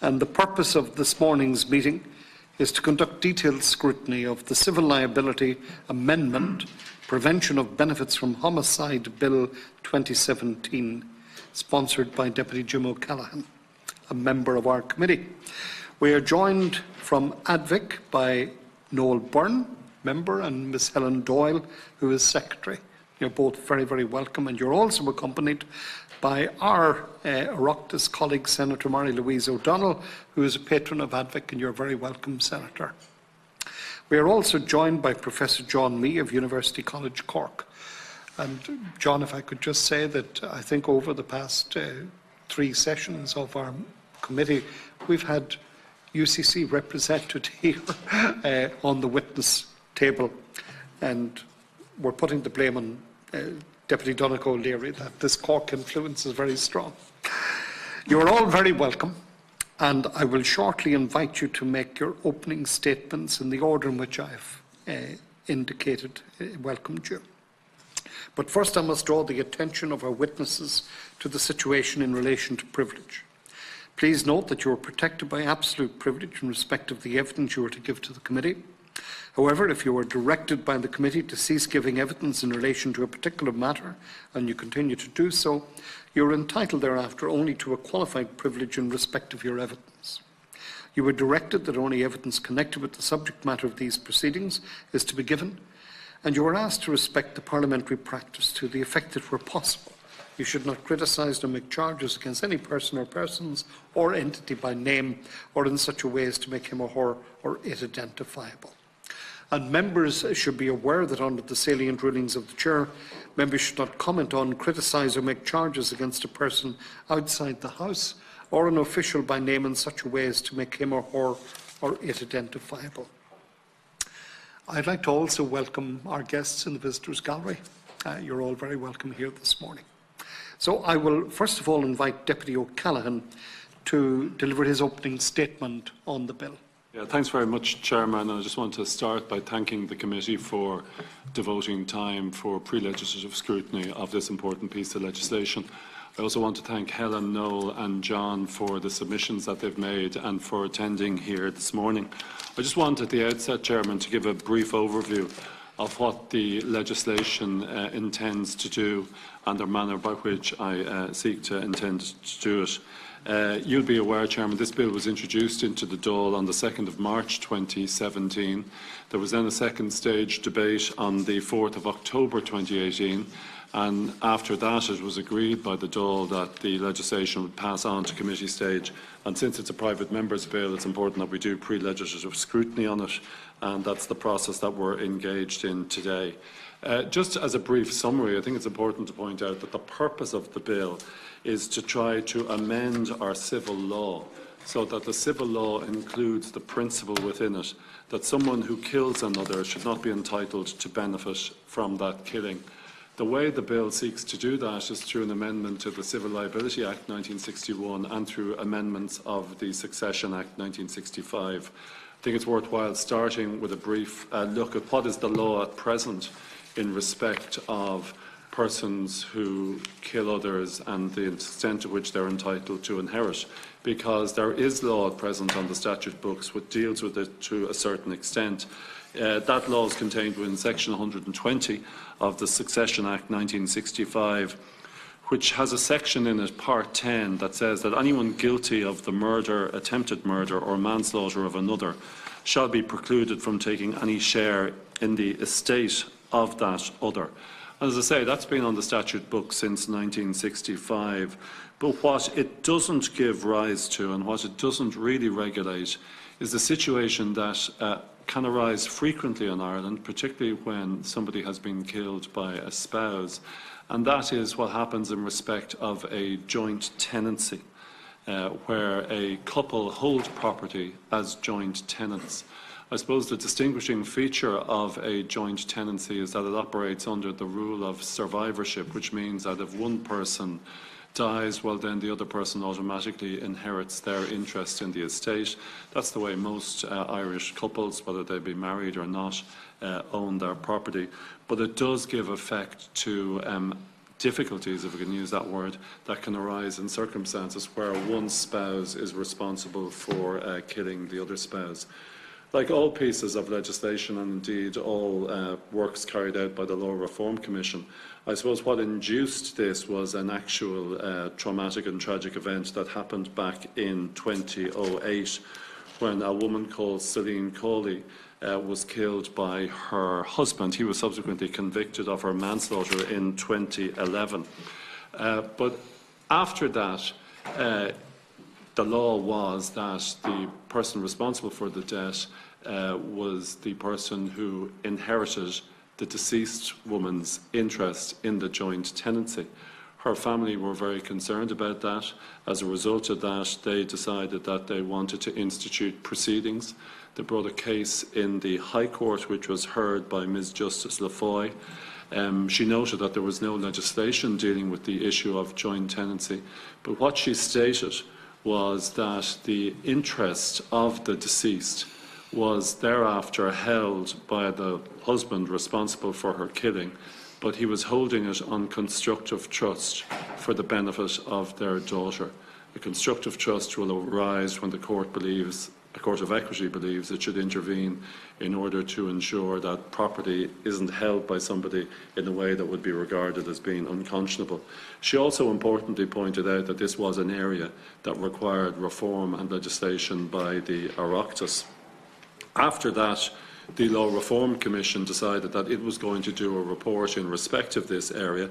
And the purpose of this morning's meeting is to conduct detailed scrutiny of the Civil Liability Amendment Prevention of Benefits from Homicide Bill 2017, sponsored by Deputy Jim O'Caoláin, a member of our committee. We are joined from Advic by Noel Byrne, member, and Ms Helen Doyle, who is secretary. You're both very, very welcome, and you're also accompanied by our Oireachtas colleague, Senator Mary-Louise O'Donnell, who is a patron of Advic, and you're very welcome, Senator. We are also joined by Professor John Mee of University College Cork. And John, if I could just say that I think over the past 3 sessions of our committee, we've had UCC represented here on the witness table, and we're putting the blame on Deputy Donegal O'Leary that this Cork influence is very strong. You are all very welcome, and I will shortly invite you to make your opening statements in the order in which I've indicated welcomed you. But first I must draw the attention of our witnesses to the situation in relation to privilege. Please note that you are protected by absolute privilege in respect of the evidence you are to give to the committee. However, if you are directed by the committee to cease giving evidence in relation to a particular matter and you continue to do so, you are entitled thereafter only to a qualified privilege in respect of your evidence. You are directed that only evidence connected with the subject matter of these proceedings is to be given, and you are asked to respect the parliamentary practice to the effect that where possible, you should not criticise or make charges against any person or persons or entity by name or in such a way as to make him or her or it identifiable. And members should be aware that under the salient rulings of the Chair, members should not comment on, criticise or make charges against a person outside the House or an official by name in such a way as to make him or her or it identifiable. I'd like to also welcome our guests in the Visitors' Gallery. You're all very welcome here this morning. So I will first of all invite Deputy O'Caoláin to deliver his opening statement on the bill. Yeah, thanks very much, Chairman. I just want to start by thanking the committee for devoting time for pre-legislative scrutiny of this important piece of legislation. I also want to thank Helen, Noel and John for the submissions that they've made and for attending here this morning. I just want at the outset, Chairman, to give a brief overview of what the legislation intends to do and the manner by which I seek to intend to do it. You'll be aware, Chairman, this bill was introduced into the Dáil on the 2nd of March 2017. There was then a second stage debate on the 4th of October 2018, and after that it was agreed by the Dáil that the legislation would pass on to committee stage. And since it's a private member's bill, it's important that we do pre-legislative scrutiny on it, and that's the process that we're engaged in today. Just as a brief summary, I think it's important to point out that the purpose of the bill is to try to amend our civil law so that the civil law includes the principle within it that someone who kills another should not be entitled to benefit from that killing. The way the bill seeks to do that is through an amendment to the Civil Liability Act 1961 and through amendments of the Succession Act 1965. I think it's worthwhile starting with a brief look at what is the law at present in respect of persons who kill others and the extent to which they're entitled to inherit, because there is law at present on the statute books which deals with it to a certain extent. That law is contained within section 120 of the Succession Act 1965, which has a section in it, part 10, that says that anyone guilty of the murder, attempted murder or manslaughter of another shall be precluded from taking any share in the estate of that other. As I say, that's been on the statute book since 1965. But what it doesn't give rise to and what it doesn't really regulate is the situation that can arise frequently in Ireland, particularly when somebody has been killed by a spouse. And that is what happens in respect of a joint tenancy, where a couple hold property as joint tenants. I suppose the distinguishing feature of a joint tenancy is that it operates under the rule of survivorship, which means that if one person dies, well then the other person automatically inherits their interest in the estate. That's the way most Irish couples, whether they be married or not, own their property. But it does give effect to difficulties, if we can use that word, that can arise in circumstances where one spouse is responsible for killing the other spouse. Like all pieces of legislation, and indeed all works carried out by the Law Reform Commission, I suppose what induced this was an actual traumatic and tragic event that happened back in 2008, when a woman called Celine Cawley was killed by her husband. He was subsequently convicted of her manslaughter in 2011. But after that, the law was that the person responsible for the death was the person who inherited the deceased woman's interest in the joint tenancy. Her family were very concerned about that. As a result of that, they decided that they wanted to institute proceedings. They brought a case in the High Court, which was heard by Ms. Justice Lafoy. She noted that there was no legislation dealing with the issue of joint tenancy, but what she stated was that the interest of the deceased was thereafter held by the husband responsible for her killing, but he was holding it on constructive trust for the benefit of their daughter. A constructive trust will arise when the court believes, a court of equity believes, it should intervene in order to ensure that property isn't held by somebody in a way that would be regarded as being unconscionable. She also importantly pointed out that this was an area that required reform and legislation by the Oireachtas. After that, the Law Reform Commission decided that it was going to do a report in respect of this area.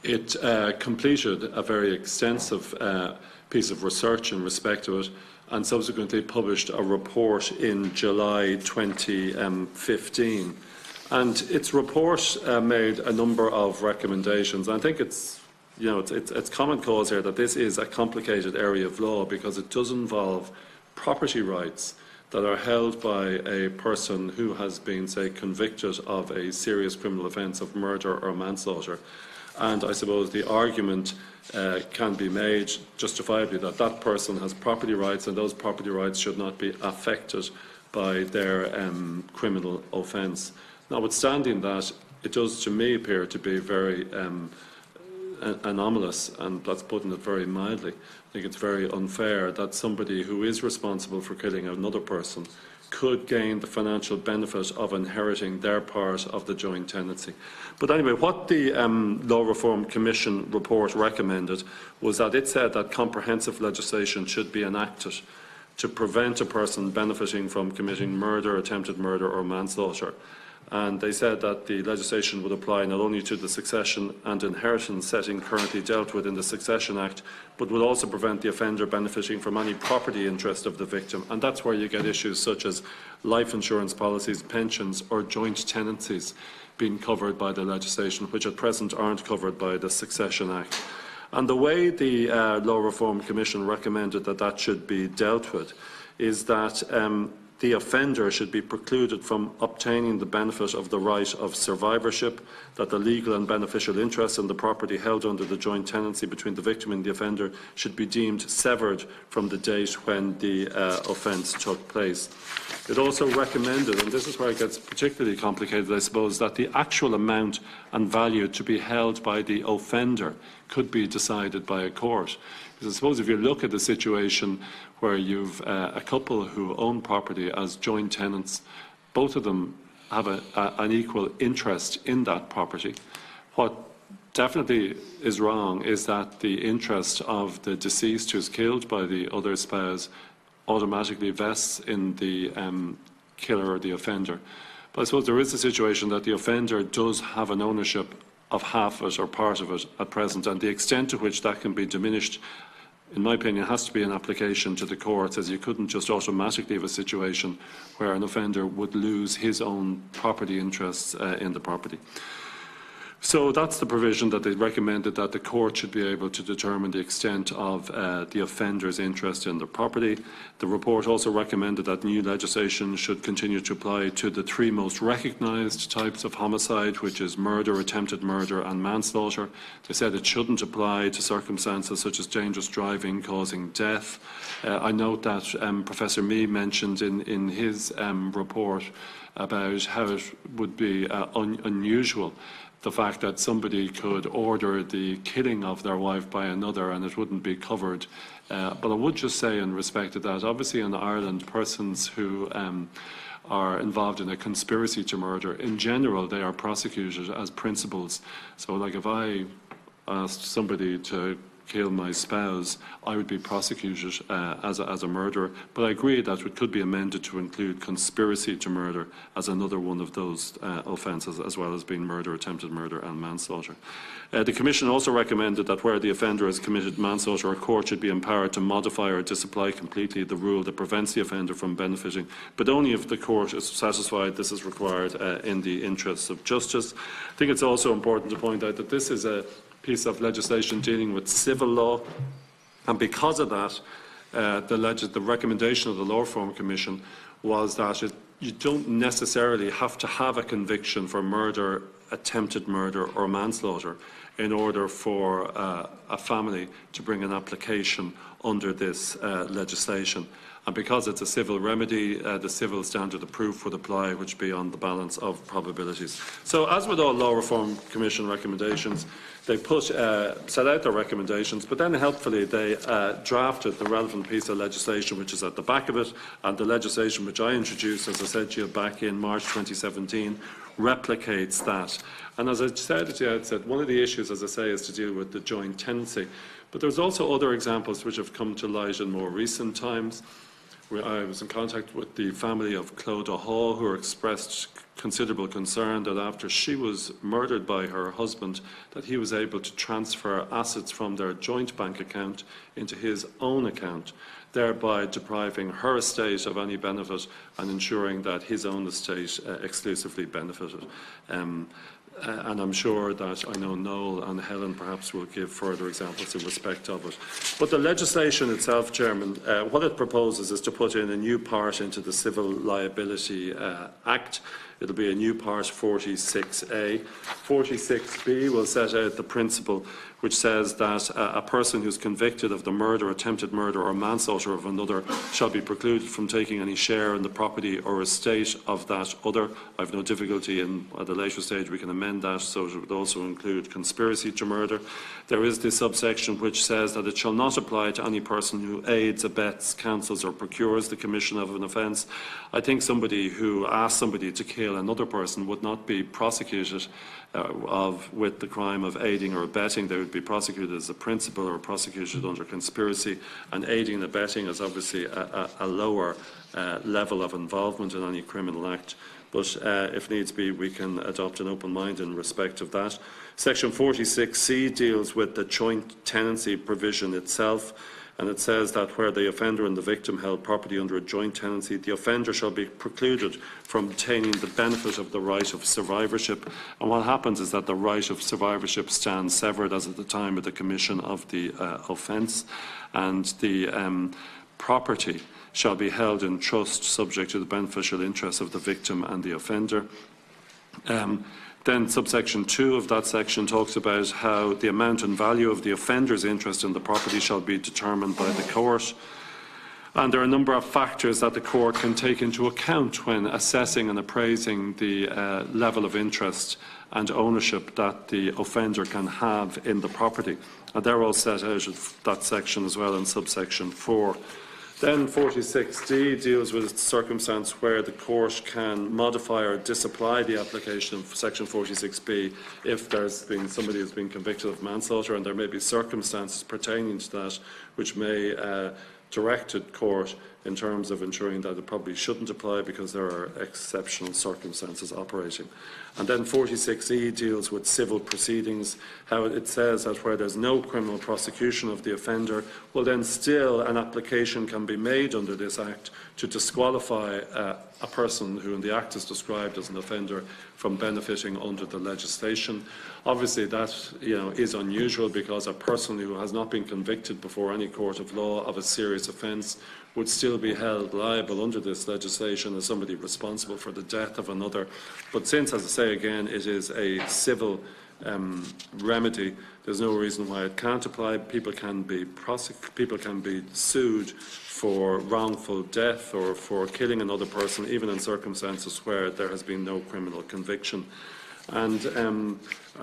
It completed a very extensive piece of research in respect of it, and subsequently published a report in July 2015. And its report made a number of recommendations. I think it's common cause here that this is a complicated area of law, because it does involve property rights that are held by a person who has been, say, convicted of a serious criminal offence of murder or manslaughter. And I suppose the argument can be made justifiably that that person has property rights, and those property rights should not be affected by their criminal offence. Notwithstanding that, it does to me appear to be very anomalous, and that's putting it very mildly. I think it's very unfair that somebody who is responsible for killing another person could gain the financial benefit of inheriting their part of the joint tenancy. But anyway, what the Law Reform Commission report recommended was that it said that comprehensive legislation should be enacted to prevent a person benefiting from committing murder, attempted murder or manslaughter. And they said that the legislation would apply not only to the succession and inheritance setting currently dealt with in the Succession Act, but would also prevent the offender benefiting from any property interest of the victim. And that's where you get issues such as life insurance policies, pensions or joint tenancies being covered by the legislation, which at present aren't covered by the Succession Act. And the way the Law Reform Commission recommended that that should be dealt with is that the offender should be precluded from obtaining the benefit of the right of survivorship, that the legal and beneficial interest in the property held under the joint tenancy between the victim and the offender should be deemed severed from the date when the offence took place. It also recommended, and this is where it gets particularly complicated, I suppose, that the actual amount and value to be held by the offender could be decided by a court. Because I suppose if you look at the situation where you've a couple who own property as joint tenants, both of them have an equal interest in that property. What definitely is wrong is that the interest of the deceased who's killed by the other spouse automatically vests in the killer or the offender. But I suppose there is a situation that the offender does have an ownership of half of it or part of it at present, and the extent to which that can be diminished, in my opinion, has to be an application to the courts, as you couldn't just automatically have a situation where an offender would lose his own property interests in the property. So that's the provision that they recommended, that the court should be able to determine the extent of the offender's interest in the property. The report also recommended that new legislation should continue to apply to the three most recognised types of homicide, which is murder, attempted murder and manslaughter. They said it shouldn't apply to circumstances such as dangerous driving causing death. I note that Professor Mee mentioned in his report about how it would be unusual the fact that somebody could order the killing of their wife by another and it wouldn't be covered. But I would just say in respect to that, obviously in Ireland, persons who are involved in a conspiracy to murder, in general, they are prosecuted as principals. So like if I asked somebody to kill my spouse, I would be prosecuted as a murderer. But I agree that it could be amended to include conspiracy to murder as another one of those offences, as well as being murder, attempted murder and manslaughter. The Commission also recommended that where the offender has committed manslaughter, a court should be empowered to modify or disapply completely the rule that prevents the offender from benefiting, but only if the court is satisfied this is required in the interests of justice. I think it's also important to point out that this is a piece of legislation dealing with civil law, and because of that, the recommendation of the Law Reform Commission was that you don't necessarily have to have a conviction for murder, attempted murder or manslaughter in order for a family to bring an application under this legislation. And because it's a civil remedy, the civil standard of proof would apply, which be on the balance of probabilities. So, as with all Law Reform Commission recommendations, they set out their recommendations, but then helpfully they drafted the relevant piece of legislation which is at the back of it, and the legislation which I introduced, as I said to you, back in March 2017, replicates that. And as I said at the outset, one of the issues, as I say, is to deal with the joint tenancy. But there's also other examples which have come to light in more recent times. I was in contact with the family of Claude Hall, who expressed considerable concern that after she was murdered by her husband, that he was able to transfer assets from their joint bank account into his own account, thereby depriving her estate of any benefit and ensuring that his own estate exclusively benefited. And I'm sure that I know Noel and Helen perhaps will give further examples in respect of it. But the legislation itself, Chairman, what it proposes is to put in a new part into the Civil Liability Act. It'll be a new part 46A. 46B will set out the principle which says that a person who's convicted of the murder, attempted murder or manslaughter of another shall be precluded from taking any share in the property or estate of that other. I have no difficulty in, at a later stage, we can amend that so it would also include conspiracy to murder. There is this subsection which says that it shall not apply to any person who aids, abets, counsels or procures the commission of an offence. I think somebody who asks somebody to kill another person would not be prosecuted with the crime of aiding or abetting. They would be prosecuted as a principal or prosecuted under conspiracy, and aiding and abetting is obviously a lower level of involvement in any criminal act. But if needs be, we can adopt an open mind in respect of that. Section 46C deals with the joint tenancy provision itself. And it says that where the offender and the victim held property under a joint tenancy, the offender shall be precluded from obtaining the benefit of the right of survivorship. And what happens is that the right of survivorship stands severed as at the time of the commission of the offence, and the property shall be held in trust subject to the beneficial interests of the victim and the offender. Then subsection 2 of that section talks about how the amount and value of the offender's interest in the property shall be determined by the court. And there are a number of factors that the court can take into account when assessing and appraising the level of interest and ownership that the offender can have in the property. And they're all set out of that section as well in subsection 4. Then 46D deals with a circumstance where the court can modify or disapply the application of section 46B if there's been somebody who's been convicted of manslaughter, and there may be circumstances pertaining to that which may direct a court in terms of ensuring that it probably shouldn't apply because there are exceptional circumstances operating. And then 46E deals with civil proceedings, how it says that where there's no criminal prosecution of the offender, well then still an application can be made under this Act to disqualify a person who in the Act is described as an offender from benefiting under the legislation. Obviously that is unusual because a person who has not been convicted before any court of law of a serious offence would still be held liable under this legislation as somebody responsible for the death of another. But since, as I say again, it is a civil remedy, there's no reason why it can't apply. People can be sued for wrongful death or for killing another person, even in circumstances where there has been no criminal conviction. And an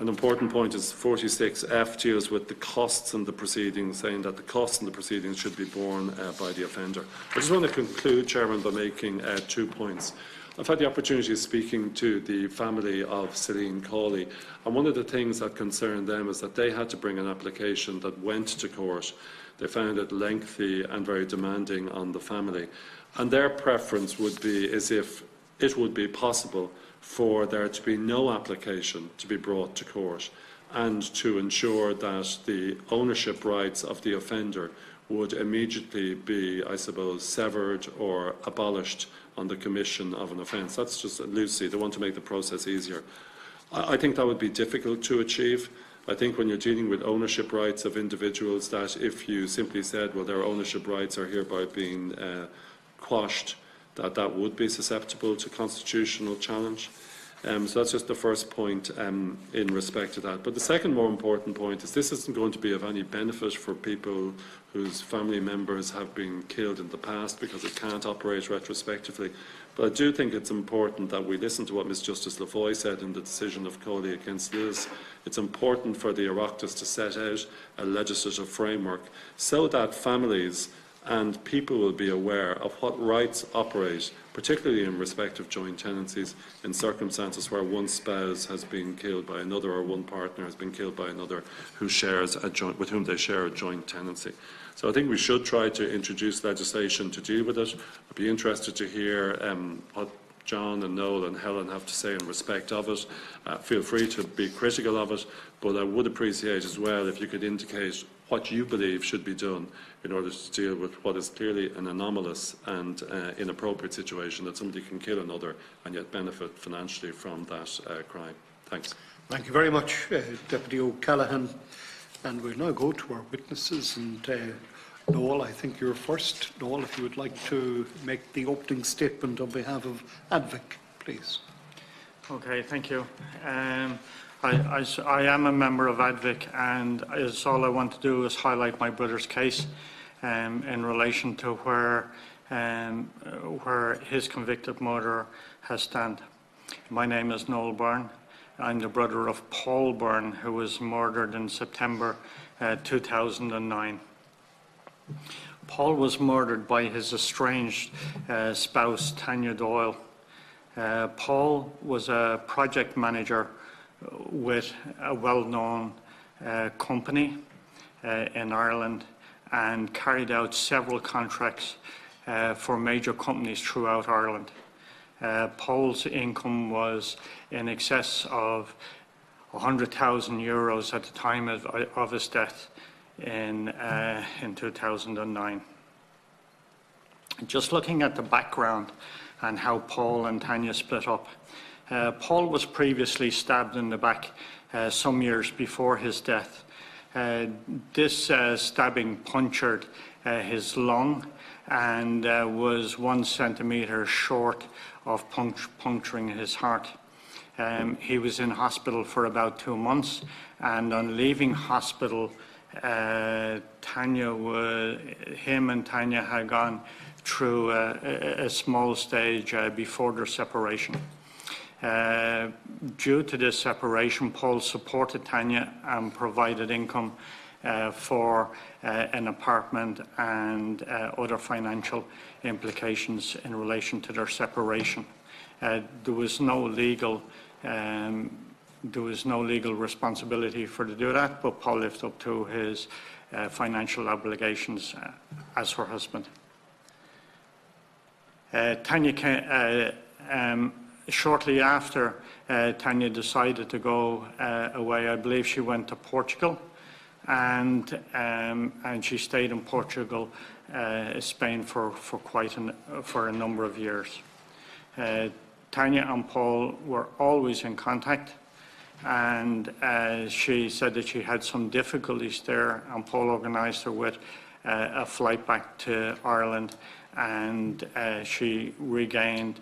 important point is 46F deals with the costs in the proceedings, saying that the costs in the proceedings should be borne by the offender. I just want to conclude, Chairman, by making 2 points. I've had the opportunity of speaking to the family of Celine Cawley, and one of the things that concerned them is that they had to bring an application that went to court. They found it lengthy and very demanding on the family, and their preference would be as if it would be possible for there to be no application to be brought to court, and to ensure that the ownership rights of the offender would immediately be, I suppose, severed or abolished on the commission of an offence. That's just loosely. They want to make the process easier. I think that would be difficult to achieve. I think when you're dealing with ownership rights of individuals, that if you simply said, well, their ownership rights are hereby being quashed, that would be susceptible to constitutional challenge. So that's just the first point in respect to that. But the second more important point is this isn't going to be of any benefit for people whose family members have been killed in the past, because it can't operate retrospectively. But I do think it's important that we listen to what Ms Justice Lavoy said in the decision of Cawley against Lewis. It's important for the Oireachtas to set out a legislative framework so that families and people will be aware of what rights operate, particularly in respect of joint tenancies, in circumstances where one spouse has been killed by another, or one partner has been killed by another with whom they share a joint tenancy. So I think we should try to introduce legislation to deal with it. I'd be interested to hear what John and Noel and Helen have to say in respect of it. Feel free to be critical of it, but I would appreciate as well if you could indicate what you believe should be done in order to deal with what is clearly an anomalous and inappropriate situation, that somebody can kill another and yet benefit financially from that crime. Thanks. Thank you very much, Deputy O'Callaghan. And we'll now go to our witnesses. And Noel, I think you're first. Noel, if you would like to make the opening statement on behalf of ADVIC, please. Okay, thank you. I am a member of ADVIC, and all I want to do is highlight my brother's case in relation to where his convicted murderer has stand. My name is Noel Byrne. I'm the brother of Paul Byrne, who was murdered in September 2009. Paul was murdered by his estranged spouse, Tanya Doyle. Paul was a project manager with a well-known company in Ireland, and carried out several contracts for major companies throughout Ireland. Paul's income was in excess of €100,000 at the time of his death in 2009. Just looking at the background and how Paul and Tanya split up. Paul was previously stabbed in the back some years before his death. This stabbing punctured his lung and was 1 centimetre short of puncturing his heart. He was in hospital for about 2 months, and on leaving hospital, him and Tanya had gone through a small stage before their separation. Due to this separation, Paul supported Tanya and provided income for an apartment and other financial implications in relation to their separation. There was no legal responsibility for to do that, but Paul lived up to his financial obligations as her husband. Shortly after Tanya decided to go away, I believe she went to Portugal, and she stayed in Portugal, Spain for a number of years. Tanya and Paul were always in contact, and she said that she had some difficulties there, and Paul organised her with a flight back to Ireland, and she regained,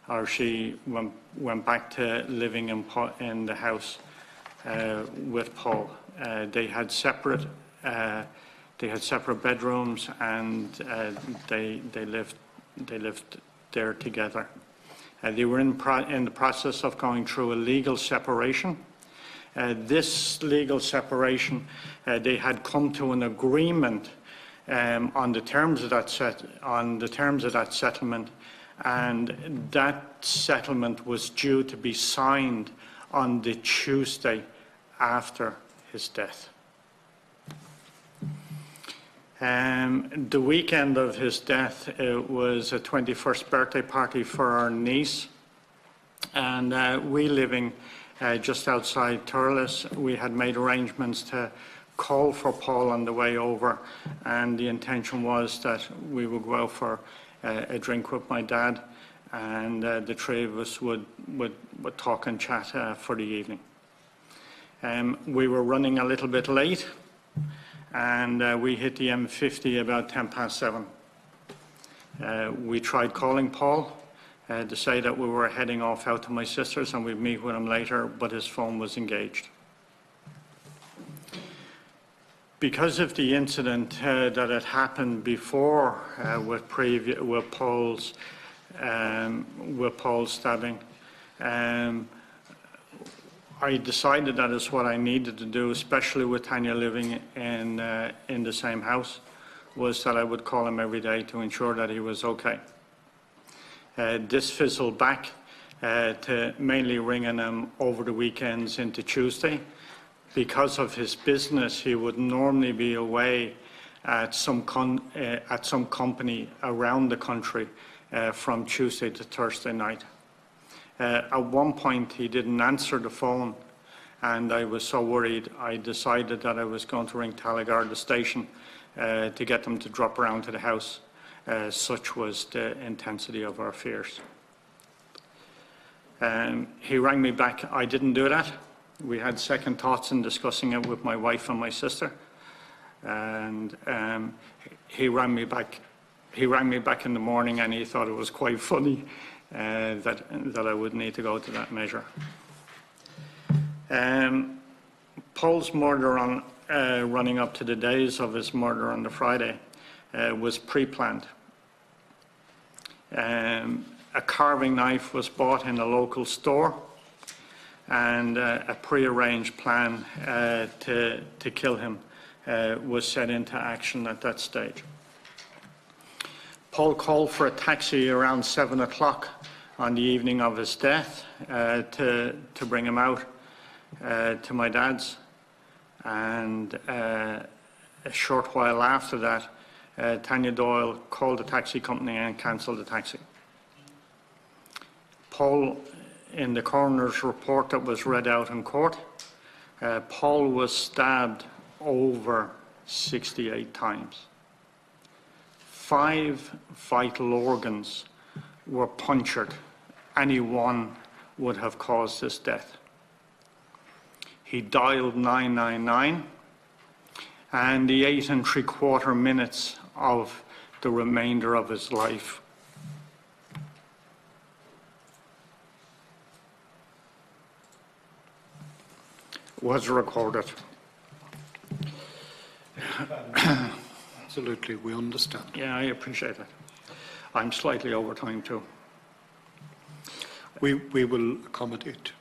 or she went back to living in the house with Paul. They had separate bedrooms, and they lived there together. They were in the process of going through a legal separation. This legal separation, they had come to an agreement on the terms of that settlement, and that settlement was due to be signed on the Tuesday after his death. The weekend of his death, it was a 21st birthday party for our niece, and we living just outside Thurles, we had made arrangements to call for Paul on the way over, and the intention was that we would go out for a drink with my dad, and the three of us would talk and chat for the evening. We were running a little bit late, and we hit the M50 about 7:10. We tried calling Paul to say that we were heading off out to my sister's and we'd meet with him later, but his phone was engaged. Because of the incident that had happened before with Paul's stabbing, I decided that is what I needed to do, especially with Tanya living in the same house, was that I would call him every day to ensure that he was okay. This fizzled back to mainly ringing him over the weekends into Tuesday. Because of his business, he would normally be away at some company around the country from Tuesday to Thursday night. At one point, he didn't answer the phone, and I was so worried, I decided that I was going to ring Tallygarda station to get them to drop around to the house. Such was the intensity of our fears. He rang me back. I didn't do that. We had second thoughts in discussing it with my wife and my sister, and he rang me back. He rang me back in the morning, and he thought it was quite funny that I would need to go to that measure. Paul's murder on running up to the days of his murder on the Friday was pre-planned. A carving knife was bought in a local store, and a pre-arranged plan to kill him was set into action at that stage. Paul called for a taxi around 7 o'clock on the evening of his death to bring him out to my dad's, and a short while after that, Tanya Doyle called the taxi company and cancelled the taxi. Paul, in the coroner's report that was read out in court, Paul was stabbed over 68 times. 5 vital organs were punctured. Any one would have caused his death. He dialed 999, and the 8 3/4 minutes of the remainder of his life was recorded. Absolutely, we understand. Yeah, I appreciate it. I'm slightly over time too. We will accommodate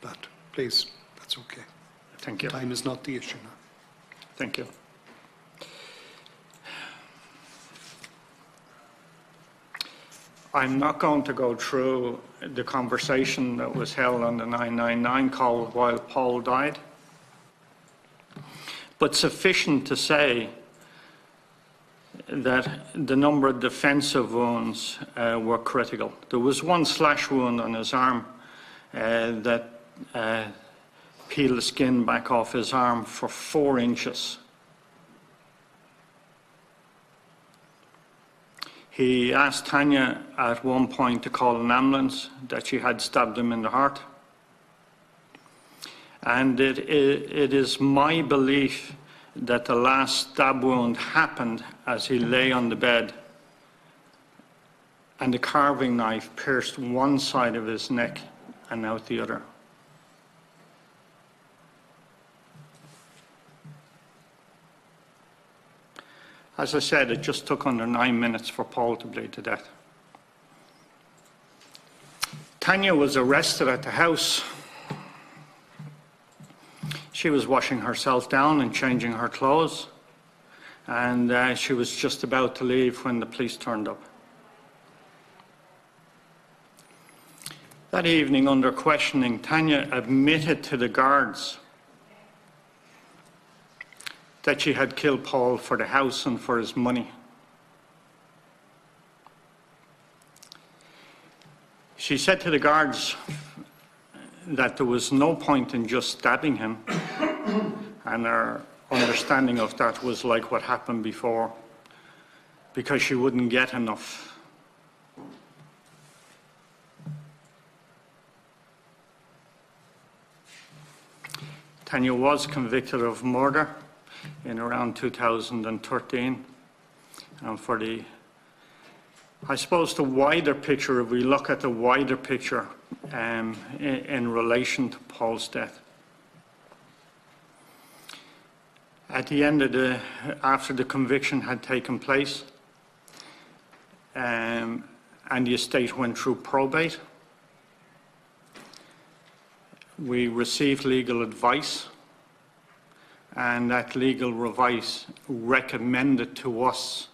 that. Please, that's okay. Thank you. Time is not the issue now. Thank you. I'm not going to go through the conversation that was held on the 999 call while Paul died, but sufficient to say that the number of defensive wounds were critical. There was one slash wound on his arm that peeled the skin back off his arm for 4 inches. He asked Tanya at one point to call an ambulance, that she had stabbed him in the heart. And it is my belief that the last stab wound happened as he lay on the bed, and the carving knife pierced one side of his neck and out the other. As I said, it just took under 9 minutes for Paul to bleed to death. Tanya was arrested at the house. She was washing herself down and changing her clothes, and she was just about to leave when the police turned up. That evening, under questioning, Tanya admitted to the guards that she had killed Paul for the house and for his money. She said to the guards that there was no point in just stabbing him, and her understanding of that was like what happened before, because she wouldn't get enough. Tanya was convicted of murder in around 2013, and for the, I suppose, the wider picture, if we look at the wider picture in relation to Paul's death. At the end of after the conviction had taken place, and the estate went through probate, we received legal advice, and that legal advice recommended to us,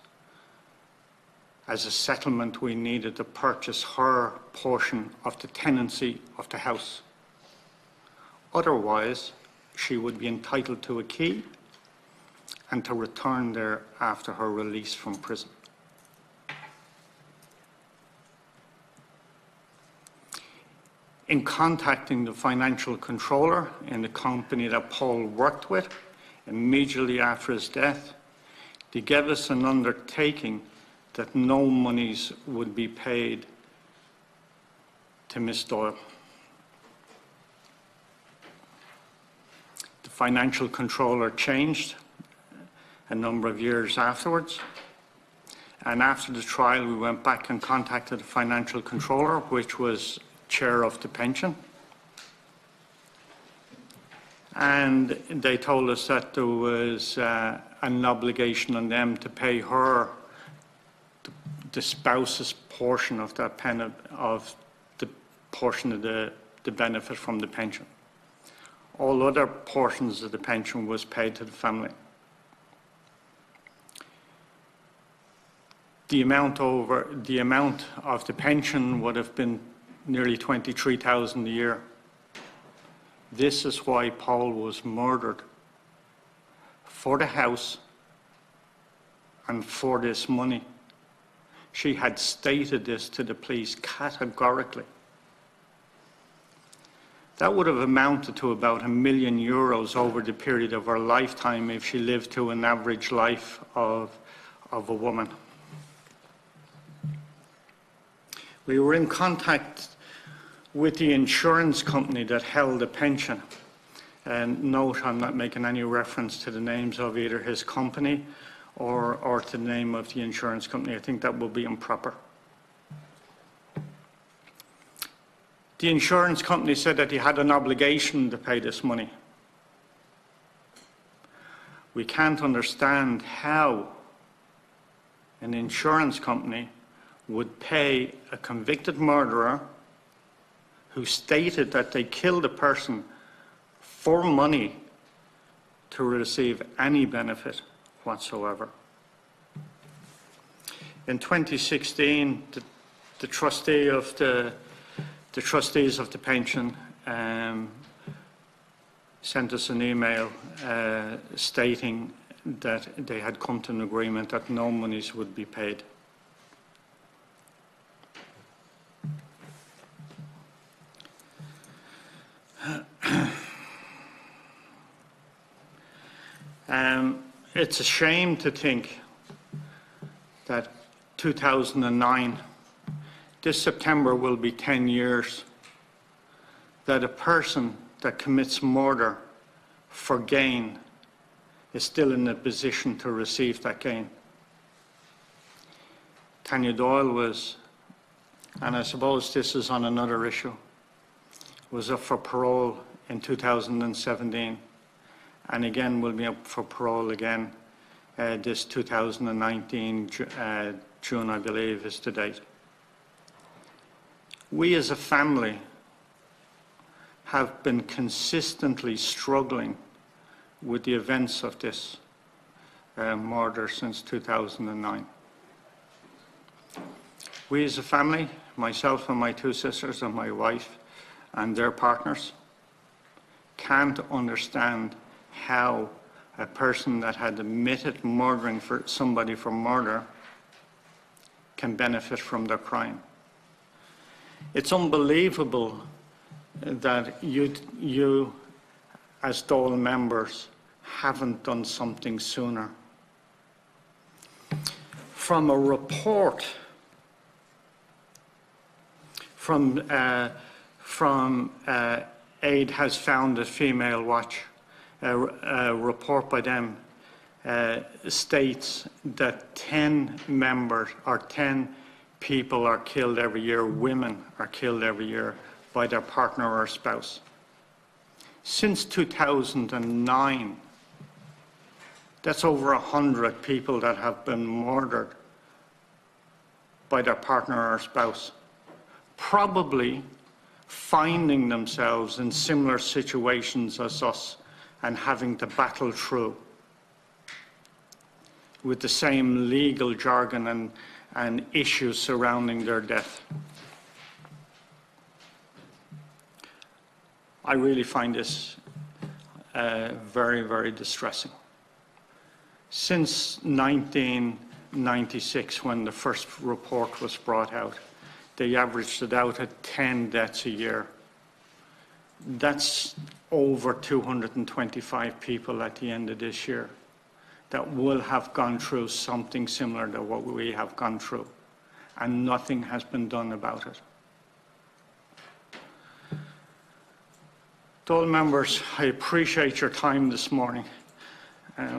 as a settlement, we needed to purchase her portion of the tenancy of the house. Otherwise, she would be entitled to a key and to return there after her release from prison. In contacting the financial controller in the company that Paul worked with immediately after his death, they gave us an undertaking that no monies would be paid to Miss Doyle. The financial controller changed a number of years afterwards, and after the trial we went back and contacted the financial controller, which was chair of the pension, and they told us that there was an obligation on them to pay her the spouse's portion of that of the portion of the benefit from the pension. All other portions of the pension was paid to the family. The amount of the pension would have been nearly 23,000 a year. This is why Paul was murdered, for the house and for this money. She had stated this to the police categorically. That would have amounted to about €1 million over the period of her lifetime if she lived to an average life of a woman. We were in contact with the insurance company that held the pension. And note, I'm not making any reference to the names of either his company or to the name of the insurance company. I think that will be improper. The insurance company said that he had an obligation to pay this money. We can't understand how an insurance company would pay a convicted murderer who stated that they killed a person for money to receive any benefit whatsoever. In 2016, the trustees of the pension sent us an email stating that they had come to an agreement that no monies would be paid. It's a shame to think that 2009, this September will be 10 years, that a person that commits murder for gain is still in a position to receive that gain. Tanya Doyle was, and I suppose this is on another issue, was up for parole in 2017, and again will be up for parole again this 2019, June I believe is the date. We as a family have been consistently struggling with the events of this murder since 2009. We as a family, myself and my two sisters and my wife and their partners, can't understand how a person that had admitted murdering for somebody for murder can benefit from their crime. It's unbelievable that you as Dáil members haven't done something sooner. From a report from Aid Has Found a Female Watch, a report by them states that 10 members or 10 people are killed every year, women are killed every year by their partner or spouse. Since 2009, that's over 100 people that have been murdered by their partner or spouse, probably finding themselves in similar situations as us and having to battle through with the same legal jargon and issues surrounding their death. I really find this very, very distressing. Since 1996, when the first report was brought out, they averaged it out at 10 deaths a year. That's over 225 people at the end of this year that will have gone through something similar to what we have gone through, and nothing has been done about it. Dáil members, I appreciate your time this morning.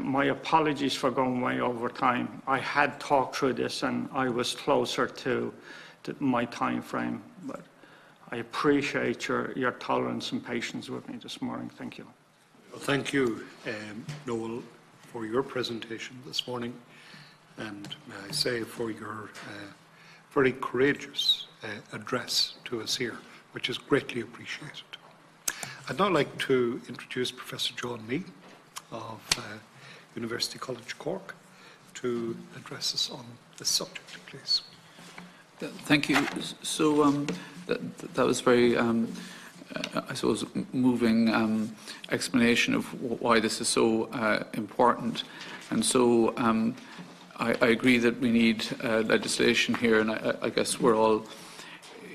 My apologies for going way over time. I had talked through this and I was closer to my time frame, but I appreciate your tolerance and patience with me this morning. Thank you. Well, thank you, Noel, for your presentation this morning, and may I say for your very courageous address to us here, which is greatly appreciated. I'd now like to introduce Professor John Mee of University College Cork to address us on this subject, please. Thank you. So that was very, I suppose, moving explanation of why this is so important. And so I agree that we need legislation here, and I guess we're all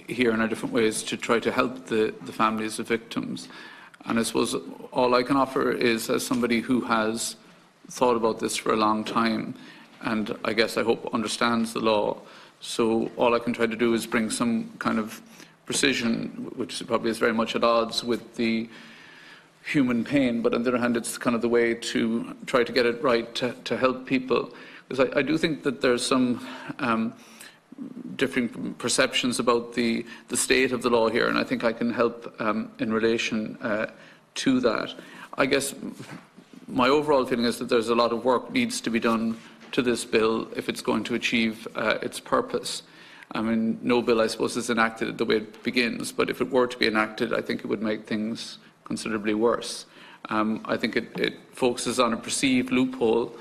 here in our different ways to try to help the families of victims. And I suppose all I can offer is, as somebody who has thought about this for a long time, and I guess I hope understands the law, so all I can try to do is bring some kind of precision, which probably is very much at odds with the human pain, but on the other hand, it's kind of the way to try to get it right to help people. Because I do think that there's some differing perceptions about the state of the law here, and I think I can help in relation to that. I guess my overall feeling is that there's a lot of work needs to be done to this bill if it's going to achieve its purpose. I mean, no bill, I suppose, is enacted the way it begins, but if it were to be enacted, I think it would make things considerably worse. I think it focuses on a perceived loophole,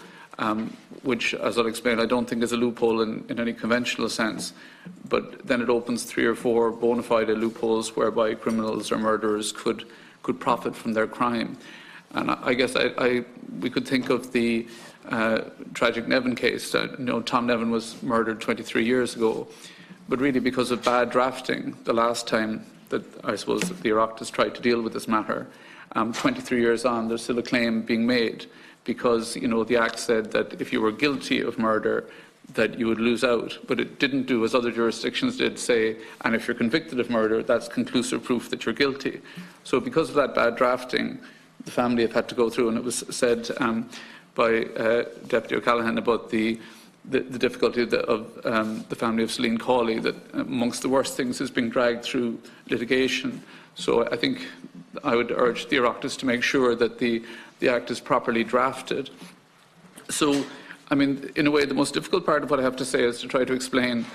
which, as I'll explain, I don't think is a loophole in any conventional sense, but then it opens 3 or 4 bona fide loopholes whereby criminals or murderers could profit from their crime. And I guess we could think of the tragic Nevin case. Tom Nevin was murdered 23 years ago, but really because of bad drafting the last time that I suppose the Oireachtas tried to deal with this matter, 23 years on, there's still a claim being made, because the Act said that if you were guilty of murder, that you would lose out, but it didn't do as other jurisdictions did, say, and if you're convicted of murder, that's conclusive proof that you're guilty. So because of that bad drafting, the family have had to go through, and it was said by Deputy O'Callahan about the difficulty of the family of Celine Cawley, that amongst the worst things is being dragged through litigation. So I think I would urge the Oireachtas to make sure that the Act is properly drafted. So, I mean, in a way, the most difficult part of what I have to say is to try to explain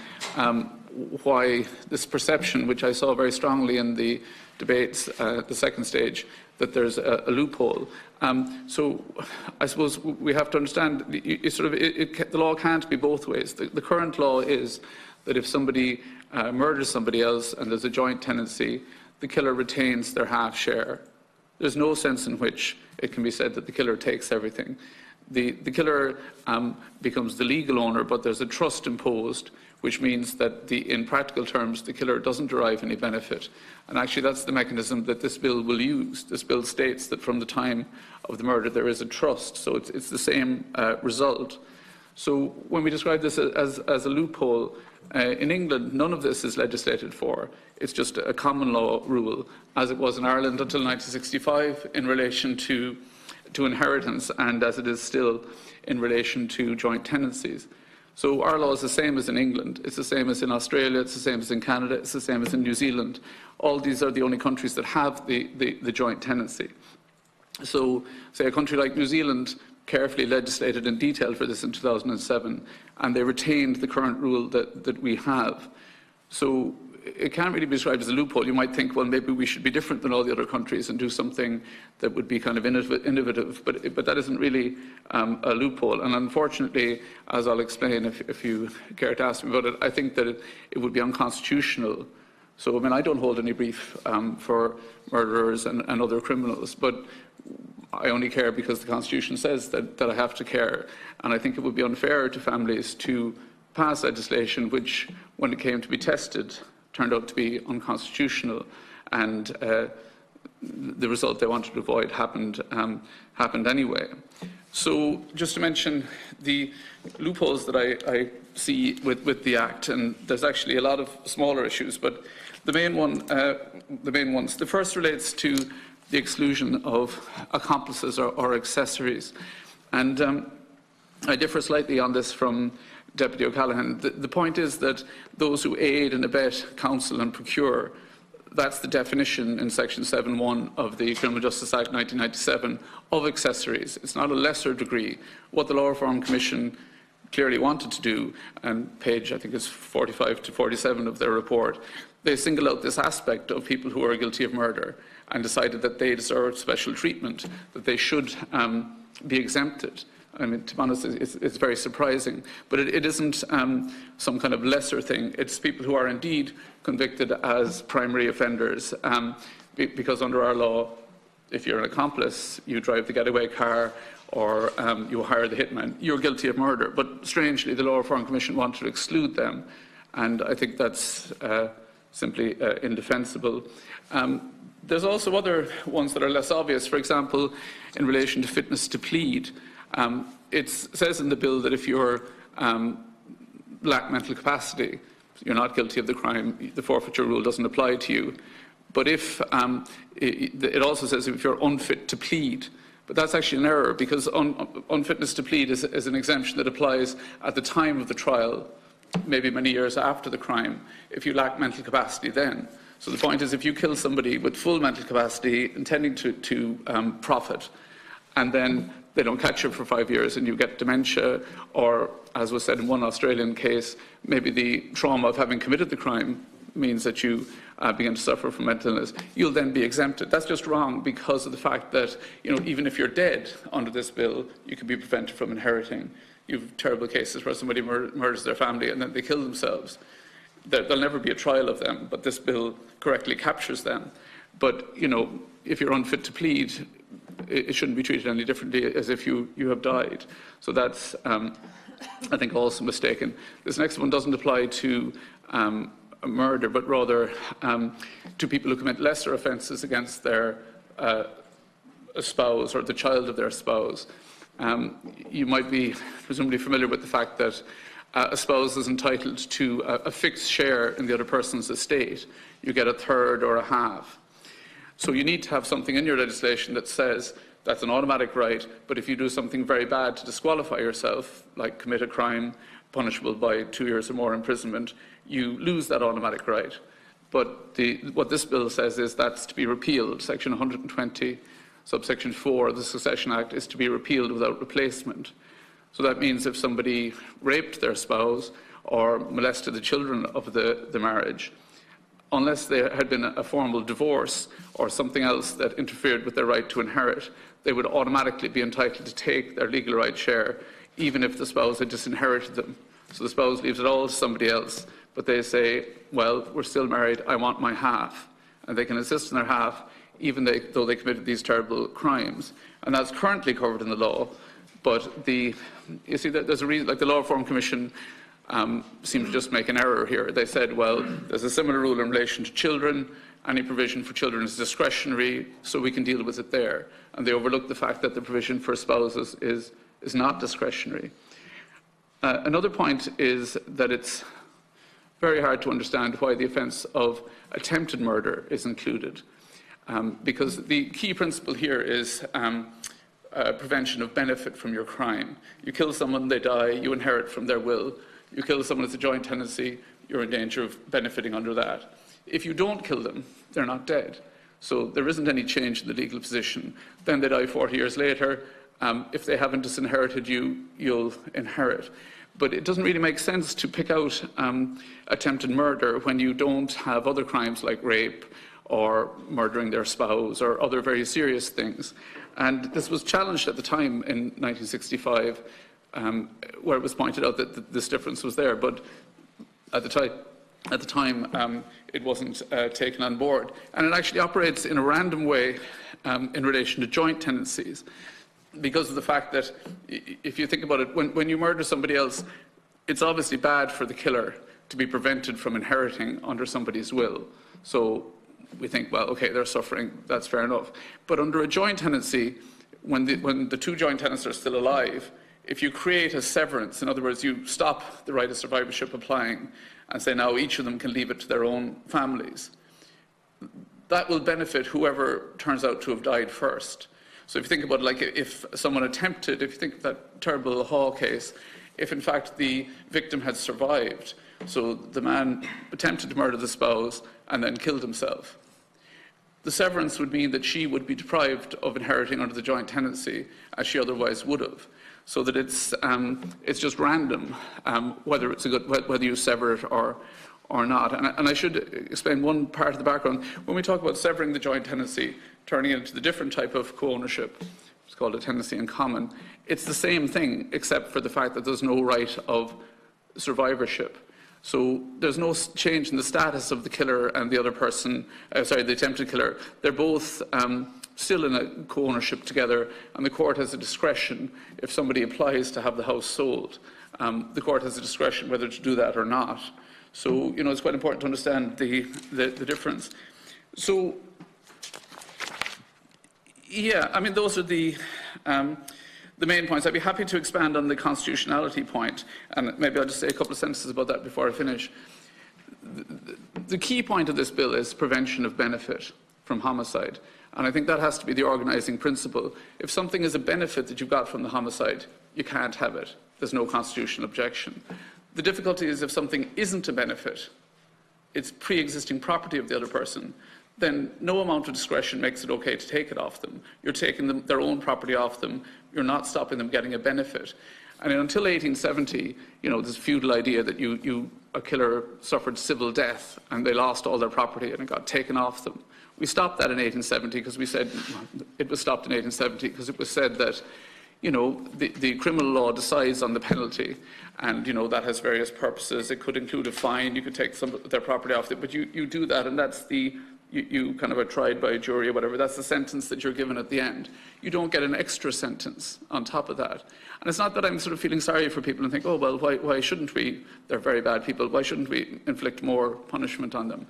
why this perception, which I saw very strongly in the debates, the second stage, that there's a loophole. So I suppose we have to understand the law can't be both ways. The current law is that if somebody murders somebody else and there's a joint tenancy, the killer retains their half share. There's no sense in which it can be said that the killer takes everything. The killer becomes the legal owner, but there's a trust imposed, which means that in practical terms, the killer doesn't derive any benefit. And actually, that's the mechanism that this bill will use. This bill states that from the time of the murder, there is a trust. So it's the same result. So when we describe this as a loophole, in England, none of this is legislated for. It's just a common law rule, as it was in Ireland until 1965 in relation to inheritance, and as it is still in relation to joint tenancies. So our law is the same as in England, it's the same as in Australia, it's the same as in Canada, it's the same as in New Zealand. All these are the only countries that have the joint tenancy. So, say a country like New Zealand carefully legislated in detail for this in 2007, and they retained the current rule that we have. So it can't really be described as a loophole. You might think, well, maybe we should be different than all the other countries and do something that would be kind of innovative, but that isn't really a loophole. And unfortunately, as I'll explain if you care to ask me about it, I think that it would be unconstitutional. So, I mean, I don't hold any brief for murderers and other criminals, but I only care because the Constitution says that I have to care. And I think it would be unfair to families to pass legislation which, when it came to be tested, turned out to be unconstitutional, and the result they wanted to avoid happened anyway. So, just to mention the loopholes that I see with the Act, and there's actually a lot of smaller issues, but the main ones. The first relates to the exclusion of accomplices or accessories, and I differ slightly on this from Deputy O'Caoláin. The point is that those who aid and abet, counsel and procure, that's the definition in Section 7.1 of the Criminal Justice Act 1997 of accessories. It's not a lesser degree. What the Law Reform Commission clearly wanted to do, and page I think it's 45 to 47 of their report, they single out this aspect of people who are guilty of murder and decided that they deserve special treatment, that they should be exempted. I mean, to be honest, it's very surprising, but it isn't some kind of lesser thing. It's people who are indeed convicted as primary offenders, because under our law, if you're an accomplice, you drive the getaway car, or you hire the hitman, you're guilty of murder. But strangely, the Law Reform Commission wanted to exclude them, and I think that's simply indefensible. There's also other ones that are less obvious. For example, in relation to fitness to plead, it says in the bill that if you lack mental capacity, you're not guilty of the crime, the forfeiture rule doesn't apply to you. But if it also says if you're unfit to plead, but that's actually an error, because unfitness to plead is an exemption that applies at the time of the trial, maybe many years after the crime, if you lack mental capacity then. So the point is, if you kill somebody with full mental capacity, intending to profit, and then they don't catch you for 5 years and you get dementia, or, as was said in one Australian case, maybe the trauma of having committed the crime means that you begin to suffer from mental illness, you'll then be exempted. That's just wrong, because of the fact that, you know, even if you're dead under this bill, you can be prevented from inheriting. You have terrible cases where somebody murders their family and then they kill themselves. There'll never be a trial of them, but this bill correctly captures them. But, you know, if you're unfit to plead, it shouldn't be treated any differently as if you have died. So that's, I think, also mistaken. This next one doesn't apply to murder, but rather to people who commit lesser offences against their spouse or the child of their spouse. You might be presumably familiar with the fact that a spouse is entitled to a fixed share in the other person's estate. You get a third or a half. So you need to have something in your legislation that says that's an automatic right, but if you do something very bad to disqualify yourself, like commit a crime punishable by 2 years or more imprisonment, you lose that automatic right. But what this bill says is that's to be repealed. Section 120, subsection 4 of the Succession Act is to be repealed without replacement. So that means if somebody raped their spouse or molested the children of the marriage, unless there had been a formal divorce or something else that interfered with their right to inherit, they would automatically be entitled to take their legal right share, even if the spouse had disinherited them. So the spouse leaves it all to somebody else, but they say, well, we're still married, I want my half. And they can insist on their half, even though they committed these terrible crimes. And that's currently covered in the law. But you see, there's a reason, like the Law Reform Commission seemed to just make an error here. They said, well, there's a similar rule in relation to children. Any provision for children is discretionary, so we can deal with it there. And they overlooked the fact that the provision for spouses is not discretionary. Another point is that it's very hard to understand why the offence of attempted murder is included. Because the key principle here is prevention of benefit from your crime. You kill someone, they die, you inherit from their will. You kill someone as a joint tenancy, you're in danger of benefiting under that. If you don't kill them, they're not dead. So there isn't any change in the legal position. Then they die 40 years later. If they haven't disinherited you, you'll inherit. But it doesn't really make sense to pick out attempted murder when you don't have other crimes like rape or murdering their spouse or other very serious things. And this was challenged at the time in 1965, where it was pointed out that this difference was there. But at the time, it wasn't taken on board. And it actually operates in a random way in relation to joint tenancies, because of the fact that, if you think about it, when you murder somebody else, it's obviously bad for the killer to be prevented from inheriting under somebody's will. So we think, well, okay, they're suffering, that's fair enough. But under a joint tenancy, when the two joint tenants are still alive, if you create a severance, in other words, you stop the right of survivorship applying and say now each of them can leave it to their own families, that will benefit whoever turns out to have died first. So if you think about it, like if someone attempted, if you think of that terrible Hall case, if in fact the victim had survived, so the man attempted to murder the spouse and then killed himself, the severance would mean that she would be deprived of inheriting under the joint tenancy as she otherwise would have. So that it's just random whether you sever it or not. And I should explain one part of the background. When we talk about severing the joint tenancy, turning it into the different type of co-ownership, it's called a tenancy in common, it's the same thing except for the fact that there's no right of survivorship. So there's no change in the status of the killer and the other person, the attempted killer. They're both still in a co-ownership together, and the court has a discretion if somebody applies to have the house sold. The court has a discretion whether to do that or not. So, you know, it's quite important to understand the difference. So, yeah, I mean, those are the main points. I'd be happy to expand on the constitutionality point, and maybe I'll just say a couple of sentences about that before I finish. The key point of this bill is prevention of benefit from homicide, and I think that has to be the organising principle. If something is a benefit that you've got from the homicide, you can't have it. There's no constitutional objection. The difficulty is if something isn't a benefit, it's pre-existing property of the other person, then no amount of discretion makes it okay to take it off them. You're taking their own property off them. You're not stopping them getting a benefit. And until 1870, you know, this feudal idea that a killer suffered civil death and they lost all their property and it got taken off them. We stopped that in 1870 because we said, it was stopped in 1870 because it was said that, you know, the criminal law decides on the penalty, and, you know, that has various purposes. It could include a fine, you could take some of their property off them, but you do that, and that's you kind of are tried by a jury or whatever. That's the sentence that you're given at the end. You don't get an extra sentence on top of that. And it's not that I'm sort of feeling sorry for people and think, oh, well, why shouldn't we? They're very bad people. Why shouldn't we inflict more punishment on them?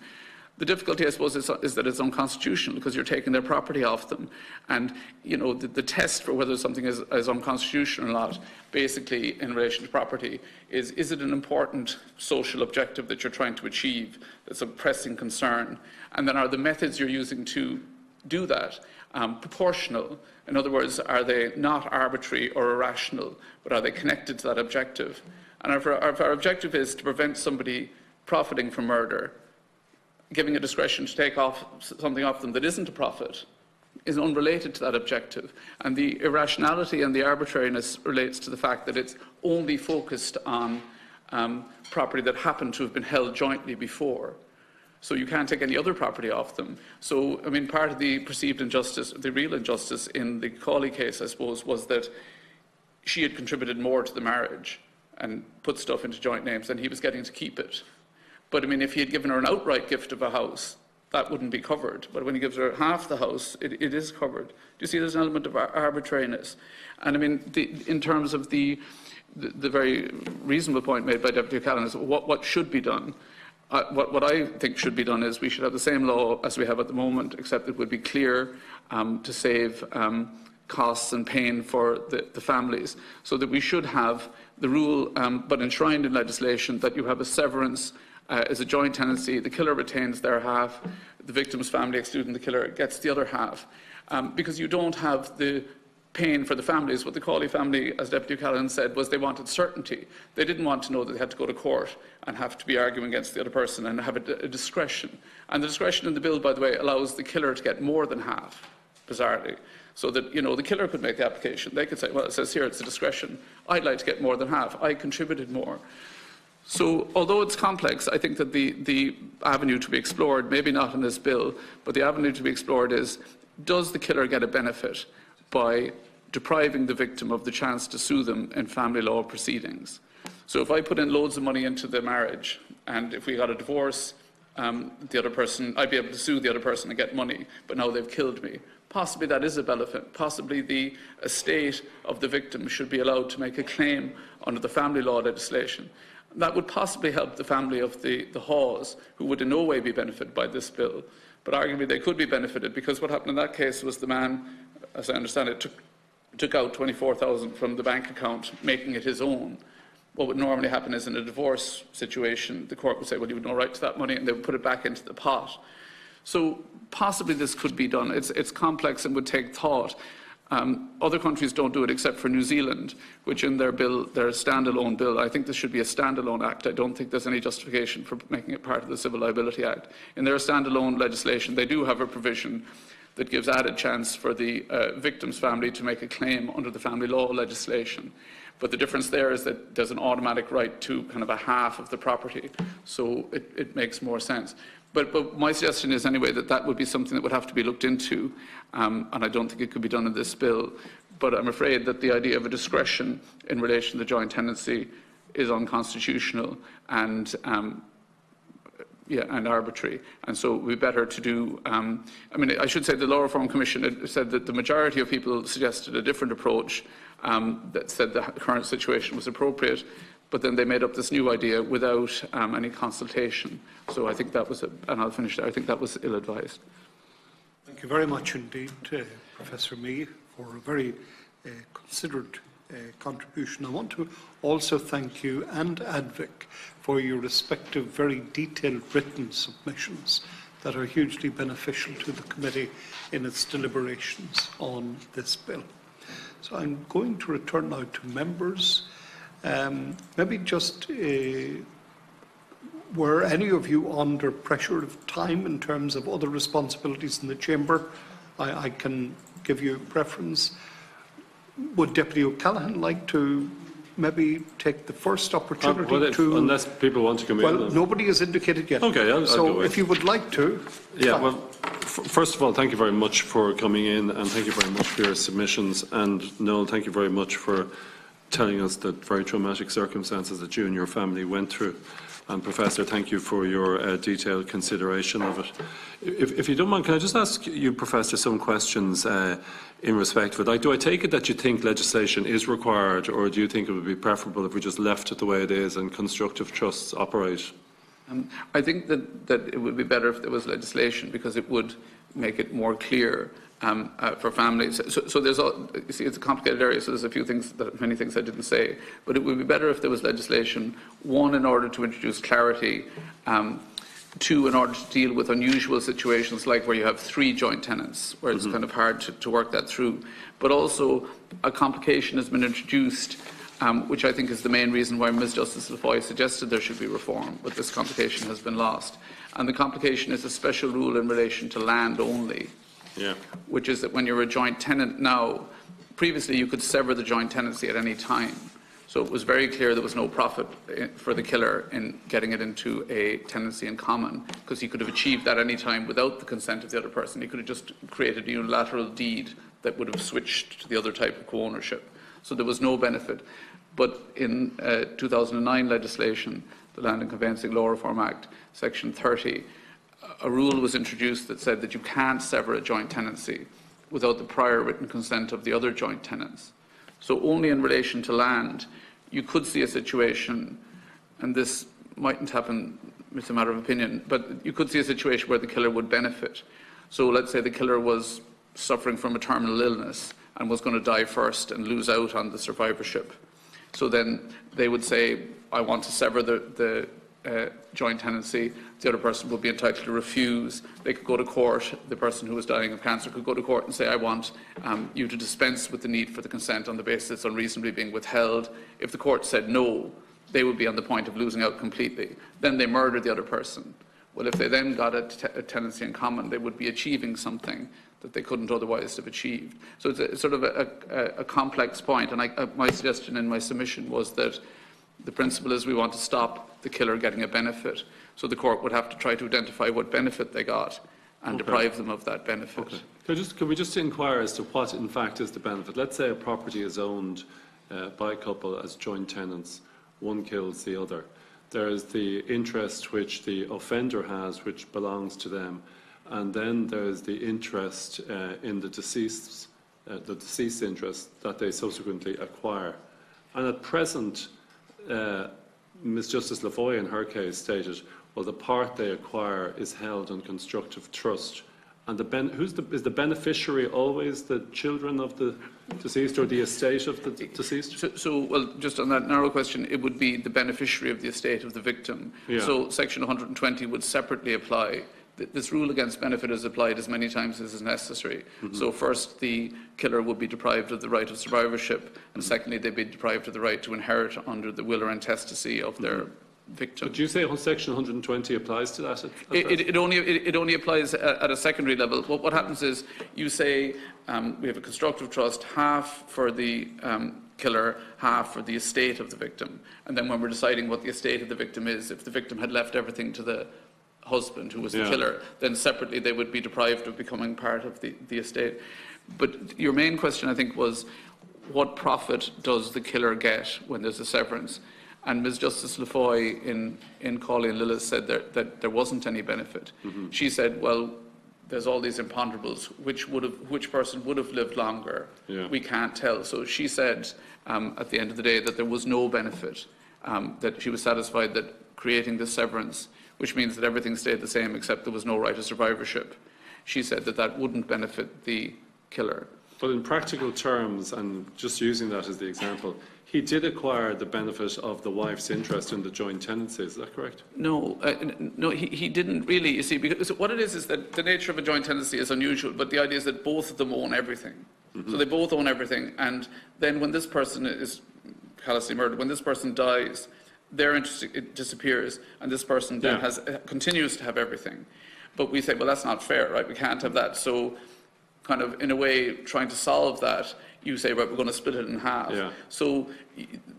The difficulty, I suppose, is that it's unconstitutional because you're taking their property off them. And, you know, the test for whether something is unconstitutional or not, basically in relation to property, is it an important social objective that you're trying to achieve that's a pressing concern? And then are the methods you're using to do that proportional? In other words, are they not arbitrary or irrational, but are they connected to that objective? And if our objective is to prevent somebody profiting from murder, giving a discretion to take something off them that isn't a profit is unrelated to that objective. And the irrationality and the arbitrariness relates to the fact that it's only focused on property that happened to have been held jointly before. So you can't take any other property off them. So, I mean, part of the perceived injustice, the real injustice in the Caoimhghín case, I suppose, was that she had contributed more to the marriage and put stuff into joint names than he was getting to keep it. But, I mean, if he had given her an outright gift of a house, that wouldn't be covered. But when he gives her half the house, it is covered. Do you see there's an element of arbitrariness? And, I mean, in terms of the very reasonable point made by Deputy O'Caoláin is what should be done. What I think should be done is we should have the same law as we have at the moment, except it would be clear to save costs and pain for the families, so that we should have the rule, but enshrined in legislation, that you have a severance as a joint tenancy. The killer retains their half, the victim's family, excluding the killer, gets the other half, because you don't have the pain for the families. What the Caoimhghín family, as Deputy O'Caoláin said, was they wanted certainty. They didn't want to know that they had to go to court and have to be arguing against the other person and have a discretion. And the discretion in the bill, by the way, allows the killer to get more than half, bizarrely. So that, you know, the killer could make the application. They could say, well, it says here it's a discretion. I'd like to get more than half. I contributed more. So, although it's complex, I think that the avenue to be explored, maybe not in this bill, but the avenue to be explored is, does the killer get a benefit by depriving the victim of the chance to sue them in family law proceedings? So if I put in loads of money into the marriage, and if we got a divorce, the other person, I'd be able to sue the other person and get money, but now they've killed me. Possibly that is a benefit. Possibly the estate of the victim should be allowed to make a claim under the family law legislation. That would possibly help the family of the Hawes, who would in no way be benefited by this bill. But arguably they could be benefited, because what happened in that case was the man, as I understand it, took out 24,000 from the bank account, making it his own. What would normally happen is, in a divorce situation, the court would say, well, you have no right to that money, and they would put it back into the pot. So possibly this could be done. It's complex and would take thought. Other countries don't do it, except for New Zealand, which in their bill, their standalone bill, I think this should be a standalone act. I don't think there's any justification for making it part of the Civil Liability Act. In their standalone legislation, they do have a provision that gives added chance for the victim's family to make a claim under the family law legislation. But the difference there is that there's an automatic right to kind of a half of the property, so it makes more sense. But my suggestion is, anyway, that would be something that would have to be looked into, and I don't think it could be done in this bill. But I'm afraid that the idea of a discretion in relation to the joint tenancy is unconstitutional and arbitrary, and so it would be better to do. I mean, I should say the Law Reform Commission said that the majority of people suggested a different approach, that said the current situation was appropriate, but then they made up this new idea without any consultation. So I think that was, and I'll finish there, I think that was ill-advised. Thank you very much indeed, Professor Mee, for a very considered contribution. I want to also thank you and Advic for your respective very detailed written submissions that are hugely beneficial to the committee in its deliberations on this bill. So I'm going to return now to members. Maybe just, were any of you under pressure of time in terms of other responsibilities in the chamber? I can give you preference. Would Deputy O'Caoláin like to maybe take the first opportunity to... Unless people want to come in. Well, nobody has indicated yet. Okay, I'll so go if you would like to... Yeah, well, first of all, thank you very much for coming in, and thank you very much for your submissions. And Noel, thank you very much for telling us the very traumatic circumstances that you and your family went through. And Professor, thank you for your detailed consideration of it. If you don't mind, can I just ask you, Professor, some questions in respect of it? Like, do I take it that you think legislation is required, or do you think it would be preferable if we just left it the way it is and constructive trusts operate? I think that it would be better if there was legislation, because it would make it more clear for families. So there's you see, it's a complicated area, so there's a few things, many things I didn't say. But it would be better if there was legislation, one, in order to introduce clarity, two, in order to deal with unusual situations like where you have 3 joint tenants, where it's kind of hard to work that through. But also, a complication has been introduced, which I think is the main reason why Ms. Justice Lafoy suggested there should be reform, but this complication has been lost. And the complication is a special rule in relation to land only. Yeah. Which is that when you're a joint tenant now, previously you could sever the joint tenancy at any time. So it was very clear there was no profit for the killer in getting it into a tenancy in common, because he could have achieved that any time without the consent of the other person. He could have just created a unilateral deed that would have switched to the other type of co-ownership. So there was no benefit. But in 2009 legislation, the Land and Conveyancing Law Reform Act, Section 30, a rule was introduced that said that you can't sever a joint tenancy without the prior written consent of the other joint tenants. So only in relation to land, you could see a situation, and this mightn't happen, it's a matter of opinion, but you could see a situation where the killer would benefit. So let's say the killer was suffering from a terminal illness and was going to die first and lose out on the survivorship. So then they would say, I want to sever the joint tenancy. The other person would be entitled to refuse. They could go to court. The person who was dying of cancer could go to court and say, I want you to dispense with the need for the consent on the basis it's unreasonably being withheld. If the court said no, they would be on the point of losing out completely. Then they murder the other person. Well, if they then got a tenancy in common, they would be achieving something that they couldn't otherwise have achieved. So it's sort of a complex point, and my suggestion in my submission was that the principle is we want to stop the killer getting a benefit. So the court would have to try to identify what benefit they got and deprive them of that benefit. Okay. Can we just inquire as to what in fact is the benefit? Let's say a property is owned by a couple as joint tenants. One kills the other. There is the interest which the offender has, which belongs to them, and then there is the interest in the deceased interest that they subsequently acquire. And at present, Ms. Justice Lavoie, in her case, stated, well, the part they acquire is held in constructive trust. And is the beneficiary always the children of the deceased or the estate of the deceased? Well, just on that narrow question, it would be the beneficiary of the estate of the victim. Yeah. So Section 120 would separately apply. This rule against benefit is applied as many times as is necessary. Mm-hmm. So first, the killer would be deprived of the right of survivorship, and secondly, they'd be deprived of the right to inherit under the will or intestacy of their victim. But do you say Section 120 applies to that? It only applies at a secondary level. What happens is you say we have a constructive trust, half for the killer, half for the estate of the victim. And then when we're deciding what the estate of the victim is, if the victim had left everything to the husband who was the killer, then separately they would be deprived of becoming part of the estate. But your main question, I think, was what profit does the killer get when there's a severance? And Ms. Justice Lavoie in Caoimhghín Lillis said that there wasn't any benefit. Mm-hmm. She said, well, there's all these imponderables. Which person would have lived longer? Yeah. We can't tell. So she said at the end of the day that there was no benefit, that she was satisfied that creating this severance, which means that everything stayed the same except there was no right of survivorship, she said that wouldn't benefit the killer. But in practical terms, and just using that as the example, he did acquire the benefit of the wife's interest in the joint tenancy, is that correct? No, he didn't really, you see, because what it is that the nature of a joint tenancy is unusual, but the idea is that both of them own everything. Mm-hmm. So they both own everything, and then when this person is callously murdered, when this person dies, their interest disappears, and this person then continues to have everything. But we say, well, that's not fair, right? We can't have that. So kind of, in a way, trying to solve that, you say, right, we're going to split it in half. Yeah. So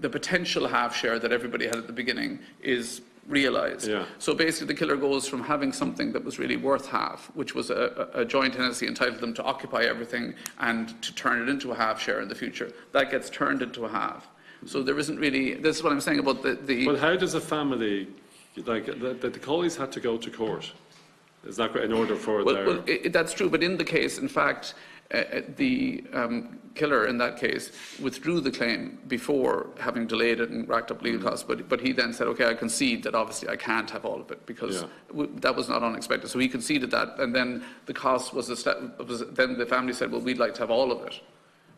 the potential half share that everybody had at the beginning is realised. Yeah. So basically the killer goes from having something that was really worth half, which was a joint tenancy entitled them to occupy everything and to turn it into a half share in the future. That gets turned into a half. So there isn't really, this is what I'm saying about the... But how does a family, like the Collies had to go to court? Is that in order for their... Well, that's true, but in the case, in fact, the killer in that case withdrew the claim before having delayed it and racked up legal costs, but he then said, okay, I concede that obviously I can't have all of it because that was not unexpected. So he conceded that, and then the cost was then the family said, well, we'd like to have all of it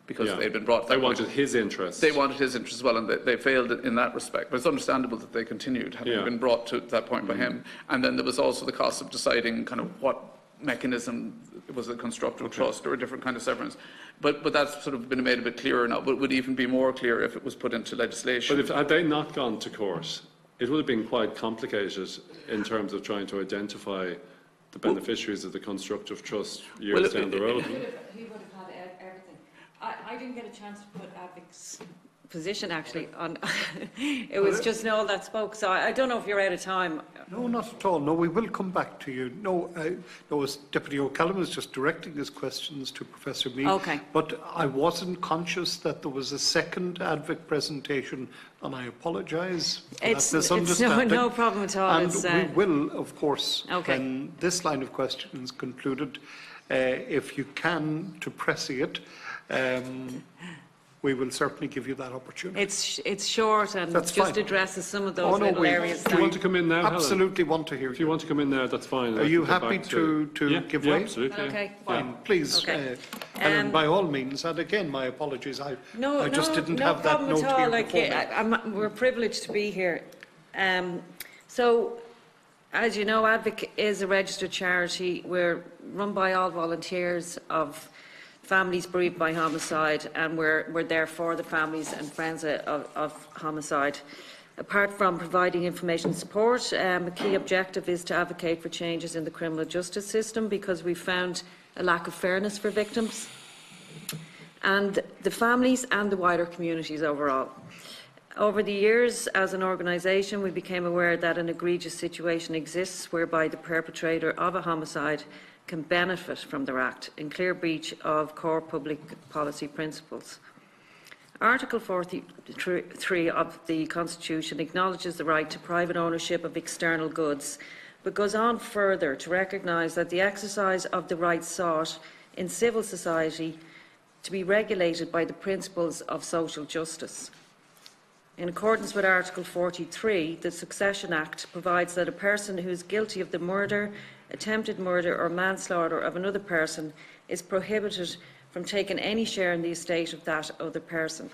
because they'd been brought... They wanted his interest. They wanted his interest as well, and they failed in that respect. But it's understandable that they continued, having been brought to that point by him. And then there was also the cost of deciding kind of what mechanism, was a constructive trust or a different kind of severance. But that's sort of been made a bit clearer now, but would even be more clear if it was put into legislation. But had they not gone to court, it would have been quite complicated in terms of trying to identify the beneficiaries of the constructive trust years down the road. He would have had everything. I didn't get a chance to put Avic's position actually on. It was just Noel that spoke, so I don't know if you're out of time. No, not at all. No, we will come back to you. No, as Deputy O'Callaghan was just directing his questions to Professor Mead. Okay. But I wasn't conscious that there was a second ADVIC presentation, and I apologise for that misunderstanding. It's no problem at all. And we will, of course, okay, when this line of questions concluded, if you can, to presciate, we will certainly give you that opportunity. It's short and That's just fine. addresses some of those little areas. Do you want to come in now, Absolutely Helen? want to hear If you want to come in there, that's fine. Are you happy to give way? Absolutely. Okay, fine. Please, okay. Helen, by all means, and again, my apologies. I just didn't have that note at all. here Like, before me. we're privileged to be here. So, as you know, ADVIC is a registered charity. We're run by all volunteers of families bereaved by homicide, and we're there for the families and friends of homicide. Apart from providing information support, a key objective is to advocate for changes in the criminal justice system, because we found a lack of fairness for victims and the families and the wider communities overall. Over the years, as an organisation, we became aware that an egregious situation exists whereby the perpetrator of a homicide can benefit from their act in clear breach of core public policy principles. Article 43 of the Constitution acknowledges the right to private ownership of external goods, but goes on further to recognise that the exercise of the rights sought in civil society to be regulated by the principles of social justice. In accordance with Article 43, the Succession Act provides that a person who is guilty of the murder, attempted murder or manslaughter of another person is prohibited from taking any share in the estate of that other person.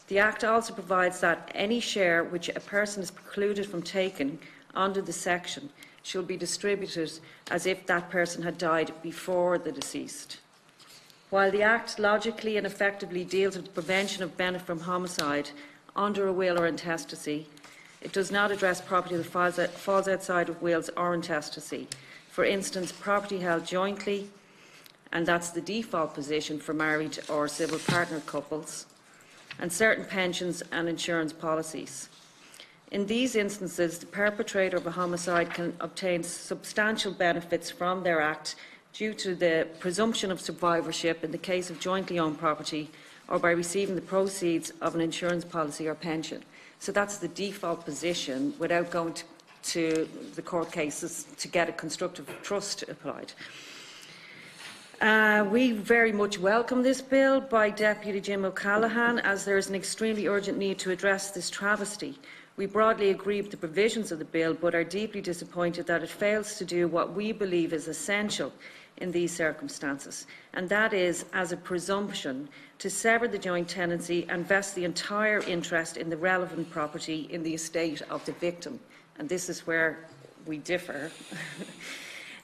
The Act also provides that any share which a person is precluded from taking under the section shall be distributed as if that person had died before the deceased. While the Act logically and effectively deals with the prevention of benefit from homicide under a will or intestacy, it does not address property that falls outside of wills or intestacy. For instance, property held jointly, and that's the default position for married or civil partner couples, and certain pensions and insurance policies. In these instances, the perpetrator of a homicide can obtain substantial benefits from their act due to the presumption of survivorship in the case of jointly owned property, or by receiving the proceeds of an insurance policy or pension. So that's the default position without going to the court cases to get a constructive trust applied. We very much welcome this bill by Deputy Jim O'Callahan, as there is an extremely urgent need to address this travesty. We broadly agree with the provisions of the bill, but are deeply disappointed that it fails to do what we believe is essential in these circumstances, and that is, as a presumption, to sever the joint tenancy and vest the entire interest in the relevant property in the estate of the victim. And this is where we differ.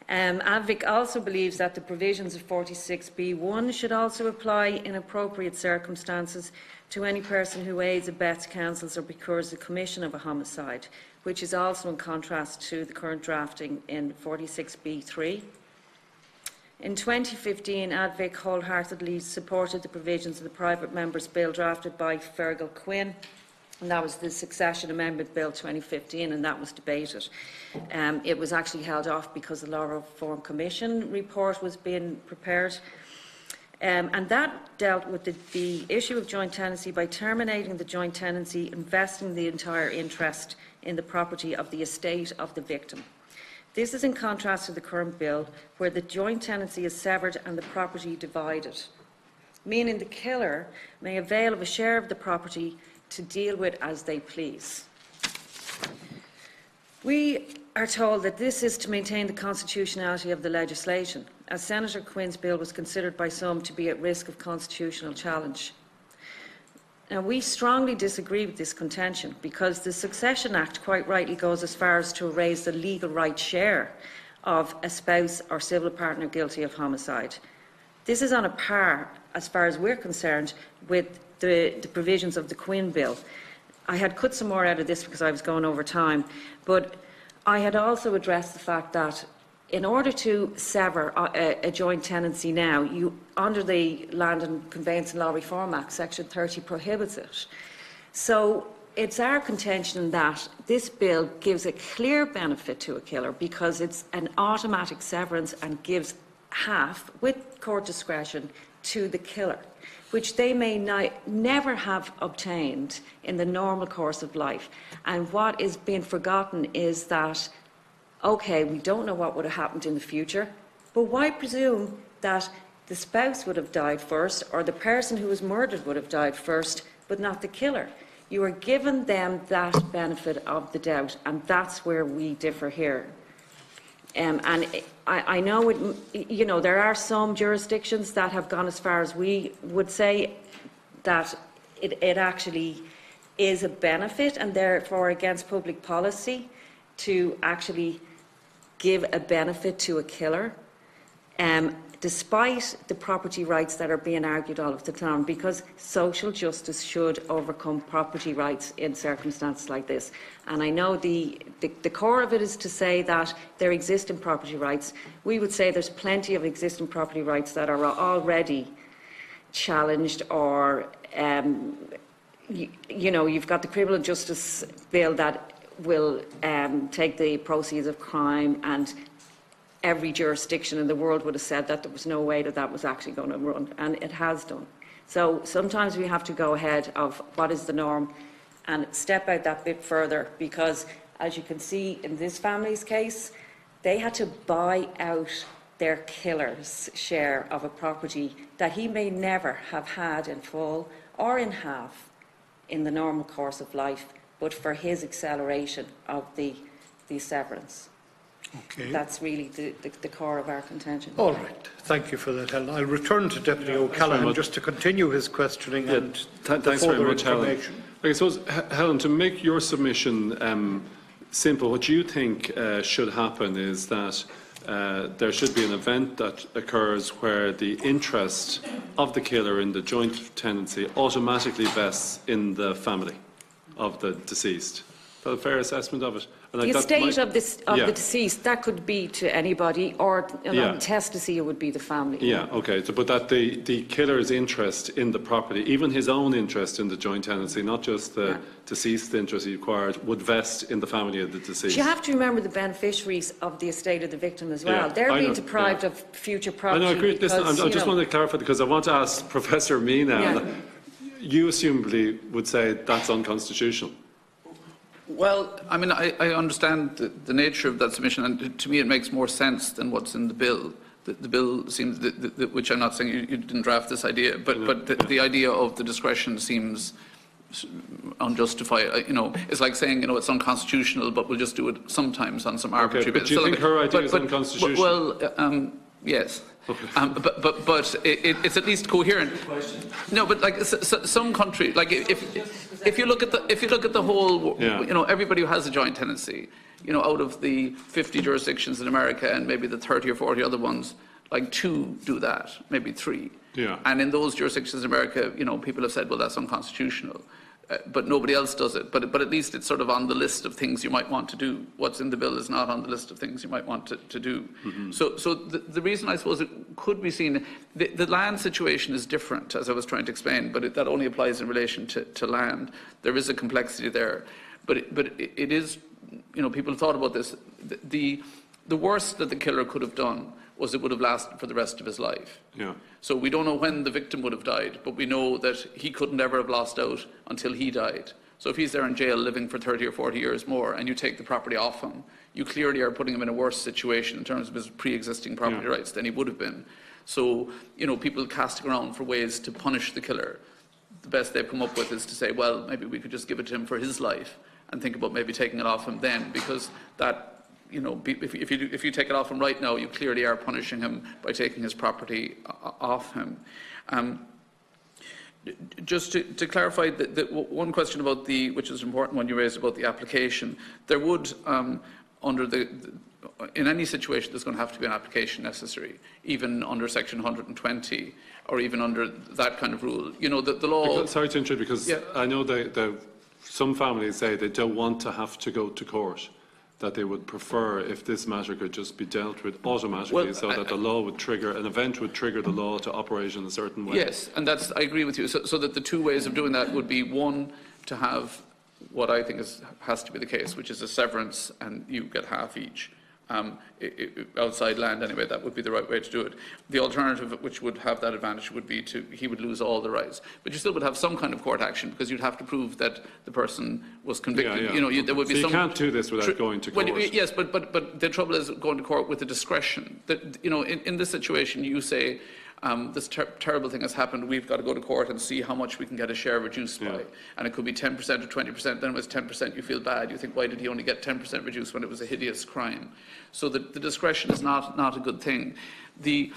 ADVIC also believes that the provisions of 46B(1) should also apply in appropriate circumstances to any person who aids, abets, counsels or procures the commission of a homicide, which is also in contrast to the current drafting in 46B(3). In 2015, ADVIC wholeheartedly supported the provisions of the Private Members' Bill drafted by Fergal Quinn, and that was the Succession Amendment Bill 2015, and that was debated. It was actually held off because the Law Reform Commission report was being prepared, and that dealt with the issue of joint tenancy by terminating the joint tenancy, investing the entire interest in the property of the estate of the victim. This is in contrast to the current bill, where the joint tenancy is severed and the property divided, meaning the killer may avail of a share of the property to deal with as they please. We are told that this is to maintain the constitutionality of the legislation, as Senator Quinn's bill was considered by some to be at risk of constitutional challenge. Now, we strongly disagree with this contention, because the Succession Act quite rightly goes as far as to raise the legal right share of a spouse or civil partner guilty of homicide. This is on a par, as far as we're concerned, with the provisions of the Quinn bill. I had cut some more out of this because I was going over time, but I had also addressed the fact that in order to sever a joint tenancy now, under the Land and Conveyancing Law Reform Act, Section 30 prohibits it. So it's our contention that this bill gives a clear benefit to a killer because it's an automatic severance and gives half, with court discretion, to the killer, which they may never have obtained in the normal course of life. And what is being forgotten is that, OK, we don't know what would have happened in the future, but why presume that the spouse would have died first or the person who was murdered would have died first, but not the killer? You are giving them that benefit of the doubt, and that's where we differ here. And I know, there are some jurisdictions that have gone as far as we would say that it actually is a benefit and therefore against public policy to actually give a benefit to a killer, despite the property rights that are being argued all of the time, because social justice should overcome property rights in circumstances like this. And I know the core of it is to say that there exist in property rights. We would say there's plenty of existing property rights that are already challenged, or you've got the Criminal Justice Bill that will take the proceeds of crime, and every jurisdiction in the world would have said that there was no way that was actually going to run, and it has done. So sometimes we have to go ahead of what is the norm and step out that bit further, because as you can see in this family's case, they had to buy out their killer's share of a property that he may never have had in full or in half in the normal course of life, but for his acceleration of the severance. Okay. That's really the core of our contention. All right. Thank you for that, Helen. I'll return to Deputy O'Caoláin just to continue his questioning and thanks very much, Helen. I suppose, Helen, to make your submission simple, what you think should happen is that there should be an event that occurs where the interest of the killer in the joint tenancy automatically vests in the family of the deceased. Is that a fair assessment of it? The estate of the deceased, that could be to anybody, or testacy, it would be the family. Yeah, okay. So, but that the killer's interest in the property, even his own interest in the joint tenancy, not just the deceased interest he acquired, would vest in the family of the deceased. You have to remember the beneficiaries of the estate of the victim as well. They're being deprived of future property. I know, I agree. Listen, I just want to clarify, because I want to ask Professor Mina. You assumably would say that's unconstitutional. Well, I mean, I understand the nature of that submission, and to me it makes more sense than what's in the bill. The bill seems, which I'm not saying you didn't draft this idea, but the idea of the discretion seems unjustified. It's like saying, it's unconstitutional, but we'll just do it sometimes on some arbitrary basis. But do you think her idea is unconstitutional? Well, yes. Okay. But it's at least coherent. No, but like some country, like if you look at the whole, everybody who has a joint tenancy, out of the 50 jurisdictions in America and maybe the 30 or 40 other ones, like 2 do that, maybe 3. Yeah. And in those jurisdictions in America, people have said, well, that's unconstitutional. But nobody else does it. But at least it's sort of on the list of things you might want to do. What's in the bill is not on the list of things you might want to do. Mm-hmm. So the reason I suppose it could be seen, the land situation is different, as I was trying to explain, but that only applies in relation to land. There is a complexity there. But it is, people have thought about this. The worst that the killer could have done was it would have lasted for the rest of his life. Yeah. So we don't know when the victim would have died, but we know that he couldn't ever have lost out until he died. So if he's there in jail living for 30 or 40 years more and you take the property off him, you clearly are putting him in a worse situation in terms of his pre-existing property rights than he would have been. So, people casting around for ways to punish the killer, the best they've come up with is to say, well, maybe we could just give it to him for his life and think about maybe taking it off him then, because that, if you take it off him right now, you clearly are punishing him by taking his property off him. Just to clarify, the one question about which is an important one you raised about the application, there would, in any situation, there's going to have to be an application necessary, even under Section 120, or even under that kind of rule. The law. Sorry to interrupt, because I know that some families say they don't want to have to go to court that they would prefer if this matter could just be dealt with automatically, so that the law would trigger, an event would trigger the law to operate in a certain way. Yes, and I agree with you. So that the two ways of doing that would be, one, to have what I think has to be the case, which is a severance and you get half each. Outside land anyway, that would be the right way to do it. The alternative, which would have that advantage, would be he would lose all the rights, but you still would have some kind of court action, because you'd have to prove that the person was convicted. Yeah, yeah. You know, there would be so you can't do this without going to court. Yes, but the trouble is going to court with the discretion. That, you know, in this situation, you say, this terrible thing has happened, we've got to go to court and see how much we can get a share reduced by. And it could be 10% or 20%, then when it's 10% you feel bad, you think, why did he only get 10% reduced when it was a hideous crime? So the discretion is not a good thing. So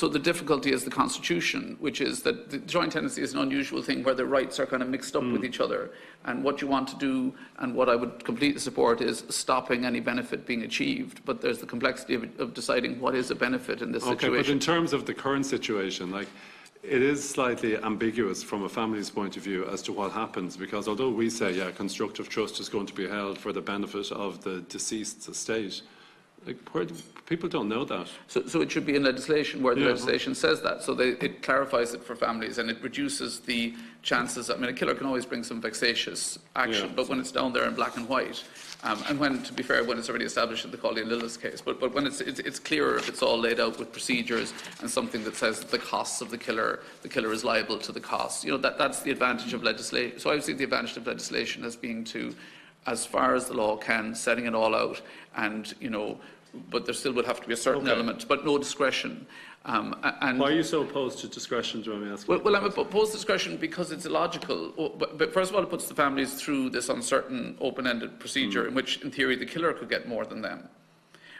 the difficulty is the Constitution, which is that the joint tenancy is an unusual thing where the rights are kind of mixed up with each other. And what you want to do, and what I would completely support, is stopping any benefit being achieved. But there's the complexity of deciding what is a benefit in this situation. Okay, but in terms of the current situation, like, it is slightly ambiguous from a family's point of view as to what happens, because although we say, yeah, constructive trust is going to be held for the benefit of the deceased's estate, like, people don't know that. So it should be in legislation where the legislation says that. So it clarifies it for families, and it reduces the chances. I mean, a killer can always bring some vexatious action, but when it's down there in black and white, and when, to be fair, when it's already established in the Caoimhghín Lillis case, but when it's clearer if it's all laid out with procedures and something that says the costs of the killer is liable to the costs. You know, that's the advantage of legislation. So I would see the advantage of legislation as being to, as far as the law can, setting it all out, and, you know, but there still would have to be a certain element, but no discretion. And why are you so opposed to discretion, do I ask? Well, I'm opposed to discretion because it's illogical. But first of all, it puts the families through this uncertain, open-ended procedure in which, in theory, the killer could get more than them.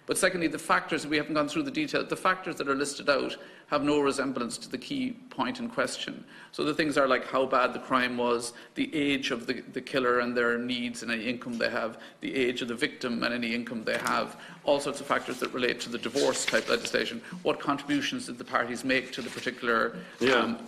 But secondly, the factors, we haven't gone through the detail, the factors that are listed out have no resemblance to the key point in question. So the things are like how bad the crime was, the age of the killer and their needs and any income they have, the age of the victim and any income they have, all sorts of factors that relate to the divorce type legislation. What contributions did the parties make to the particular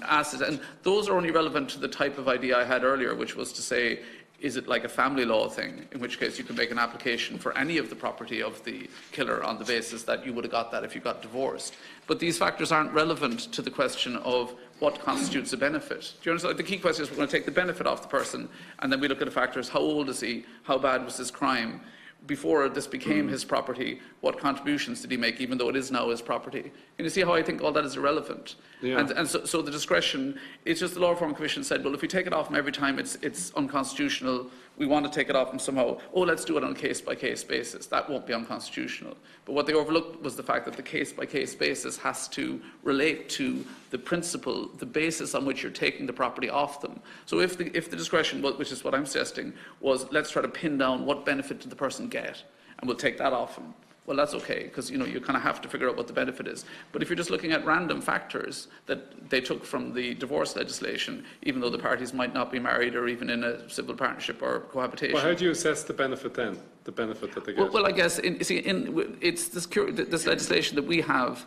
asset? And those are only relevant to the type of idea I had earlier, which was to say, is it like a family law thing, in which case you can make an application for any of the property of the killer on the basis that you would have got that if you got divorced. But these factors aren't relevant to the question of what constitutes a benefit. Do you understand? The key question is we're going to take the benefit off the person, and then we look at the factors: how old is he, how bad was his crime, before this became his property, what contributions did he make, even though it is now his property. Can you see how I think all that is irrelevant? And so the discretion, it's just the Law Reform Commission said, well, if we take it off him every time it's unconstitutional, we want to take it off him somehow, let's do it on a case-by-case basis. That won't be unconstitutional. But what they overlooked was the fact that the case-by-case basis has to relate to the principle, the basis on which you're taking the property off them. So if the discretion, which is what I'm suggesting, was let's try to pin down what benefit did the person get, and we'll take that off them. Well, that's okay, because you kind of have to figure out what the benefit is. But if you're just looking at random factors that they took from the divorce legislation, even though the parties might not be married or even in a civil partnership or cohabitation. Well, how do you assess the benefit then? The benefit that they get? Well, I guess it's this legislation that we have,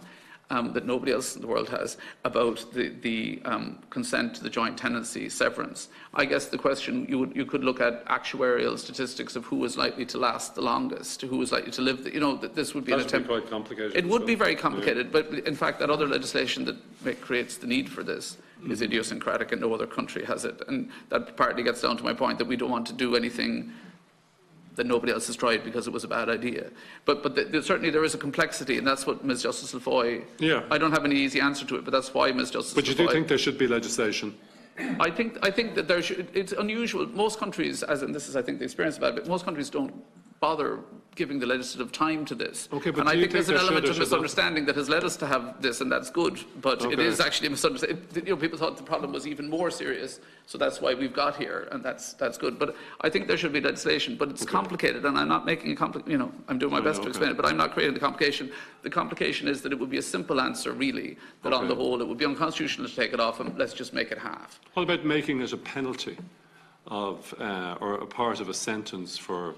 that nobody else in the world has, about the consent to the joint tenancy severance. I guess the question, you could look at actuarial statistics of who is likely to last the longest, who is likely to live. This would be an attempt. That would be quite complicated. It would be very complicated, but in fact, that other legislation that creates the need for this is idiosyncratic, and no other country has it. And that partly gets down to my point that we don't want to do anything that nobody else has tried because it was a bad idea. But certainly there is a complexity, and that's what Ms. Justice Laffoy. I don't have any easy answer to it, but that's why Ms. Justice. But you do think there should be legislation? I think that there should. It's unusual. Most countries, and this is I think the experience about it, but most countries don't bother giving the legislative time to this. Okay, but and I think there's an element of should misunderstanding that has led us to have this, and that's good. But it is actually a misunderstanding. People thought the problem was even more serious, so that's why we've got here, and that's good. But I think there should be legislation, but it's complicated, and I'm not making it complicated. I'm doing my best to explain it, but I'm not creating the complication. The complication is that it would be a simple answer, really, that on the whole it would be unconstitutional to take it off, and let's just make it half. What about making it a penalty of, or a part of a sentence for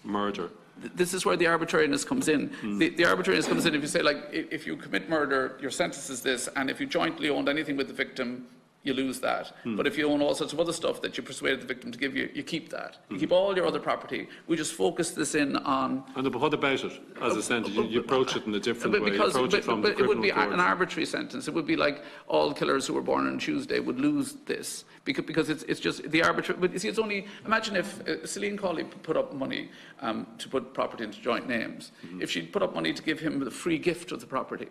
murder? This is where the arbitrariness comes in. The arbitrariness comes in if you say, like, if you commit murder, your sentence is this, and if you jointly owned anything with the victim, you lose that. But if you own all sorts of other stuff that you persuaded the victim to give you, you keep that. You keep all your other property. We just focus this in on... And what about it as a sentence? You approach it in a different way. Because, you approach it from the criminal it would be courts. an arbitrary sentence. It would be like all killers who were born on Tuesday would lose this. Because it's just the arbitrary... But you see, it's only... Imagine if Celine Cawley put up money to put property into joint names. If she'd put up money to give him the free gift of the property,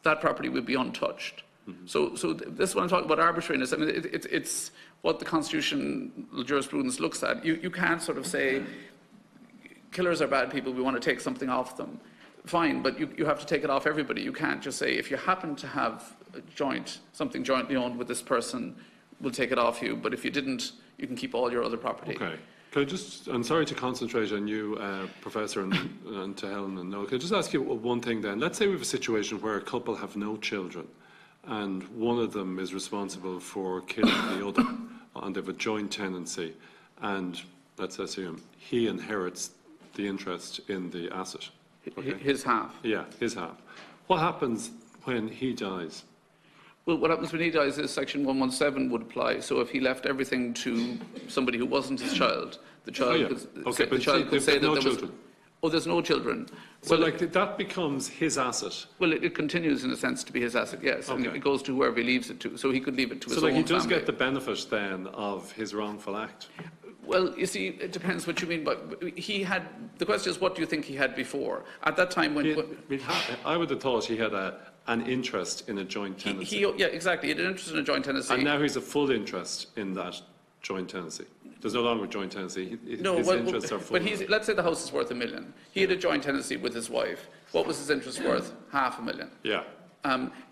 that property would be untouched. So this is what I'm talking about, arbitrariness. I mean, it's what the constitutional jurisprudence looks at. You can't sort of say, killers are bad people, we want to take something off them. Fine, but you have to take it off everybody. You can't just say, if you happen to have something jointly owned with this person, we'll take it off you. But if you didn't, you can keep all your other property. Okay. I'm sorry to concentrate on you, Professor, and to Helen and Noel. Could I just ask you one thing then? Let's say we have a situation where a couple have no children, and one of them is responsible for killing the other, and they have a joint tenancy, and let's assume he inherits the interest in the asset. Okay? His half. Yeah, his half. What happens when he dies? Well, what happens when he dies is Section 117 would apply. So if he left everything to somebody who wasn't his child, the child could say that no there children. Oh, there's no children. So that becomes his asset. Well, it continues in a sense to be his asset, yes. Okay. And it goes to whoever he leaves it to. So he could leave it to his own he does family. get the benefit then of his wrongful act. Well, you see, it depends what you mean. But the question is, what do you think he had before? At that time when... I would have thought he had an interest in a joint tenancy. Yeah, exactly. He had an interest in a joint tenancy. And now he's a full interest in that joint tenancy. There's no longer joint tenancy. His interests are full. But let's say the house is worth $1 million. He had a joint tenancy with his wife. What was his interest worth? $500,000. Yeah.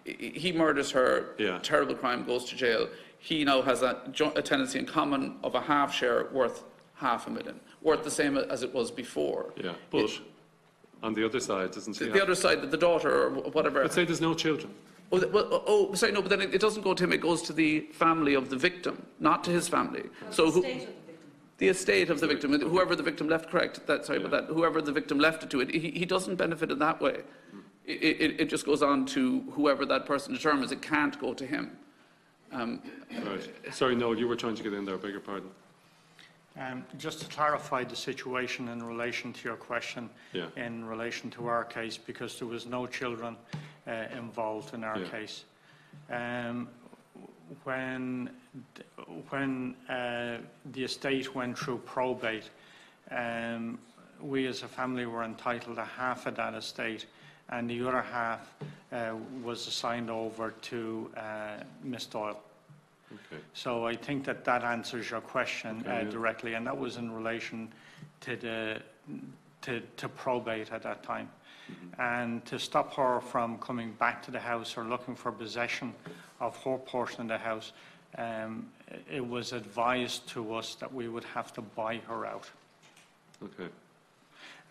He murders her. Yeah. Terrible crime, goes to jail. He now has a tenancy in common of a half share worth $500,000, worth the same as it was before. Yeah. But on the other side, doesn't he? The other side, the daughter or whatever. Let's say there's no children. Sorry, no, but then it doesn't go to him, it goes to the family of the victim, not to his family. So the estate of the victim, whoever the victim left, correct, whoever the victim left it to, he doesn't benefit in that way. It just goes on to whoever that person determines. It can't go to him. Right. Sorry, Noel, you were trying to get in there, I beg your pardon. Just to clarify the situation in relation to your question, in relation to our case, because there was no children involved in our case. When the estate went through probate, we as a family were entitled to half of that estate, and the other half was assigned over to Miss Doyle. Okay. So I think that answers your question directly, and that was in relation to probate at that time. And to stop her from coming back to the house or looking for possession of her portion of the house, it was advised to us that we would have to buy her out. Okay.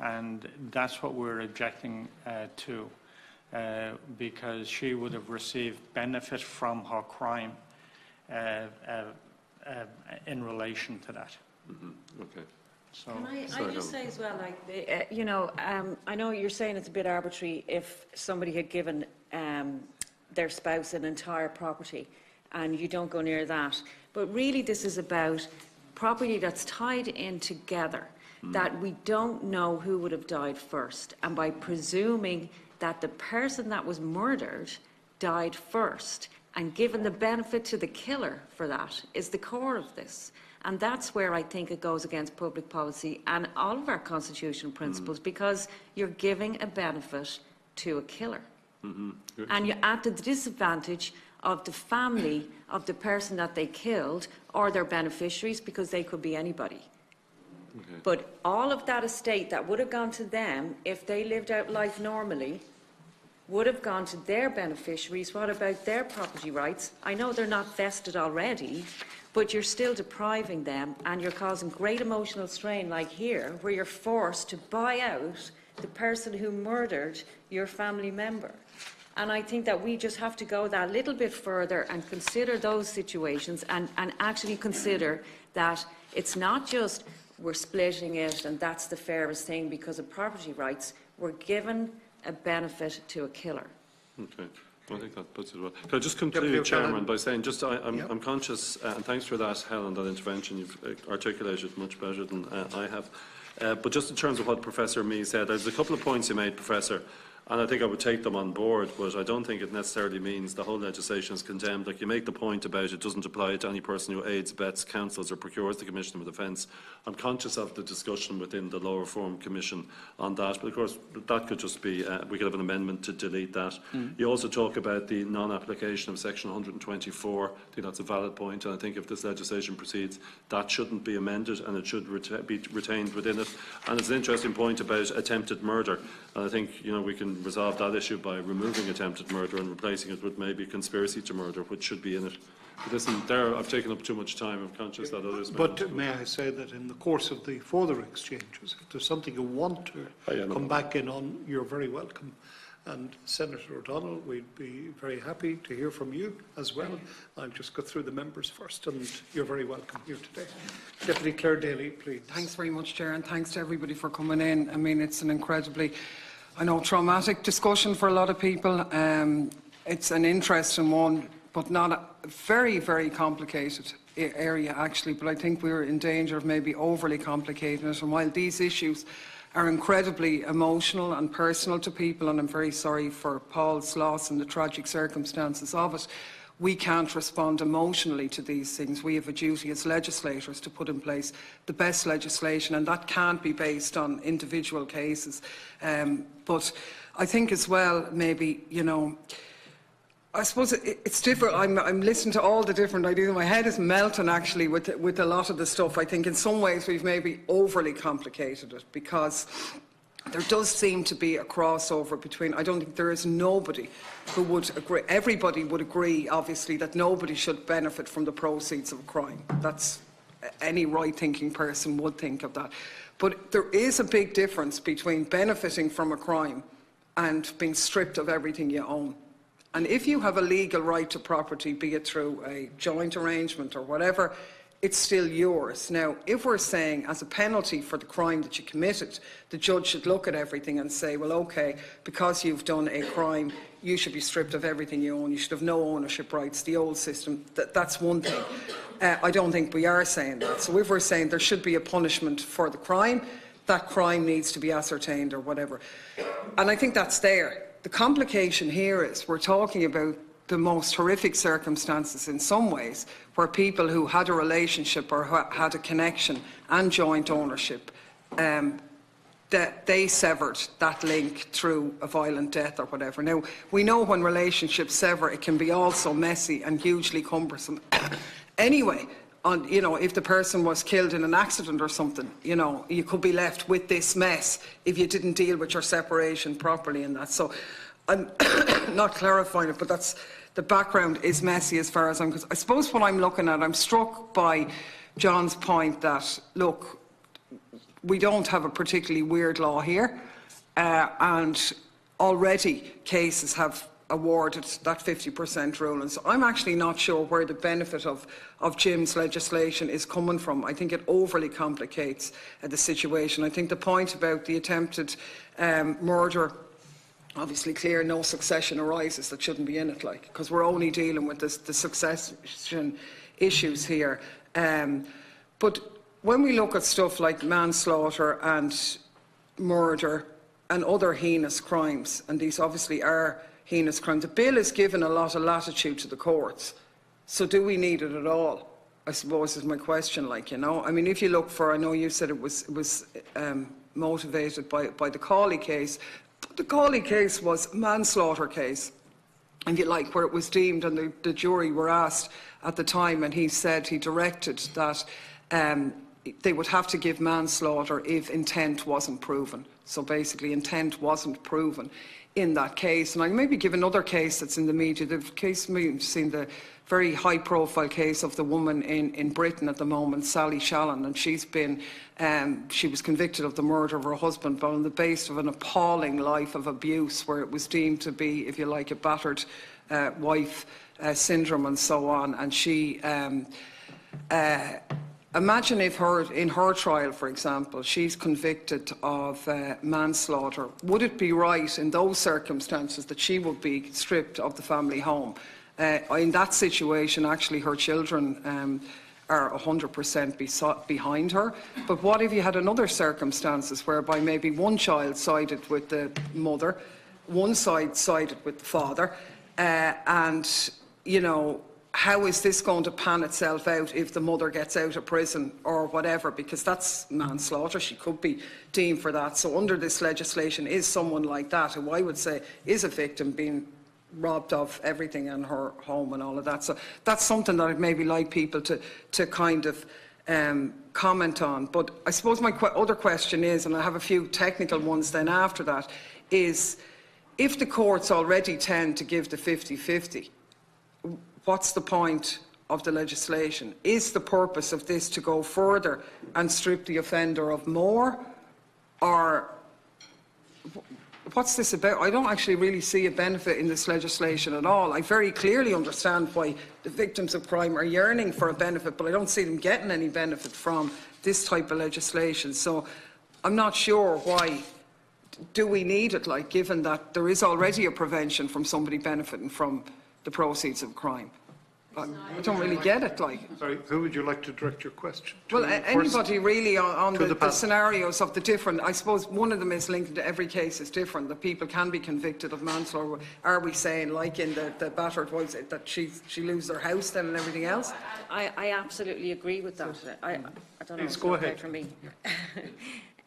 And that's what we're objecting to, because she would have received benefit from her crime in relation to that. Okay. So, Can I just say as well, like, I know you're saying it's a bit arbitrary if somebody had given their spouse an entire property and you don't go near that. But really this is about property that's tied in together, that we don't know who would have died first. And by presuming that the person that was murdered died first and given the benefit to the killer for that is the core of this. And that's where I think it goes against public policy and all of our constitutional principles, because you're giving a benefit to a killer. And you're at the disadvantage of the family of the person that they killed or their beneficiaries, because they could be anybody. Okay. But all of that estate that would have gone to them if they lived out life normally would have gone to their beneficiaries. What about their property rights? I know they're not vested already, but you're still depriving them, and you're causing great emotional strain, like here, where you're forced to buy out the person who murdered your family member. And I think that we just have to go that little bit further and consider those situations, and actually consider that it's not just we're splitting it and that's the fairest thing because of property rights. We're given a benefit to a killer. Okay. I think that puts it well. Can I just conclude, Deputy Chairman, O'Callaghan? by saying I'm conscious, and thanks for that, Helen, that intervention. You've articulated much better than I have. But just in terms of what Professor Mee said, there's a couple of points you made, Professor, and I think I would take them on board, but I don't think it necessarily means the whole legislation is condemned. Like, you make the point about it doesn't apply to any person who aids, abets, counsels or procures the commission of offence. I'm conscious of the discussion within the Law Reform Commission on that, but of course that could just be, we could have an amendment to delete that. You also talk about the non-application of section 124. I think that's a valid point, and I think if this legislation proceeds, that shouldn't be amended and it should be retained within it. And it's an interesting point about attempted murder, and I think, you know, we can resolve that issue by removing attempted murder and replacing it with maybe conspiracy to murder, which should be in it. But listen, there I've taken up too much time. I'm conscious that others may. But may I say that in the course of the further exchanges, if there's something you want to come back in on, you're very welcome. And Senator O'Donnell, we'd be very happy to hear from you as well. I'll just go through the members first, and you're very welcome here today. Deputy Clare Daly, please. Thanks very much, Chair, and thanks to everybody for coming in. I mean, it's an incredibly, I know, traumatic discussion for a lot of people. It's an interesting one, but not a very, very complicated area, actually. But I think we're in danger of maybe overly complicating it. And while these issues are incredibly emotional and personal to people, and I'm very sorry for Paul's loss and the tragic circumstances of it, we can't respond emotionally to these things. We have a duty as legislators to put in place the best legislation, and that can't be based on individual cases. But I think as well, maybe, you know, I suppose it's different. I'm listening to all the different ideas. My head is melting, actually, with a lot of the stuff. I think in some ways we've maybe overly complicated it, because there does seem to be a crossover between, I don't think there is nobody who would agree, everybody would agree, obviously, that nobody should benefit from the proceeds of a crime. That's, any right-thinking person would think of that. But there is a big difference between benefiting from a crime and being stripped of everything you own. And if you have a legal right to property, be it through a joint arrangement or whatever, it's still yours. Now, if we're saying as a penalty for the crime that you committed, the judge should look at everything and say, well, OK, because you've done a crime, you should be stripped of everything you own. You should have no ownership rights. The old system, that's one thing. I don't think we are saying that. So if we're saying there should be a punishment for the crime, that crime needs to be ascertained or whatever. And I think that's there. The complication here is we're talking about the most horrific circumstances in some ways, where people who had a relationship or had a connection and joint ownership, that they severed that link through a violent death or whatever. Now, we know when relationships sever, it can be also messy and hugely cumbersome. Anyway, you know, if the person was killed in an accident or something, you know, you could be left with this mess if you didn't deal with your separation properly and that. So I'm not clarifying it, but that's, the background is messy as far as I'm concerned. I suppose what I'm looking at, I'm struck by John's point that, look, we don't have a particularly weird law here, and already cases have awarded that 50% rule. And so I'm actually not sure where the benefit of Jim's legislation is coming from. I think it overly complicates the situation. I think the point about the attempted murder, obviously clear, no succession arises, that shouldn't be in it, like, because we're only dealing with the succession issues here. But when we look at stuff like manslaughter and murder and other heinous crimes, and these obviously are heinous crimes, the bill is given a lot of latitude to the courts. So do we need it at all, I suppose, is my question. Like, you know, I mean, if you look for, I know you said it was motivated by the Caoimhghín case. The Caoimhghín case was a manslaughter case, if you like, where it was deemed, and the jury were asked at the time, and he said, he directed that they would have to give manslaughter if intent wasn't proven. So basically intent wasn't proven in that case. And I maybe give another case that's in the media. The case, you've seen the very high profile case of the woman in Britain at the moment, Sally Shallen, and she's been, she was convicted of the murder of her husband, but on the basis of an appalling life of abuse, where it was deemed to be, if you like, a battered wife syndrome and so on. And she imagine if in her trial, for example, she's convicted of manslaughter. Would it be right in those circumstances that she would be stripped of the family home? In that situation, actually, her children are 100% behind her. But what if you had another circumstances whereby maybe one child sided with the mother, one side sided with the father, and, you know, how is this going to pan itself out if the mother gets out of prison or whatever? Because that's manslaughter. She could be deemed for that. So under this legislation, is someone like that, who I would say is a victim, being robbed of everything in her home and all of that? So that's something that I'd maybe like people to kind of comment on. But I suppose my other question is, and I have a few technical ones then after that, is if the courts already tend to give the 50-50, what's the point of the legislation? Is the purpose of this to go further and strip the offender of more? Or what's this about? I don't actually really see a benefit in this legislation at all. I very clearly understand why the victims of crime are yearning for a benefit, but I don't see them getting any benefit from this type of legislation. So I'm not sure why do we need it, like, given that there is already a prevention from somebody benefiting from the proceeds of crime. I don't really get it, like. Sorry, who would you like to direct your question to? Well, anybody really on the scenarios of the different. I suppose one of them is linked to every case is different. That people can be convicted of manslaughter. Are we saying, like in the battered wives, that she lose their house then and everything else? I absolutely agree with that. I don't know. Please go ahead. For me.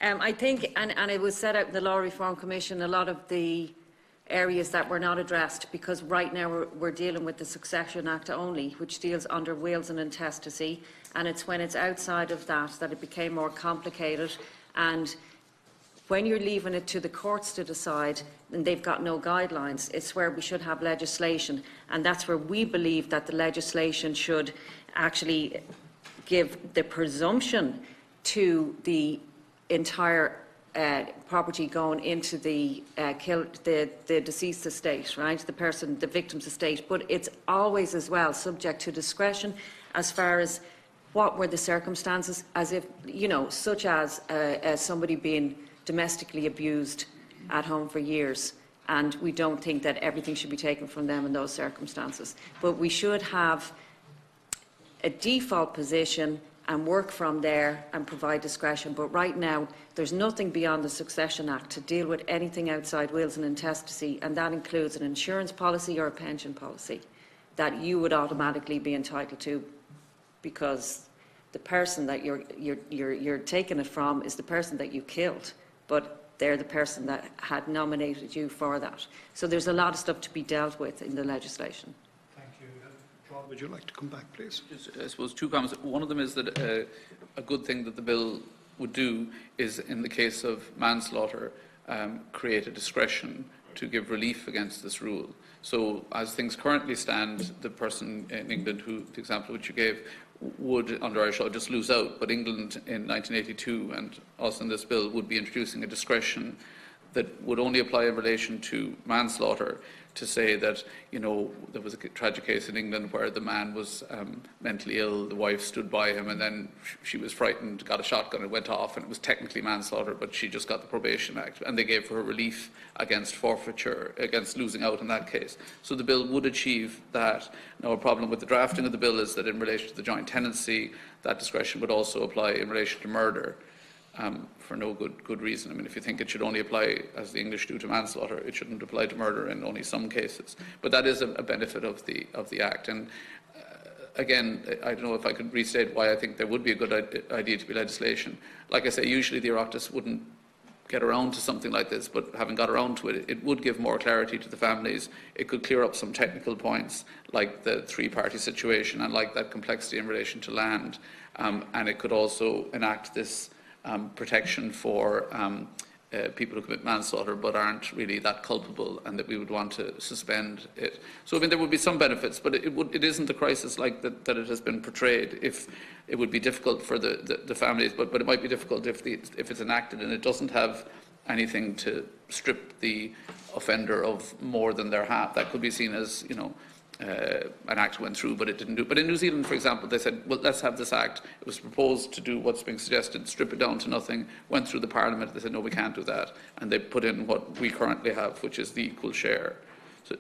I think, and it was set out in the Law Reform Commission, a lot of the areas that were not addressed, because right now we're dealing with the Succession Act only, which deals under wills and intestacy, and it's when it's outside of that it became more complicated. And when you're leaving it to the courts to decide, and they've got no guidelines, it's where we should have legislation, and that's where we believe that the legislation should actually give the presumption to the entire property going into the deceased estate, right? The victim's estate. But it's always as well subject to discretion as far as what were the circumstances, as if, you know, such as somebody being domestically abused at home for years. And we don't think that everything should be taken from them in those circumstances. But we should have a default position and work from there and provide discretion. But right now, there's nothing beyond the Succession Act to deal with anything outside wills and intestacy, and that includes an insurance policy or a pension policy that you would automatically be entitled to, because the person that you're taking it from is the person that you killed, but they're the person that had nominated you for that. So there's a lot of stuff to be dealt with in the legislation. Would you like to come back, please? I suppose two comments. One of them is that a good thing that the bill would do is, in the case of manslaughter, create a discretion to give relief against this rule. So, as things currently stand, the person in England, the example which you gave, would, under Irish law, just lose out. But England in 1982, and us in this bill, would be introducing a discretion that would only apply in relation to manslaughter, to say that, you know, there was a tragic case in England where the man was mentally ill, the wife stood by him, and then she was frightened, got a shotgun, it went off, and it was technically manslaughter, but she just got the Probation Act, and they gave her relief against forfeiture, against losing out in that case. So the bill would achieve that. Now, a problem with the drafting of the bill is that in relation to the joint tenancy, that discretion would also apply in relation to murder. For no good reason. I mean, if you think it should only apply, as the English do, to manslaughter, it shouldn't apply to murder in only some cases. But that is a benefit of the Act. And again, I don't know if I could restate why I think there would be a good idea to be legislation. Like I say, usually the Oireachtas wouldn't get around to something like this, but having got around to it, it would give more clarity to the families. It could clear up some technical points, like the three-party situation and like that complexity in relation to land. And it could also enact this protection for people who commit manslaughter but aren't really that culpable, and that we would want to suspend it. So I mean, there would be some benefits, but it isn't a crisis like that it has been portrayed. If it would be difficult for the families, but it might be difficult if it's enacted and it doesn't have anything to strip the offender of more than their half. That could be seen as, you know, an act went through, but it didn't do. But in New Zealand, for example, they said, well, let's have this act. It was proposed to do what's being suggested, strip it down to nothing, went through the Parliament. They said, no, we can't do that. And they put in what we currently have, which is the equal share.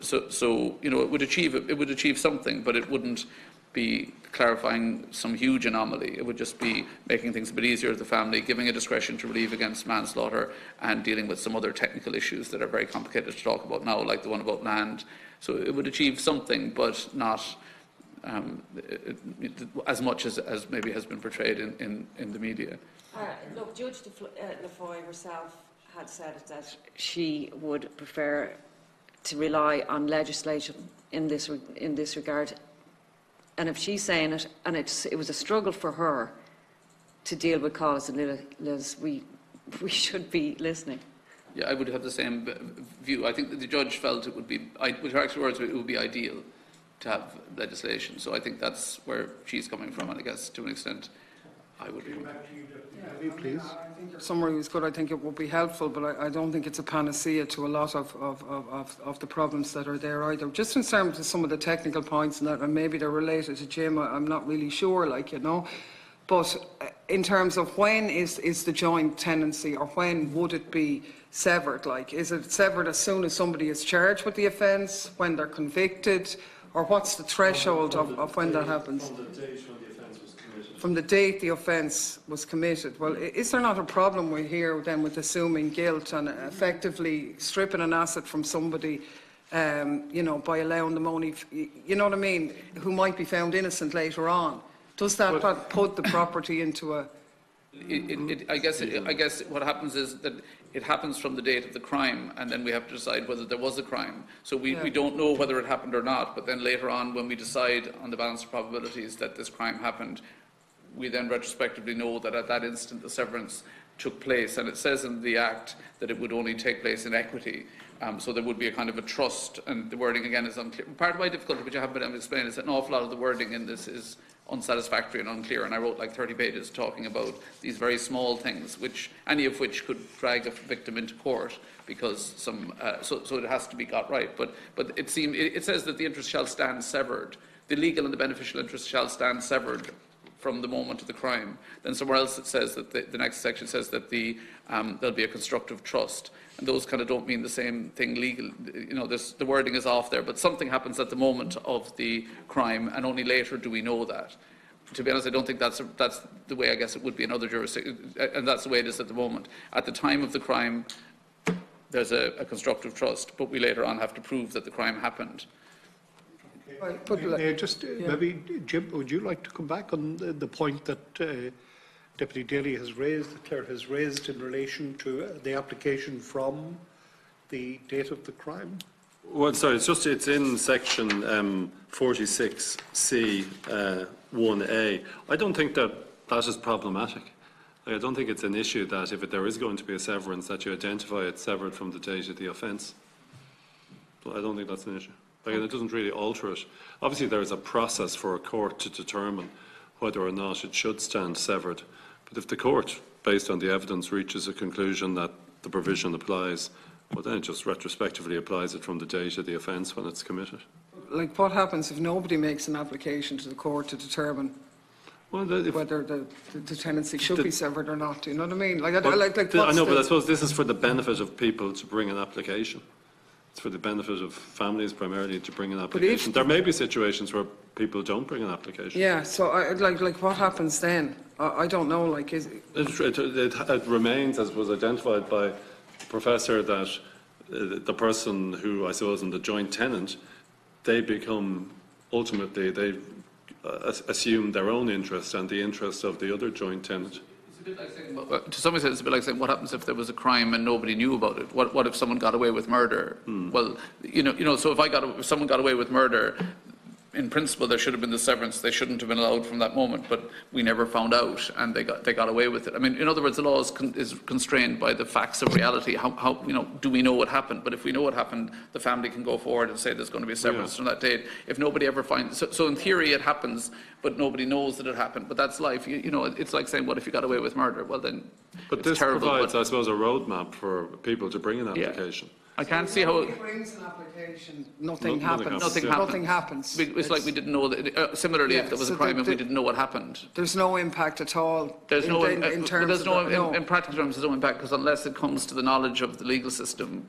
So you know, it would achieve something, but it wouldn't be clarifying some huge anomaly. It would just be making things a bit easier for the family, giving a discretion to relieve against manslaughter, and dealing with some other technical issues that are very complicated to talk about now, like the one about land. So it would achieve something, but not as much as maybe has been portrayed in the media. Look, Judge Laffoy herself had said that she would prefer to rely on legislation in this regard. And if she's saying it, and it was a struggle for her to deal with cause and Liz, we should be listening. Yeah, I would have the same view. I think that the judge felt it would be, with her actual words, it would be ideal to have legislation. So I think that's where she's coming from, and I guess to an extent I would agree. Please. I think your summary was good. I think it would be helpful, but I don't think it's a panacea to a lot of the problems that are there either. Just in terms of some of the technical points and that, and maybe they're related to Jim, I'm not really sure, like, you know. But in terms of when is the joint tenancy, or when would it be severed? Like, is it severed as soon as somebody is charged with the offence, when they're convicted, or what's the threshold of when that happens? From the date the offence was committed. Well, is there not a problem here then with assuming guilt and effectively stripping an asset from somebody, you know, by allowing them only, you know what I mean, who might be found innocent later on? Does that put the property into a... I guess what happens is that it happens from the date of the crime, and then we have to decide whether there was a crime. So we don't know whether it happened or not, but then later on, when we decide on the balance of probabilities that this crime happened, we then retrospectively know that at that instant the severance took place. And it says in the Act that it would only take place in equity. So there would be a kind of a trust, and the wording again is unclear. Part of my difficulty, which I haven't been able to explain, is that an awful lot of the wording in this is unsatisfactory and unclear, and I wrote like 30 pages talking about these very small things, which any of which could drag a victim into court, because so it has to be got right. But it says that the interest shall stand severed. The legal and the beneficial interest shall stand severed from the moment of the crime. Then somewhere else it says that the next section says that there'll be a constructive trust, and those kind of don't mean the same thing legal. You know, the wording is off there, but something happens at the moment of the crime, and only later do we know that. To be honest, I don't think that's the way I guess it would be in other jurisdictions, and that's the way it is at the moment. At the time of the crime, there's a constructive trust, but we later on have to prove that the crime happened. Maybe, Jim, would you like to come back on the point that Deputy Daly has raised, that Clare has raised in relation to the application from the date of the crime? Well, sorry, it's in section 46C 1A. I don't think that is problematic. I don't think it's an issue that if there is going to be a severance, that you identify it severed from the date of the offence. I don't think that's an issue. It doesn't really alter it. Obviously, there is a process for a court to determine whether or not it should stand severed. But if the court, based on the evidence, reaches a conclusion that the provision applies, well, then it just retrospectively applies it from the date of the offence when it's committed. Like, what happens if nobody makes an application to the court to determine whether the tenancy should be severed or not? Do you know what I mean? Like, I know, but I suppose this is for the benefit of people to bring an application. It's for the benefit of families primarily to bring an application. There may be situations where people don't bring an application. Yeah, so like what happens then? I don't know. Like, it remains, as was identified by the professor, that the person who, I suppose, in the joint tenant, they become ultimately they assume their own interest and the interest of the other joint tenant. To some extent, it's a bit like saying, what happens if there was a crime and nobody knew about it? What if someone got away with murder? Well, you know. So if someone got away with murder, in principle, there should have been the severance. They shouldn't have been allowed from that moment, but we never found out, and they got away with it. I mean, in other words, the law is constrained by the facts of reality. How do we know what happened? But if we know what happened, the family can go forward and say there's going to be a severance from that date. If nobody ever finds, so in theory it happens, but nobody knows that it happened. But that's life. You know, it's like saying, what if you got away with murder? Well, then, but this provides, I suppose, a roadmap for people to bring an application. I can't see how... If he brings an application, nothing Nothing happens. happens. Nothing happens. It's like we didn't know that. Similarly, Yeah, if there was a so crime and we didn't know what happened. There's no impact at all. There's in, no, in terms of that, in practical terms, there's no impact, because unless it comes to the knowledge of the legal system,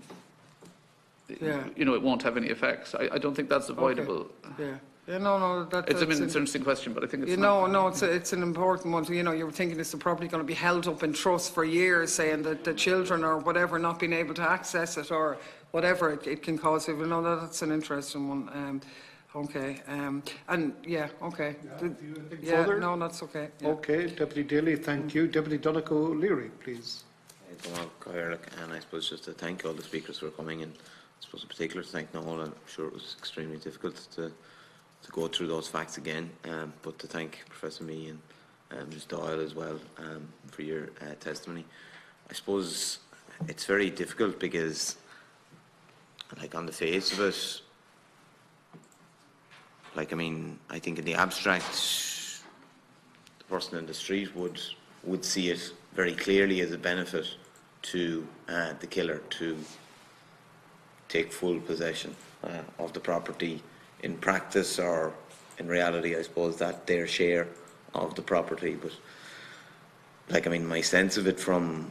Yeah. you know, it won't have any effects. I don't think that's avoidable. Yeah. Yeah, no, It's an interesting question, but I think it's it's an important one. You know, you're thinking, is the property going to be held up in trust for years, saying that the children or whatever not being able to access it, or whatever it can cause. You know, that's an interesting one. Okay. And yeah, okay. Yeah, further? no, that's okay. Yeah. Okay, Deputy Daly, thank you. Deputy Donegal-Leary, please. And I suppose just to thank all the speakers for coming, and I suppose in particular to thank Noel. I'm sure it was extremely difficult to go through those facts again, but to thank Professor Mee and Ms Doyle as well for your testimony. I suppose it's very difficult because, like, on the face of it, like, I mean, I think in the abstract, the person in the street would see it very clearly as a benefit to the killer to take full possession of the property. In practice, or in reality, I suppose that their share of the property. But, like, I mean, my sense of it from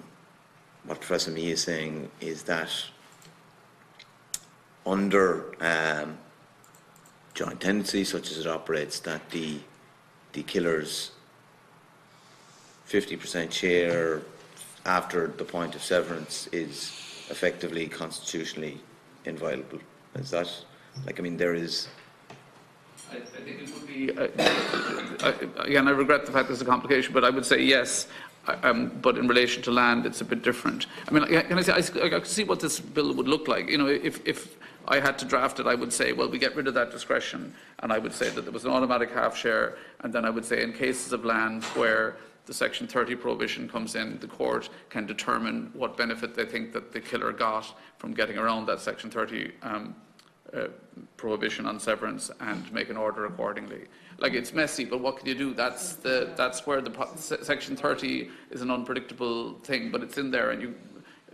what Professor Mee is saying is that under joint tenancy, such as it operates, that the killer's 50% share after the point of severance is effectively constitutionally inviolable. Is that, like, I mean, there is... I think it would be, again, I regret the fact there's a complication, but I would say yes. But in relation to land, it's a bit different. I mean, can I say, I can see what this bill would look like. You know, if I had to draft it, I would say, well, we get rid of that discretion, and I would say that there was an automatic half share, and then I would say in cases of land where the Section 30 prohibition comes in, the court can determine what benefit they think that the killer got from getting around that Section 30 prohibition on severance, and make an order accordingly. Like, it's messy, but what can you do? That's where the Section 30 is an unpredictable thing, but it's in there, and you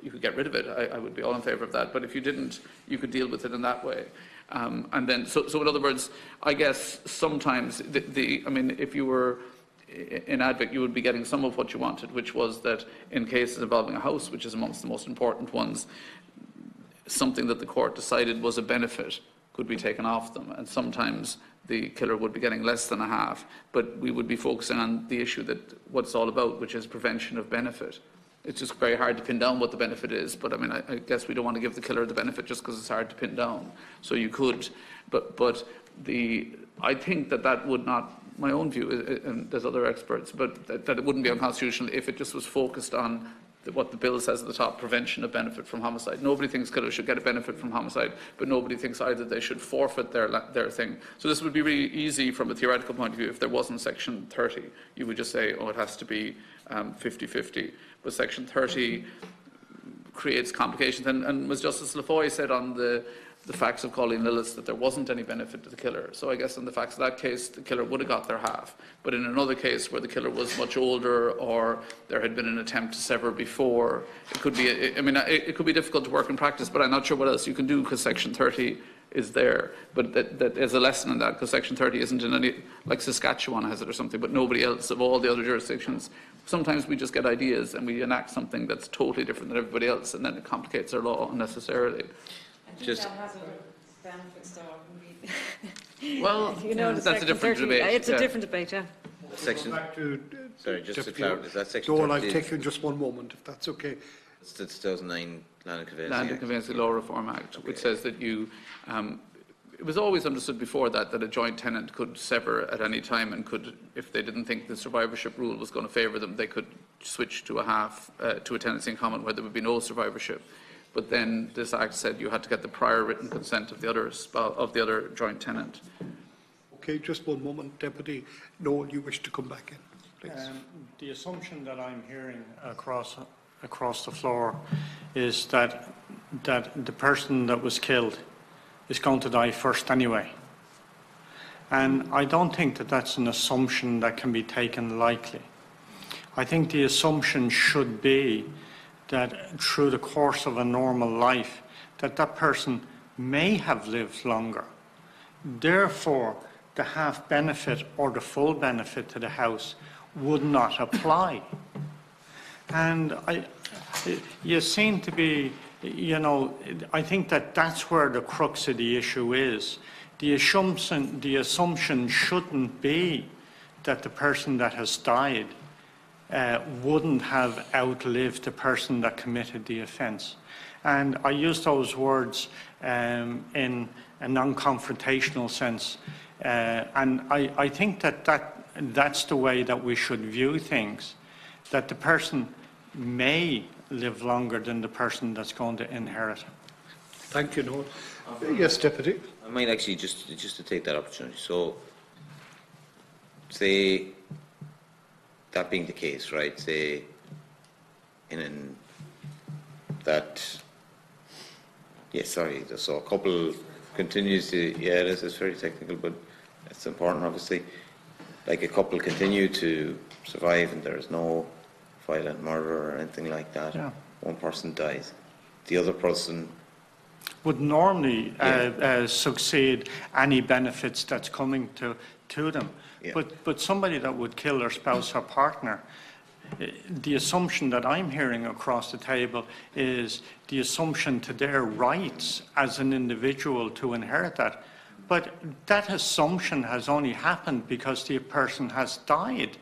could get rid of it. I would be all in favour of that. But if you didn't, you could deal with it in that way. And then, so in other words, I guess sometimes I mean, if you were in Advic, you would be getting some of what you wanted, which was that in cases involving a house, which is amongst the most important ones, something that the court decided was a benefit could be taken off them, and sometimes the killer would be getting less than a half, but we would be focusing on the issue that what it's all about, which is prevention of benefit. It's just very hard to pin down what the benefit is, but I mean, I guess we don't want to give the killer the benefit just because it's hard to pin down. So you could, but I think that would not, my own view, and there's other experts, but that it wouldn't be unconstitutional if it just was focused on what the bill says at the top, prevention of benefit from homicide. Nobody thinks killers should get a benefit from homicide, but nobody thinks either they should forfeit their thing. So this would be really easy from a theoretical point of view. If there wasn't Section 30, you would just say, oh, it has to be 50-50. But Section 30 creates complications. And as Justice Lafoy said on the facts of Caoimhghín Lillis, that there wasn't any benefit to the killer. So I guess in the facts of that case, the killer would have got their half. But in another case where the killer was much older, or there had been an attempt to sever before, it could be, it could be difficult to work in practice, but I'm not sure what else you can do because Section 30 is there. But that is a lesson in that, because Section 30 isn't in any, like Saskatchewan has it or something, but nobody else of all the other jurisdictions. Sometimes we just get ideas and we enact something that's totally different than everybody else, and then it complicates our law unnecessarily. Just that has other benefits, though. Well, you know, that's a different debate. It's a different debate, yeah. Section, Back to sorry, just to clarify, is that Section Joel, 30? I'll take you in just one moment, if that's okay. It's the 2009 Land and Conveyancing Land and Act. Conveyancing Law Reform Act, which says that you, it was always understood before that a joint tenant could sever at any time, and could, if they didn't think the survivorship rule was going to favour them, they could switch to a tenancy in common where there would be no survivorship. But then this Act said you had to get the prior written consent of the other joint tenant. Okay, just one moment, Deputy. Noel, you wish to come back in, please. The assumption that I'm hearing across the floor is that the person that was killed is going to die first anyway. And I don't think that that's an assumption that can be taken lightly. I think the assumption should be that through the course of a normal life, that that person may have lived longer. Therefore, the half benefit or the full benefit to the house would not apply. And you seem to be, you know, I think that that's where the crux of the issue is. The assumption shouldn't be that the person that has died wouldn't have outlived the person that committed the offence. And I use those words in a non-confrontational sense. And I think that that's the way that we should view things, that the person may live longer than the person that's going to inherit. Thank you, Noel. Yes, Deputy. I might actually just to take that opportunity. So, say that being the case, right? Say in that. Yes, sorry. So a couple continues to. Yeah, this is very technical, but it's important, obviously. Like a couple continue to survive, and there is no violent murder or anything like that. Yeah. One person dies. The other person would normally succeed any benefits that's coming to them. Yeah. But somebody that would kill their spouse or partner, the assumption that I'm hearing across the table is the assumption to their rights as an individual to inherit that. But that assumption has only happened because the person has died.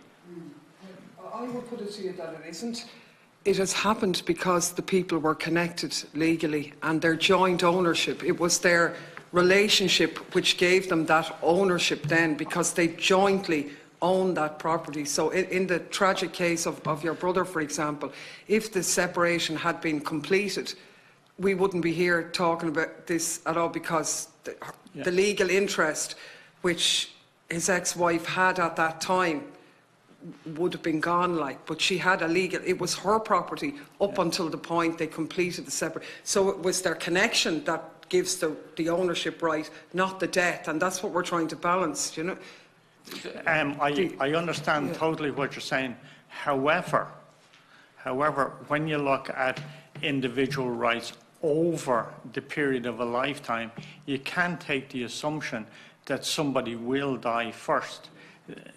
I would put it to you that it isn't. It has happened because the people were connected legally and their joint ownership. It was their relationship which gave them that ownership then, because they jointly own that property. So in the tragic case of your brother, for example, if the separation had been completed, we wouldn't be here talking about this at all, because the legal interest which his ex-wife had at that time would have been gone, like, but she had a legal, it was her property up until the point they completed the separate. So it was their connection that gives the ownership right, not the death, and that's what we're trying to balance, you know. I understand totally what you're saying. However, when you look at individual rights over the period of a lifetime, you can take the assumption that somebody will die first.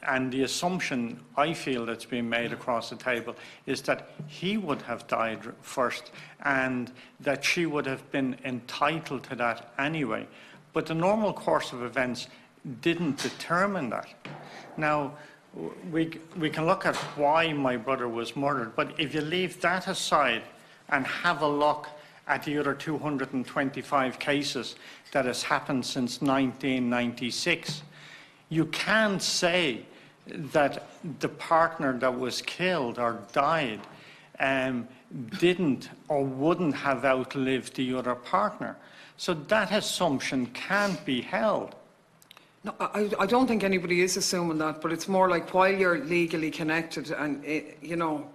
And the assumption I feel that's being made across the table is that he would have died first and that she would have been entitled to that anyway. But the normal course of events didn't determine that. Now, we can look at why my brother was murdered, but if you leave that aside and have a look at the other 225 cases that has happened since 1996, you can't say that the partner that was killed or died didn't or wouldn't have outlived the other partner. So that assumption can't be held. No, I don't think anybody is assuming that, but it's more like while you're legally connected and, you know,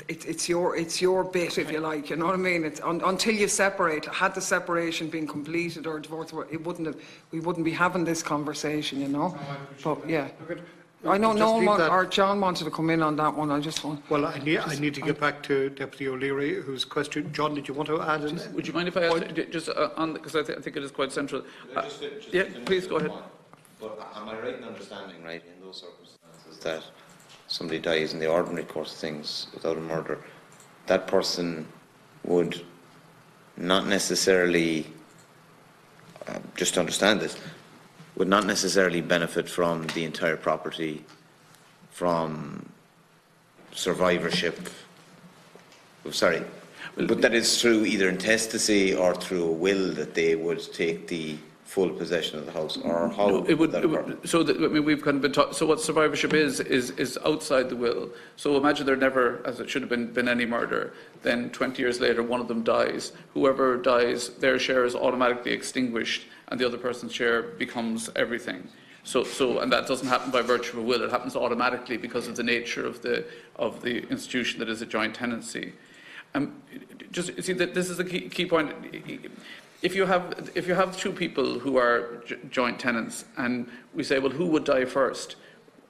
it's your bit, if you like, you know what I mean? It's until you separate. Had the separation been completed or divorce, we wouldn't be having this conversation, you know. But yeah, I know Noel or John wanted to come in on that one. I just want. Well, I need to get back to Deputy O'Leary, whose question. John, did you want to add? Would you mind if I ask just on, because I think it is quite central. Yeah, please go ahead. But am I right in understanding, right, in those circumstances, that somebody dies in the ordinary course of things without a murder, that person would not necessarily, just to understand this, would not necessarily benefit from the entire property, from survivorship, sorry, but that is through either intestacy or through a will that they would take the full possession of the house, or how? No, it would. I mean, we've kind of been taught. So what survivorship is outside the will. So imagine there never, as it should have been any murder. Then 20 years later, one of them dies. Whoever dies, their share is automatically extinguished, and the other person's share becomes everything. So, and that doesn't happen by virtue of a will. It happens automatically because of the nature of the institution that is a joint tenancy. Just see that this is a key point. If you have two people who are joint tenants and we say, well, who would die first?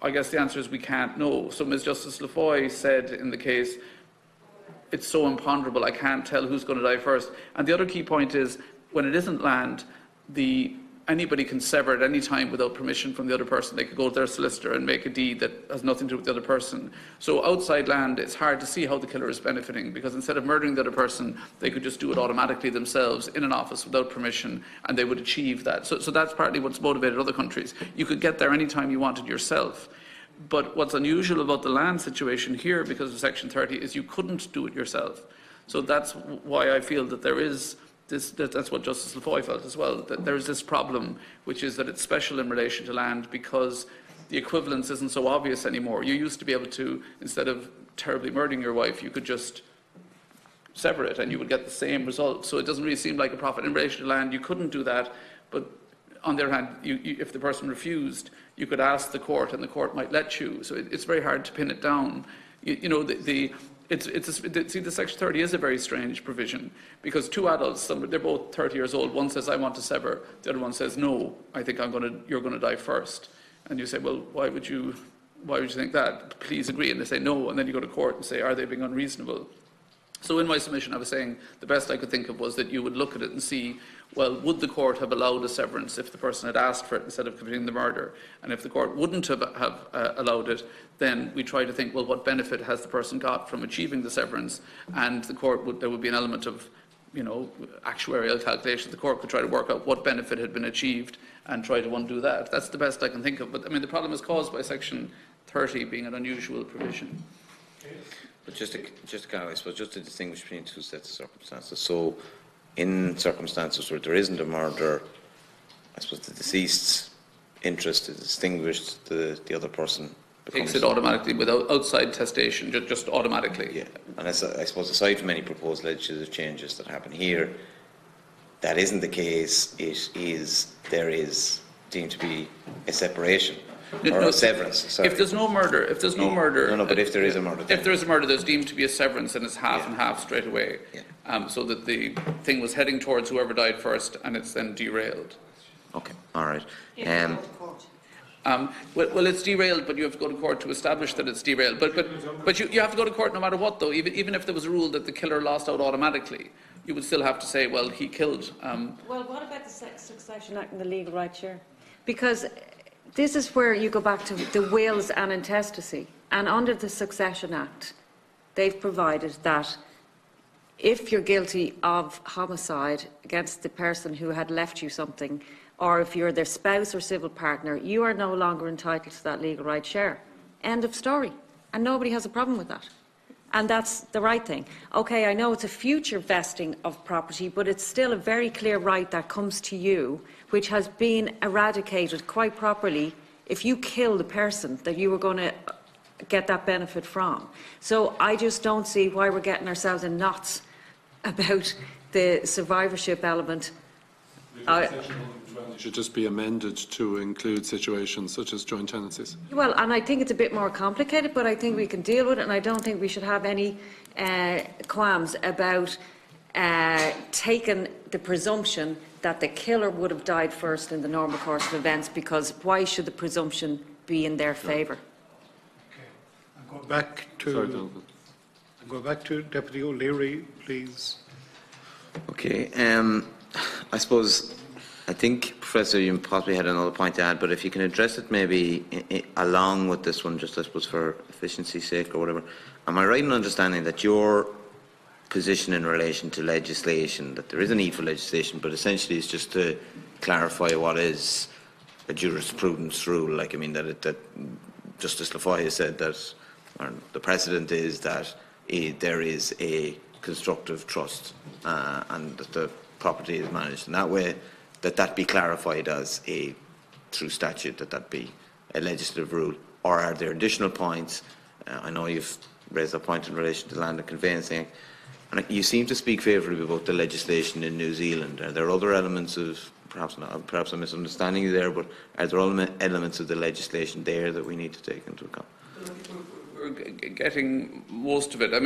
I guess the answer is we can't know. So Ms. Justice Lafoy said in the case, it's so imponderable, I can't tell who's going to die first. And the other key point is, when it isn't land, anybody can sever at any time without permission from the other person. They could go to their solicitor and make a deed that has nothing to do with the other person. So outside land, it's hard to see how the killer is benefiting, because instead of murdering the other person, they could just do it automatically themselves in an office without permission, and they would achieve that. So that's partly what's motivated other countries. You could get there any time you wanted yourself. But what's unusual about the land situation here, because of Section 30, is you couldn't do it yourself. So that's why I feel that there is that's what Justice Lafoy felt as well, that there is this problem, which is that it's special in relation to land because the equivalence isn't so obvious anymore. You used to be able to, instead of terribly murdering your wife, you could just sever it and you would get the same result. So it doesn't really seem like a profit. In relation to land, you couldn't do that, but on the other hand, if the person refused, you could ask the court and the court might let you. So it's very hard to pin it down. The Section 30 is a very strange provision, because two adults, they're both 30 years old, one says, I want to sever, the other one says, no, I think you're going to die first. And you say, well, why would you think that? Please agree. And they say no, and then you go to court and say, are they being unreasonable? So in my submission, I was saying the best I could think of was that you would look at it and see, well, would the court have allowed a severance if the person had asked for it instead of committing the murder? And if the court wouldn't have allowed it, then we try to think, well, what benefit has the person got from achieving the severance? And there would be an element of, actuarial calculation. The court could try to work out what benefit had been achieved and try to undo that. That's the best I can think of. But the problem is caused by Section 30 being an unusual provision. But just to distinguish between two sets of circumstances. So, in circumstances where there isn't a murder, I suppose the deceased's interest is distinguished. The other person takes it automatically without outside testation, just automatically. Yeah, and I suppose aside from any proposed legislative changes that happen here, that isn't the case. There is deemed to be a separation. Or a severance. Sorry. If there's no murder, but if there is a murder, if there is a murder, there's deemed to be a severance, and it's half and half straight away. Yeah. So that the thing was heading towards whoever died first, and it's then derailed. Okay, all right. Well, it's derailed, but you have to go to court to establish that it's derailed. But you have to go to court no matter what, though. Even if there was a rule that the killer lost out automatically, you would still have to say, well, he killed. Well, what about the Succession Act and the legal right share? Because this is where you go back to the wills and intestacy. And under the Succession Act, they've provided that if you're guilty of homicide against the person who had left you something, or if you're their spouse or civil partner, you are no longer entitled to that legal right share. End of story. And nobody has a problem with that. And that's the right thing. Okay, I know it's a future vesting of property, but it's still a very clear right that comes to you, which has been eradicated quite properly if you kill the person that you were going to get that benefit from. So I just don't see why we're getting ourselves in knots about the survivorship element. It should just be amended to include situations such as joint tenancies. Well, and I think it's a bit more complicated, but I think we can deal with it, and I don't think we should have any qualms about taking the presumption that the killer would have died first in the normal course of events, because why should the presumption be in their favour? Okay. I'll go back to Deputy O'Leary, please. Okay. I think, Professor, you possibly had another point to add, but if you can address it maybe along with this one, just I suppose for efficiency's sake or whatever. Am I right in understanding that your position in relation to legislation, that there is a need for legislation, but essentially it's just to clarify what is a jurisprudence rule? That Justice Lafoy has said that the precedent is that there is a constructive trust and that the property is managed in that way, that be clarified as through statute, that be a legislative rule. Or are there additional points? I know you've raised a point in relation to land and conveyancing, and you seem to speak favourably about the legislation in New Zealand. Are there other elements of, perhaps I'm misunderstanding you there, but are there elements of the legislation there that we need to take into account? We're getting most of it. I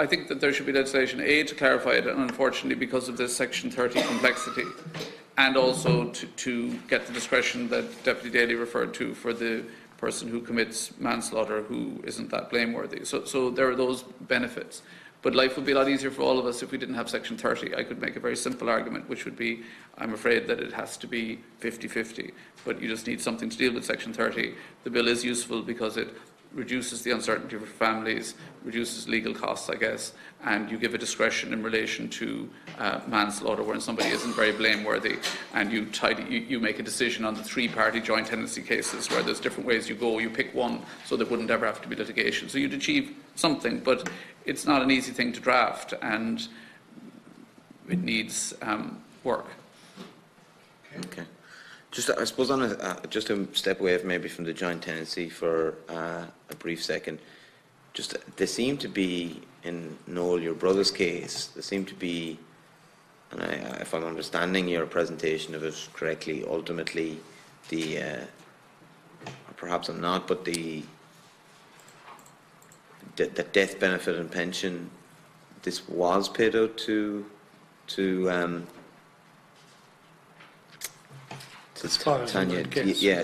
think that there should be legislation, to clarify it, and unfortunately because of this Section 30 complexity, and also to get the discretion that Deputy Daly referred to for the person who commits manslaughter who isn't that blameworthy. So there are those benefits. But life would be a lot easier for all of us if we didn't have Section 30. I could make a very simple argument, which would be, I'm afraid that it has to be 50-50, but you just need something to deal with Section 30. The bill is useful because it reduces the uncertainty for families, reduces legal costs, I guess, and you give a discretion in relation to manslaughter when somebody isn't very blameworthy, and you make a decision on the 3-party joint tenancy cases where there's different ways you go. You pick one, so there wouldn't ever have to be litigation. So you'd achieve something, but it's not an easy thing to draft, and it needs work. Okay. Just, I suppose, just to step away maybe from the joint tenancy for a brief second. Just, there seem to be, in Noel, your brother's case, there seem to be, and if I'm understanding your presentation of it correctly, ultimately the, or perhaps I'm not, but the death benefit and pension, this was paid out to Tanya,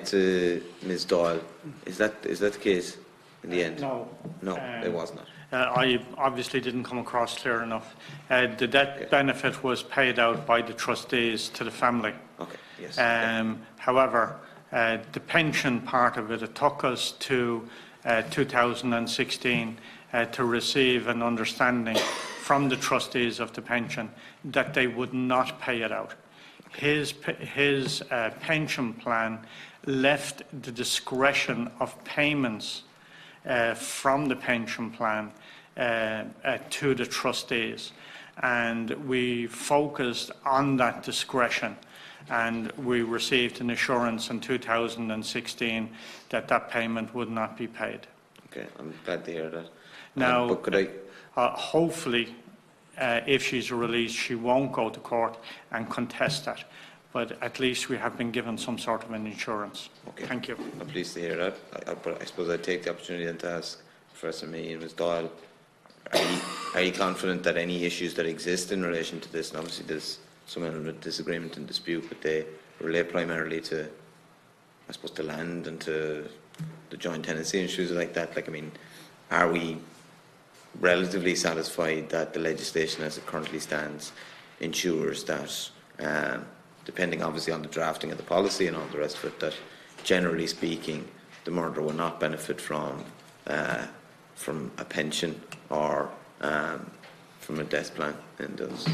to Ms. Doyle. Is that the case in the end? No. No, it was not. I obviously didn't come across clear enough. The death benefit was paid out by the trustees to the family. Okay, yes. However, the pension part of it took us to 2016 to receive an understanding from the trustees of the pension that they would not pay it out. His pension plan left the discretion of payments from the pension plan to the trustees, and we focused on that discretion, and we received an assurance in 2016 that that payment would not be paid. Okay, I'm glad to hear that. Now, but could I? Hopefully, if she's released, she won't go to court and contest that. But at least we have been given some sort of an insurance. Okay. Thank you. I'm pleased to hear that. But I suppose I'd take the opportunity then to ask Professor Mee and Ms. Doyle, are you confident that any issues that exist in relation to this, and obviously there's some element of disagreement and dispute, but they relate primarily to, I suppose, to land and to the joint tenancy issues like that? Like, I mean, are we relatively satisfied that the legislation as it currently stands ensures that, depending obviously on the drafting of the policy and all the rest of it, that generally speaking the murderer will not benefit from a pension or from a death plan in those?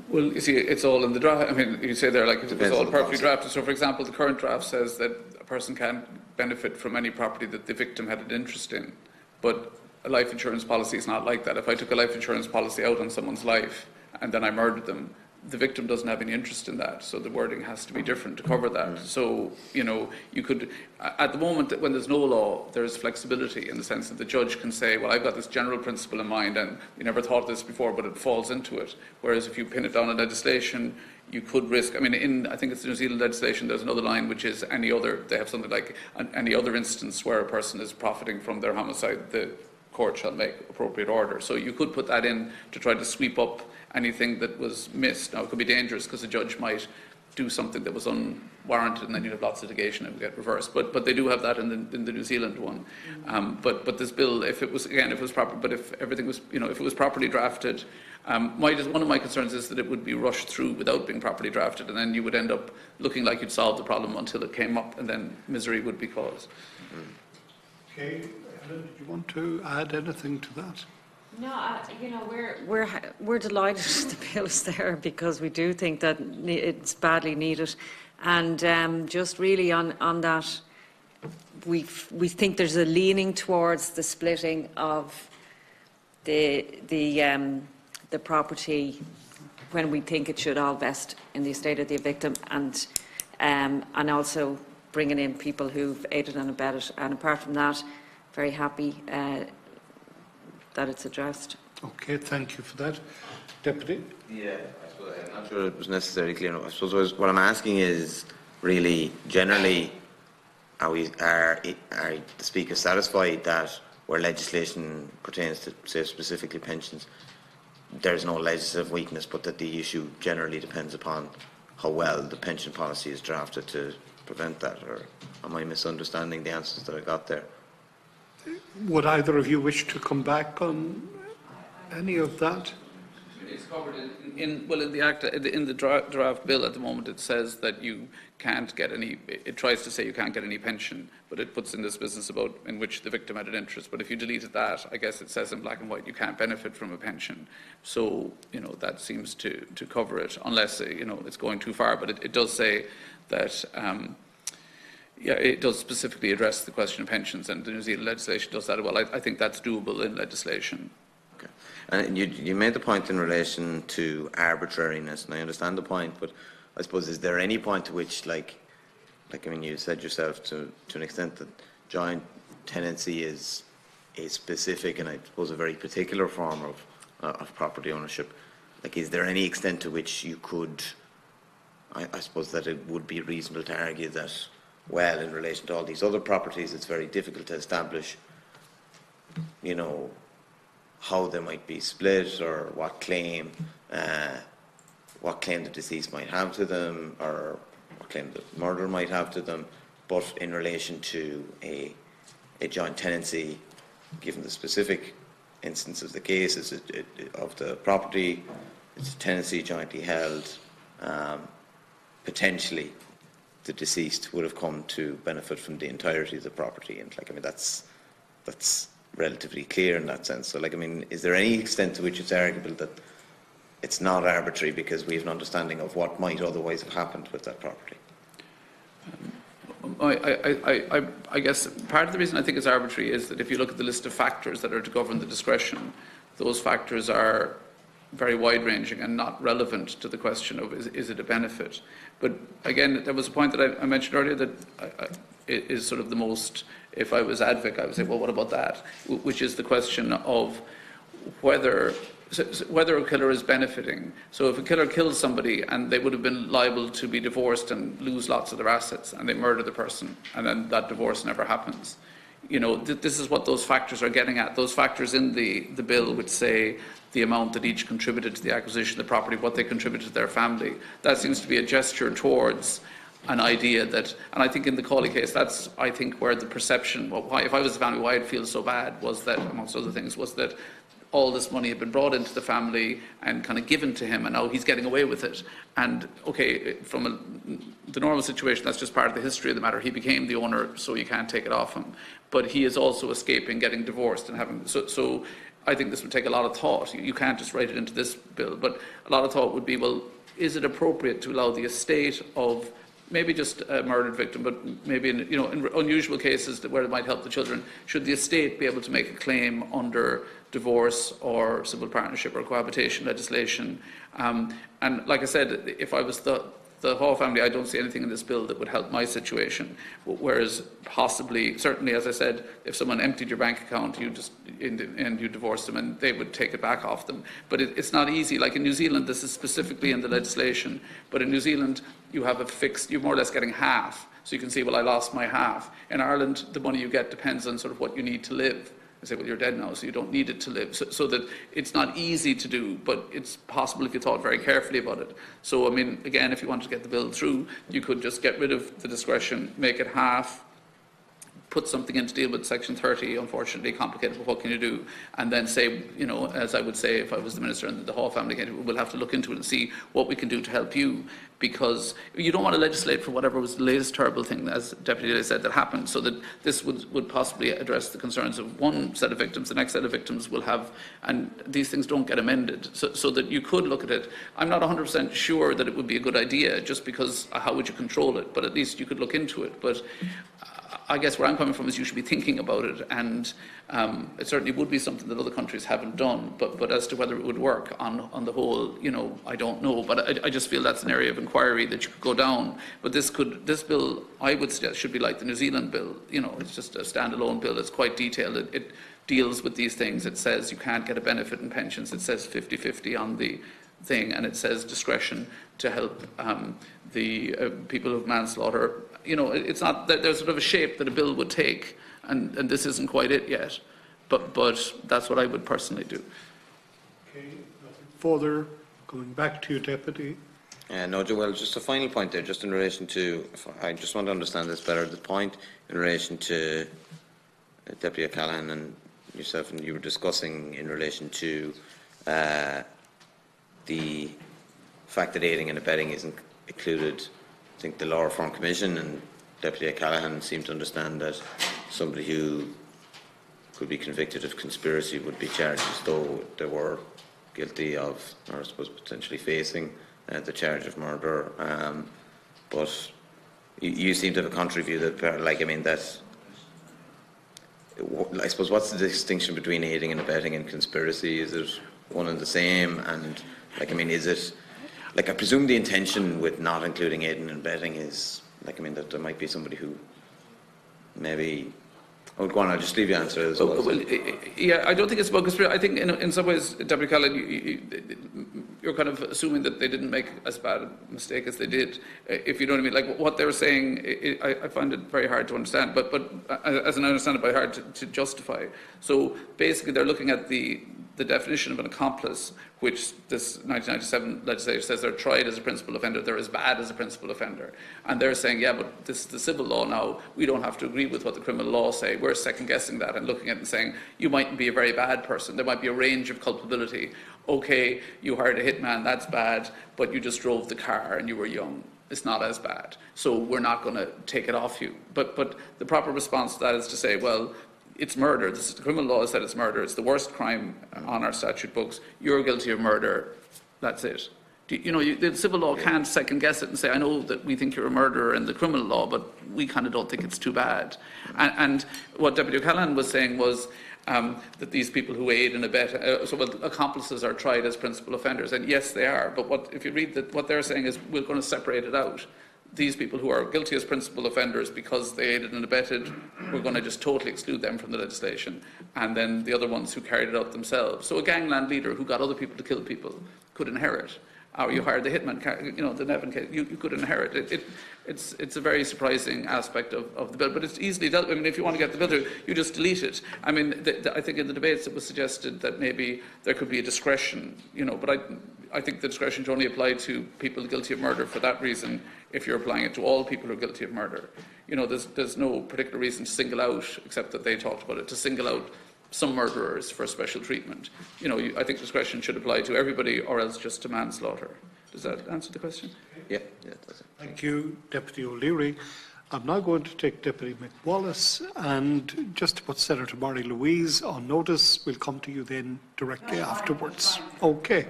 Well, you see, it's all in the draft. I mean, you say there, like, it was all perfectly drafted. So, for example, the current draft says that a person can't benefit from any property that the victim had an interest in. But a life insurance policy is not like that. If I took a life insurance policy out on someone's life and then I murdered them, the victim doesn't have any interest in that, so the wording has to be different to cover that. So, you know, you could, at the moment when there's no law, there's flexibility in the sense that the judge can say, well, I've got this general principle in mind and we never thought of this before, but it falls into it. Whereas if you pin it down in legislation, you could risk, I mean, I think it's the New Zealand legislation, there's another line which is any other, they have something like any other instance where a person is profiting from their homicide, the court shall make appropriate order. So you could put that in to try to sweep up anything that was missed. Now, it could be dangerous because the judge might do something that was unwarranted and then you'd have lots of litigation and it would get reversed. But they do have that in the New Zealand one. But this bill, if it was proper, but if everything was, you know, if it was properly drafted, one of my concerns is that it would be rushed through without being properly drafted, and then you would end up looking like you'd solved the problem until it came up, and then misery would be caused. Okay, Helen, did you want to add anything to that? No, you know, we're delighted the bill is there because we do think that it's badly needed, and just really on that, we think there's a leaning towards the splitting of the property when we think it should all vest in the estate of the victim, and also bringing in people who've aided and abetted. And apart from that, very happy that it's addressed. Okay, thank you for that. Deputy? Yeah, I suppose I'm not sure it was necessarily clear enough. I suppose what I'm asking is really generally, are the Speaker satisfied that where legislation pertains to, say, specifically pensions, there's no legislative weakness, but that the issue generally depends upon how well the pension policy is drafted to prevent that, or am I misunderstanding the answers that I got there? Would either of you wish to come back on any of that? It's covered in the Act, in the draft bill at the moment. It says that you can't get any. It tries to say you can't get any pension, but it puts in this business about in which the victim had an interest. But if you deleted that, I guess it says in black and white you can't benefit from a pension. So that seems to cover it, unless it's going too far. But it does say that. It does specifically address the question of pensions, and the New Zealand legislation does that well. I think that's doable in legislation. Okay. And you made the point in relation to arbitrariness, and I understand the point, but I suppose, is there any point to which, you said yourself to an extent that joint tenancy is a specific and I suppose a very particular form of property ownership. Is there any extent to which you could, I suppose that it would be reasonable to argue that, well, in relation to all these other properties, it's very difficult to establish, how they might be split, or what claim the deceased might have to them, or what claim the murderer might have to them. But in relation to a joint tenancy, given the specific instance of the case, of the property, it's a tenancy jointly held, potentially the deceased would have come to benefit from the entirety of the property, and that's relatively clear in that sense. So is there any extent to which it's arguable that it's not arbitrary because we have an understanding of what might otherwise have happened with that property? I guess part of the reason I think it's arbitrary is that if you look at the list of factors that are to govern the discretion, those factors are very wide-ranging and not relevant to the question of is it a benefit. But again, there was a point that I mentioned earlier that is sort of the most, if I was advocate, I would say, well, what about that? Which is the question of whether a killer is benefiting. So if a killer kills somebody and they would have been liable to be divorced and lose lots of their assets, and they murder the person, and then that divorce never happens. This is what those factors are getting at. Those factors in the bill which say the amount that each contributed to the acquisition of the property, what they contributed to their family. That seems to be a gesture towards an idea that, and I think in the Cauley case, that's, I think, where the perception, why, if I was the family, why I'd feel so bad, was that, amongst other things, was that all this money had been brought into the family and kind of given to him, and now he's getting away with it. And, okay, from the normal situation, that's just part of the history of the matter. He became the owner, so you can't take it off him. But he is also escaping getting divorced and having, so I think this would take a lot of thought. You can't just write it into this bill, but a lot of thought would be, well, is it appropriate to allow the estate of maybe just a murdered victim, but maybe in unusual cases where it might help the children, should the estate be able to make a claim under divorce or civil partnership or cohabitation legislation? And like I said, if I was the Hall family, I don't see anything in this bill that would help my situation. Whereas possibly, certainly, as I said, if someone emptied your bank account, and you divorced them, and they would take it back off them. But it's not easy. Like in New Zealand, this is specifically in the legislation. But in New Zealand, you have a fixed. You're more or less getting half. So you can say, well, I lost my half. In Ireland, the money you get depends on sort of what you need to live. I say, well, you're dead now, so you don't need it to live. So that it's not easy to do, but it's possible if you thought very carefully about it. So, again, if you wanted to get the bill through, you could just get rid of the discretion, make it half, put something in to deal with Section 30, unfortunately complicated, but what can you do? And then say, as I would say if I was the Minister and the Hall family, we'll have to look into it and see what we can do to help you, because you don't want to legislate for whatever was the latest terrible thing, as Deputy Daly said, that happened, so that this would possibly address the concerns of one set of victims, the next set of victims will have, and these things don't get amended, so that you could look at it. I'm not 100% sure that it would be a good idea, just because how would you control it, but at least you could look into it. But I guess where I'm coming from is you should be thinking about it, and it certainly would be something that other countries haven't done, but as to whether it would work on the whole, I don't know, but I just feel that's an area of inquiry that you could go down. But this bill, I would suggest, should be like the New Zealand bill. It's just a standalone bill. It's quite detailed. It deals with these things. It says you can't get a benefit in pensions. It says 50-50 on the thing, and it says discretion to help the people of manslaughter. It's not that there's sort of a shape that a bill would take, and this isn't quite it yet. But that's what I would personally do. Okay, nothing further. Going back to you, Deputy. No, Joel, just a final point there, just in relation to, I just want to understand this better, the point in relation to Deputy O'Caoláin and yourself, and you were discussing in relation to the fact that aiding and abetting isn't included. I think the Law Reform Commission and Deputy O'Caoláin seem to understand that somebody who could be convicted of conspiracy would be charged as though they were guilty of, or I suppose potentially facing the charge of murder. But you seem to have a contrary view that, like, I mean, that, I suppose, what's the distinction between aiding and abetting and conspiracy? Is it one and the same? And, like, I mean, is it, like, I presume the intention with not including aiding and abetting is, like, I mean, that there might be somebody who maybe, oh, go on, I'll just leave you answer as well. Well, yeah, I don't think it's about conspiracy. I think in some ways, Deputy O'Caoláin, you're kind of assuming that they didn't make as bad a mistake as they did, if you know what I mean. Like, what they were saying, I find it very hard to understand, but as I understand it, very hard to justify. So basically, they're looking at the definition of an accomplice, which this 1997 legislation says they're tried as a principal offender, they're as bad as a principal offender. And they're saying, yeah, but this is the civil law now, we don't have to agree with what the criminal law say. We're second guessing that and looking at it and saying, you mightn't be a very bad person, there might be a range of culpability. Okay, you hired a hitman, that's bad, but you just drove the car and you were young. It's not as bad. So we're not going to take it off you. But the proper response to that is to say, well, it's murder. The criminal law said it's murder. It's the worst crime on our statute books. You're guilty of murder. That's it. The civil law can't second guess it and say, I know that we think you're a murderer in the criminal law, but we kind of don't think it's too bad. And what Deputy O'Caoláin was saying was that these people who aid and abet, accomplices are tried as principal offenders. And yes, they are. But if you read what they're saying is, we're going to separate it out. These people who are guilty as principal offenders because they aided and abetted, we're going to just totally exclude them from the legislation. And then the other ones who carried it out themselves. So a gangland leader who got other people to kill people could inherit. Or you hired the hitman, the Nevin case, you could inherit it. It's a very surprising aspect of the bill, but it's easily dealt with. I mean, if you want to get the bill, you just delete it. I mean, I think in the debates it was suggested that maybe there could be a discretion, but I think the discretion should only apply to people guilty of murder for that reason. If you're applying it to all people who are guilty of murder, there's no particular reason to single out, except that they talked about it, to single out some murderers for special treatment. I think discretion should apply to everybody, or else just to manslaughter. Does that answer the question? Yeah, that's it. Thank you, Deputy O'Leary. I'm now going to take Deputy Mick Wallace, and just to put Senator Mary Louise on notice, we'll come to you then directly afterwards. Okay.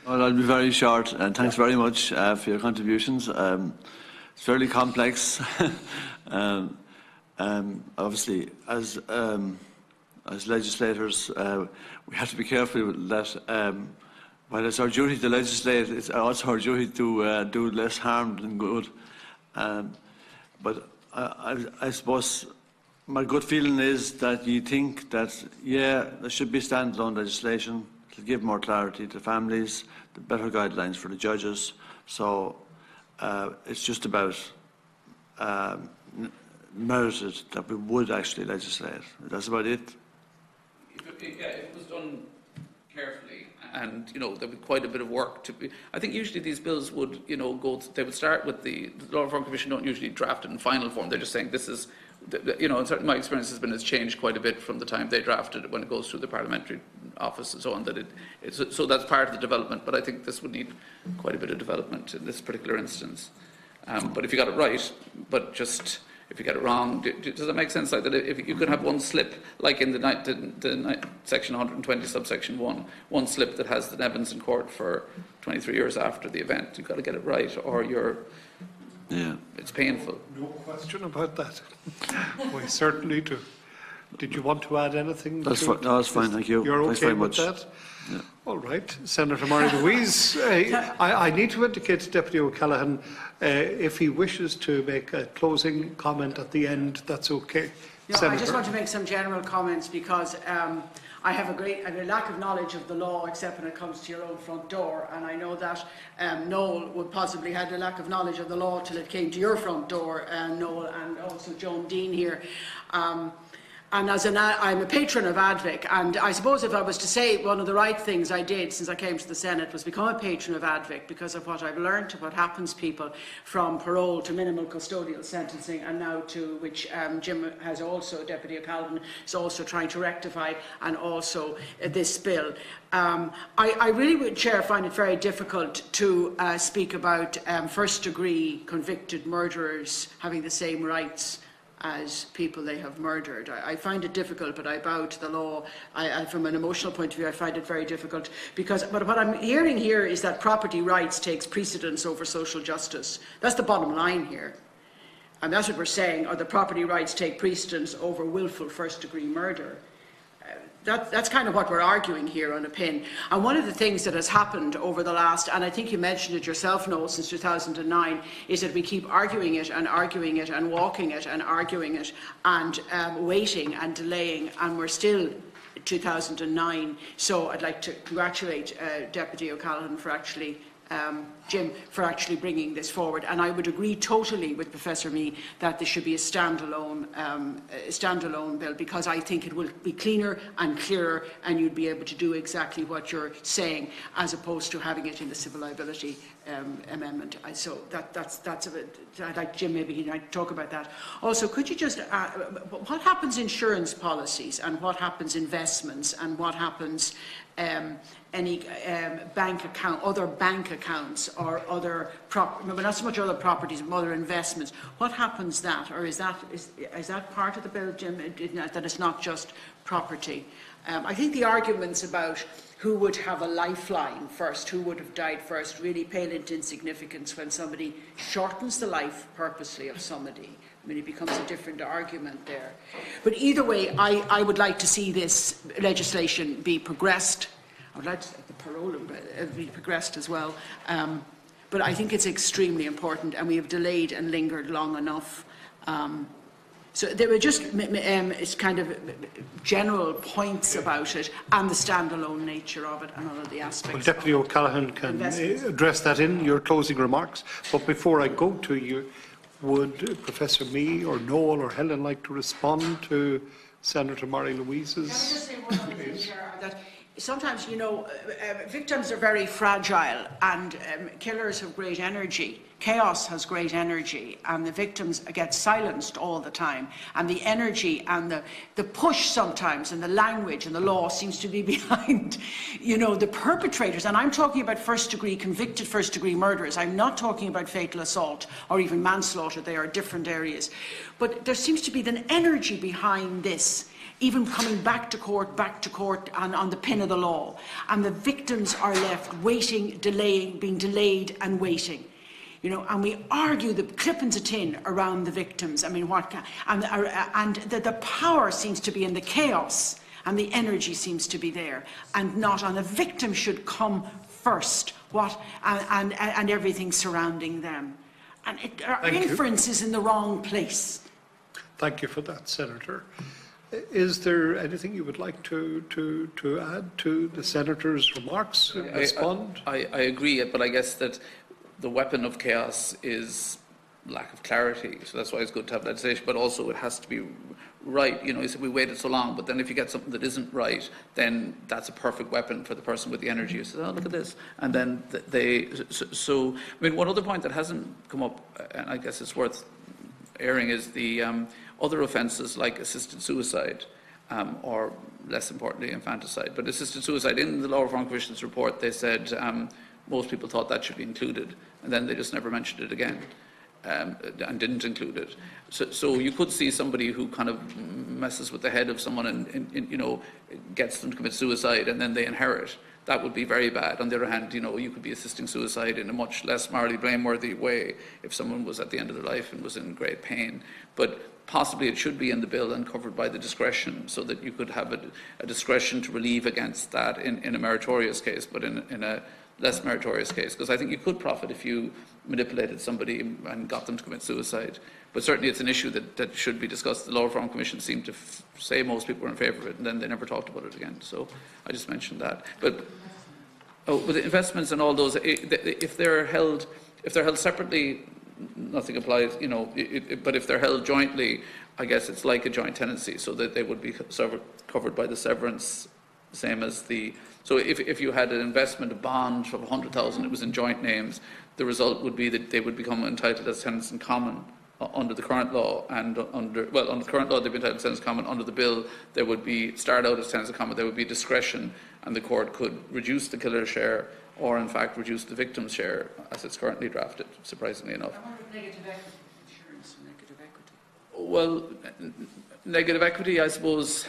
Well, I'll be very short, and thanks very much for your contributions. It's fairly complex. Obviously, as legislators, we have to be careful that while it's our duty to legislate, it's also our duty to do less harm than good. But I suppose my gut feeling is that you think that, yeah, there should be standalone legislation to give more clarity to families, the better guidelines for the judges. So it's just about merited that we would actually legislate. That's about it. If it was done carefully, and there would be quite a bit of work to be. I think usually these bills would, they would start with the Law Reform Commission. Don't usually draft it in final form. They're just saying this is, and certainly my experience has been it's changed quite a bit from the time they drafted it when it goes through the parliamentary office and so on. So that's part of the development. But I think this would need quite a bit of development in this particular instance. But if you got it right, but just. If you get it wrong, does that make sense? Like that, if you could have one slip, like in the section 120, subsection 1, one slip that has the Nevins in court for 23 years after the event, you've got to get it right, or it's painful. No question about that. We certainly do. Did you want to add anything? That's fine, thank you. You're Thanks okay very with much. that? Yeah. All right. Senator Mary Louise, I need to indicate to Deputy O'Caoláin if he wishes to make a closing comment at the end, that's okay. No, I just want to make some general comments because I have a lack of knowledge of the law except when it comes to your own front door, and I know that Noel would possibly had a lack of knowledge of the law till it came to your front door, Noel, and also Joan Dean here. And I'm a patron of ADVIC, and I suppose if I was to say one of the right things I did since I came to the Senate was become a patron of ADVIC because of what I've learned, what happens to people from parole to minimal custodial sentencing, and now to which Jim has also, Deputy O'Caoláin, is also trying to rectify, and also this bill. I really would, Chair, find it very difficult to speak about first-degree convicted murderers having the same rights as people they have murdered. I find it difficult, but I bow to the law. From an emotional point of view, I find it very difficult because, but what I'm hearing here is that property rights takes precedence over social justice. That's the bottom line here. And that's what we're saying, or the property rights take precedence over willful first-degree murder. That's kind of what we're arguing here on a pin. And one of the things that has happened over the last, and I think you mentioned it yourself, Noel, since 2009, is that we keep arguing it and arguing it and walking it and arguing it and waiting and delaying, and we're still 2009. So I'd like to congratulate Deputy O'Caoláin for actually Jim, for actually bringing this forward. And I would agree totally with Professor Mee that this should be a standalone bill, because I think it will be cleaner and clearer, and you'd be able to do exactly what you're saying, as opposed to having it in the civil liability amendment. So that's a bit, I'd like Jim, maybe he might talk about that. Also, could you just, what happens insurance policies, and what happens investments, and what happens any bank account, other bank accounts, or other not so much other properties, but other investments? What happens that, or is that part of the bill, Jim? That it's not just property. I think the arguments about who would have a lifeline first, who would have died first, really pale into insignificance when somebody shortens the life purposely of somebody. I mean, it becomes a different argument there. But either way, I would like to see this legislation be progressed. I would like to see the parole be progressed as well. But I think it's extremely important, and we have delayed and lingered long enough. So there were just it's kind of general points about it, and the standalone nature of it, and all of the aspects. Well, Deputy O'Caoláin can address that in your closing remarks. But before I go to you, would Professor Mee or Noel or Helen like to respond to Senator Murray-Louise's? Can I just say one other thing, Chair, that sometimes, you know, victims are very fragile, and killers have great energy. Chaos has great energy, and the victims get silenced all the time. And the energy and the push sometimes, and the language and the law seems to be behind, you know, the perpetrators. And I'm talking about convicted first-degree murderers. I'm not talking about fatal assault or even manslaughter. They are different areas. But there seems to be an energy behind this, even coming back to court and on the pin of the law. And the victims are left waiting, delaying, being delayed and waiting. You know, and we argue the clippings of tin around the victims. I mean, and the power seems to be in the chaos, and the energy seems to be there, and not on the victim should come first. And everything surrounding them, and our inference is in the wrong place. Thank you for that, Senator. Is there anything you would like to add to the Senator's remarks? Respond? I agree, but I guess that the weapon of chaos is lack of clarity. So that's why it's good to have legislation, but also it has to be right. You know, you said we waited so long, but then if you get something that isn't right, then that's a perfect weapon for the person with the energy who says, oh, look at this. And then I mean, one other point that hasn't come up, and I guess it's worth airing, is the other offences like assisted suicide, or less importantly, infanticide. But assisted suicide, in the Law Reform Commission's report, they said most people thought that should be included, and then they just never mentioned it again, and didn't include it. So you could see somebody who kind of messes with the head of someone and you know, gets them to commit suicide, and then they inherit. That would be very bad. On the other hand, you know, you could be assisting suicide in a much less morally blameworthy way if someone was at the end of their life and was in great pain. But possibly it should be in the bill and covered by the discretion, so that you could have a discretion to relieve against that in a meritorious case, but in a less meritorious case, because I think you could profit if you manipulated somebody and got them to commit suicide. But certainly it's an issue that should be discussed. The Law Reform Commission seemed to say most people were in favour of it, and then they never talked about it again. So I just mentioned that. But with the investments and all those, if they're held separately, nothing applies, you know, but if they're held jointly, I guess it's like a joint tenancy, so that they would be covered by the severance, same as the... So if you had an investment, a bond of 100,000, it was in joint names, the result would be that they would become entitled as tenants in common under the current law, and under the current law they'd be entitled as tenants in common. Under the bill, there would be, start out as tenants in common, there would be discretion, and the court could reduce the killer's share, or in fact reduce the victim's share, as it's currently drafted, surprisingly enough. I wonder if negative equity insurance and negative equity. Well, negative equity, I suppose,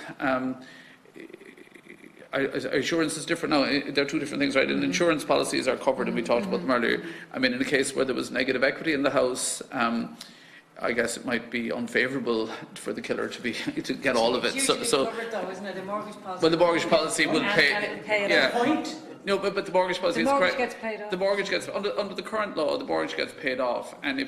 insurance is different now. They're two different things, right? And insurance policies are covered, and we talked about them earlier. I mean, in a case where there was negative equity in the house, I guess it might be unfavourable for the killer to get all of it. It's usually covered, though, isn't it? The mortgage policy. Well, the mortgage policy will pay. And it will pay at yeah. a point. No, but the mortgage policy The is mortgage correct. gets paid off. The mortgage gets under the current law. The mortgage gets paid off, and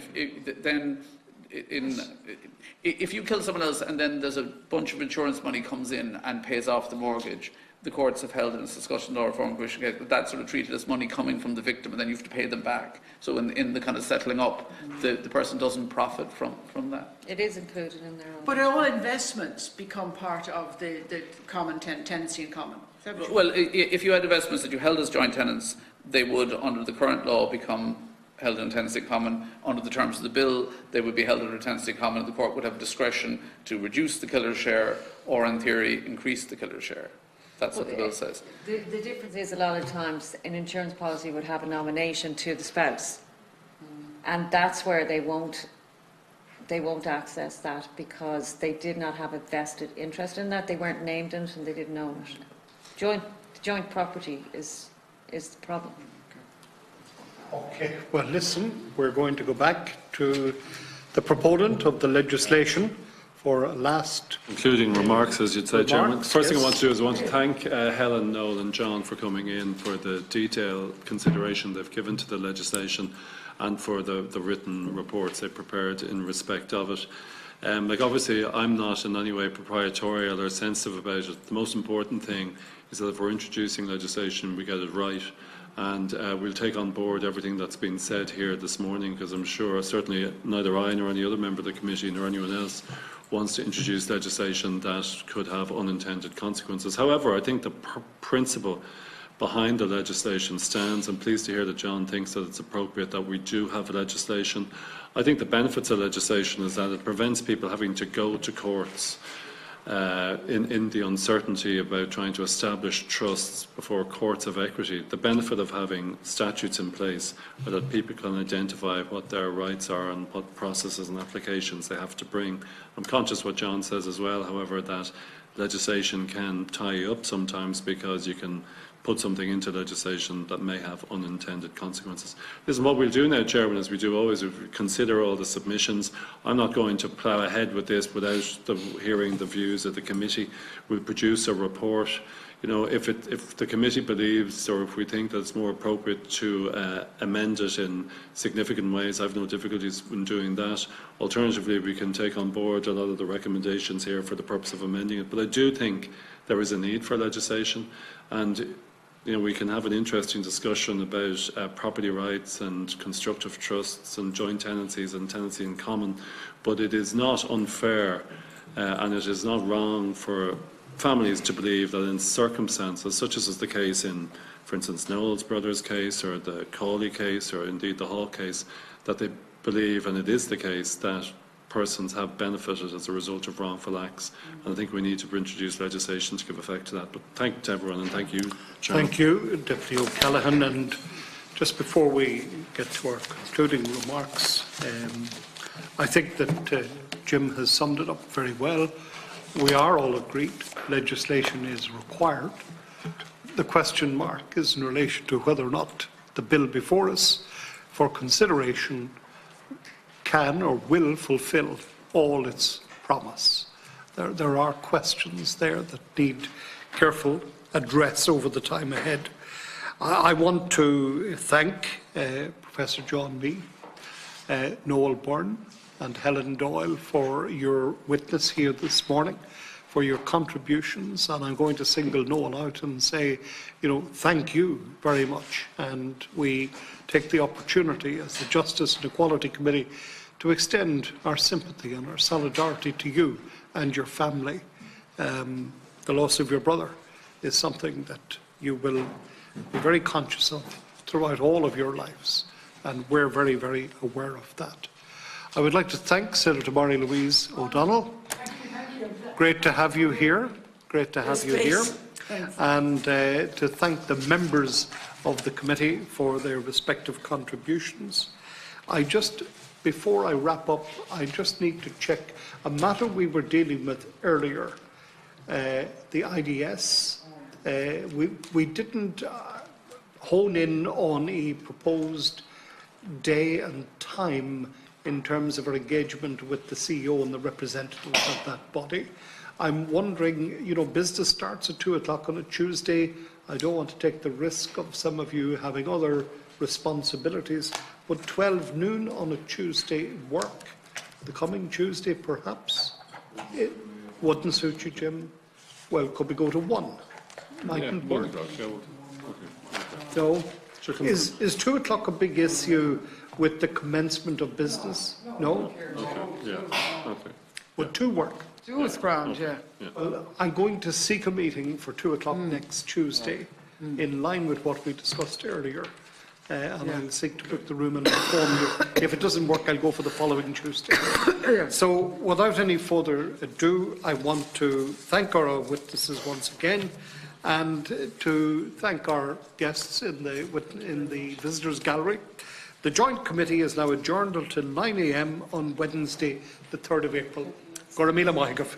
if you kill someone else and then there's a bunch of insurance money comes in and pays off the mortgage, the courts have held in this discussion, Law Reform Commission, that that's sort of treated as money coming from the victim, and then you have to pay them back. So in the kind of settling up, the person doesn't profit from that. It is included in their own. But all investments become part of the common tenancy in common. Is that what you Well, if you had investments that you held as joint tenants, they would, under the current law, become held in tenancy in common. Under the terms of the bill, they would be held under tenancy in common, and the court would have discretion to reduce the killer's share, or in theory, increase the killer's share. That's what the bill says. The difference is a lot of times an insurance policy would have a nomination to the spouse, and that's where they won't access that, because they did not have a vested interest in that. They weren't named in it and they didn't own it. Joint property is the problem. Okay, well, listen, we're going to go back to the proponent of the legislation for a last... Concluding remarks, as you'd say, Chairman. First thing I want to do is I want to thank Helen, Noel and John for coming in, for the detailed consideration they've given to the legislation, and for the written reports they prepared in respect of it. Obviously, I'm not in any way proprietorial or sensitive about it. The most important thing is that if we're introducing legislation, we get it right. And we'll take on board everything that's been said here this morning, because I'm sure certainly neither I nor any other member of the committee nor anyone else wants to introduce legislation that could have unintended consequences. However, I think the principle behind the legislation stands. I'm pleased to hear that John thinks that it's appropriate that we do have legislation. I think the benefits of legislation is that it prevents people having to go to courts in the uncertainty about trying to establish trusts before courts of equity. The benefit of having statutes in place are that people can identify what their rights are and what processes and applications they have to bring. I'm conscious what John says as well, however, that legislation can tie you up sometimes, because you can put something into legislation that may have unintended consequences. This is what we'll do now, Chairman, as we do always. We consider all the submissions. I'm not going to plough ahead with this without hearing the views of the committee. We'll produce a report. You know, if the committee believes, or if we think that it's more appropriate to amend it in significant ways, I have no difficulties in doing that. Alternatively, we can take on board a lot of the recommendations here for the purpose of amending it. But I do think there is a need for legislation, and we can have an interesting discussion about property rights and constructive trusts and joint tenancies and tenancy in common, but it is not unfair and it is not wrong for families to believe that in circumstances such as is the case in, for instance, Noel's brother's case, or the Cawley case, or indeed the Hall case, that they believe, and it is the case, that persons have benefited as a result of wrongful acts. And I think we need to introduce legislation to give effect to that. But thank you to everyone, and thank you, Chairman. Thank you, Deputy O'Callaghan. And just before we get to our concluding remarks, I think that Jim has summed it up very well. We are all agreed legislation is required. The question mark is in relation to whether or not the bill before us for consideration can or will fulfil all its promise. There are questions there that need careful address over the time ahead. I want to thank Professor John Mee, Noel Byrne and Helen Doyle for your witness here this morning, for your contributions, and I'm going to single Noel out and say, thank you very much. And we take the opportunity as the Justice and Equality Committee to extend our sympathy and our solidarity to you and your family. The loss of your brother is something that you will be very conscious of throughout all of your lives, and we're very, very aware of that. I would like to thank Senator Mary-Louise O'Donnell. Thank you. Great to have you here. Great to have you here. And to thank the members of the committee for their respective contributions. Before I wrap up, I just need to check a matter we were dealing with earlier, the IDS. We didn't hone in on a proposed day and time in terms of our engagement with the CEO and the representatives of that body. I'm wondering, business starts at 2 o'clock on a Tuesday. I don't want to take the risk of some of you having other responsibilities. Would 12 noon on a Tuesday work? The coming Tuesday, perhaps? It wouldn't suit you, Jim? Well, could we go to 1? Mightn't work. No? Is 2 o'clock a big issue with the commencement of business? No? Okay. Would 2 work? 2 is grand, yeah. Well, I'm going to seek a meeting for 2 o'clock next Tuesday, in line with what we discussed earlier. And I'll seek to book the room and inform you. If it doesn't work, I'll go for the following Tuesday. So, without any further ado, I want to thank our witnesses once again, and to thank our guests in the visitors' gallery. The joint committee is now adjourned until 9 a.m. on Wednesday, the 3rd of April. Goramila Maigov.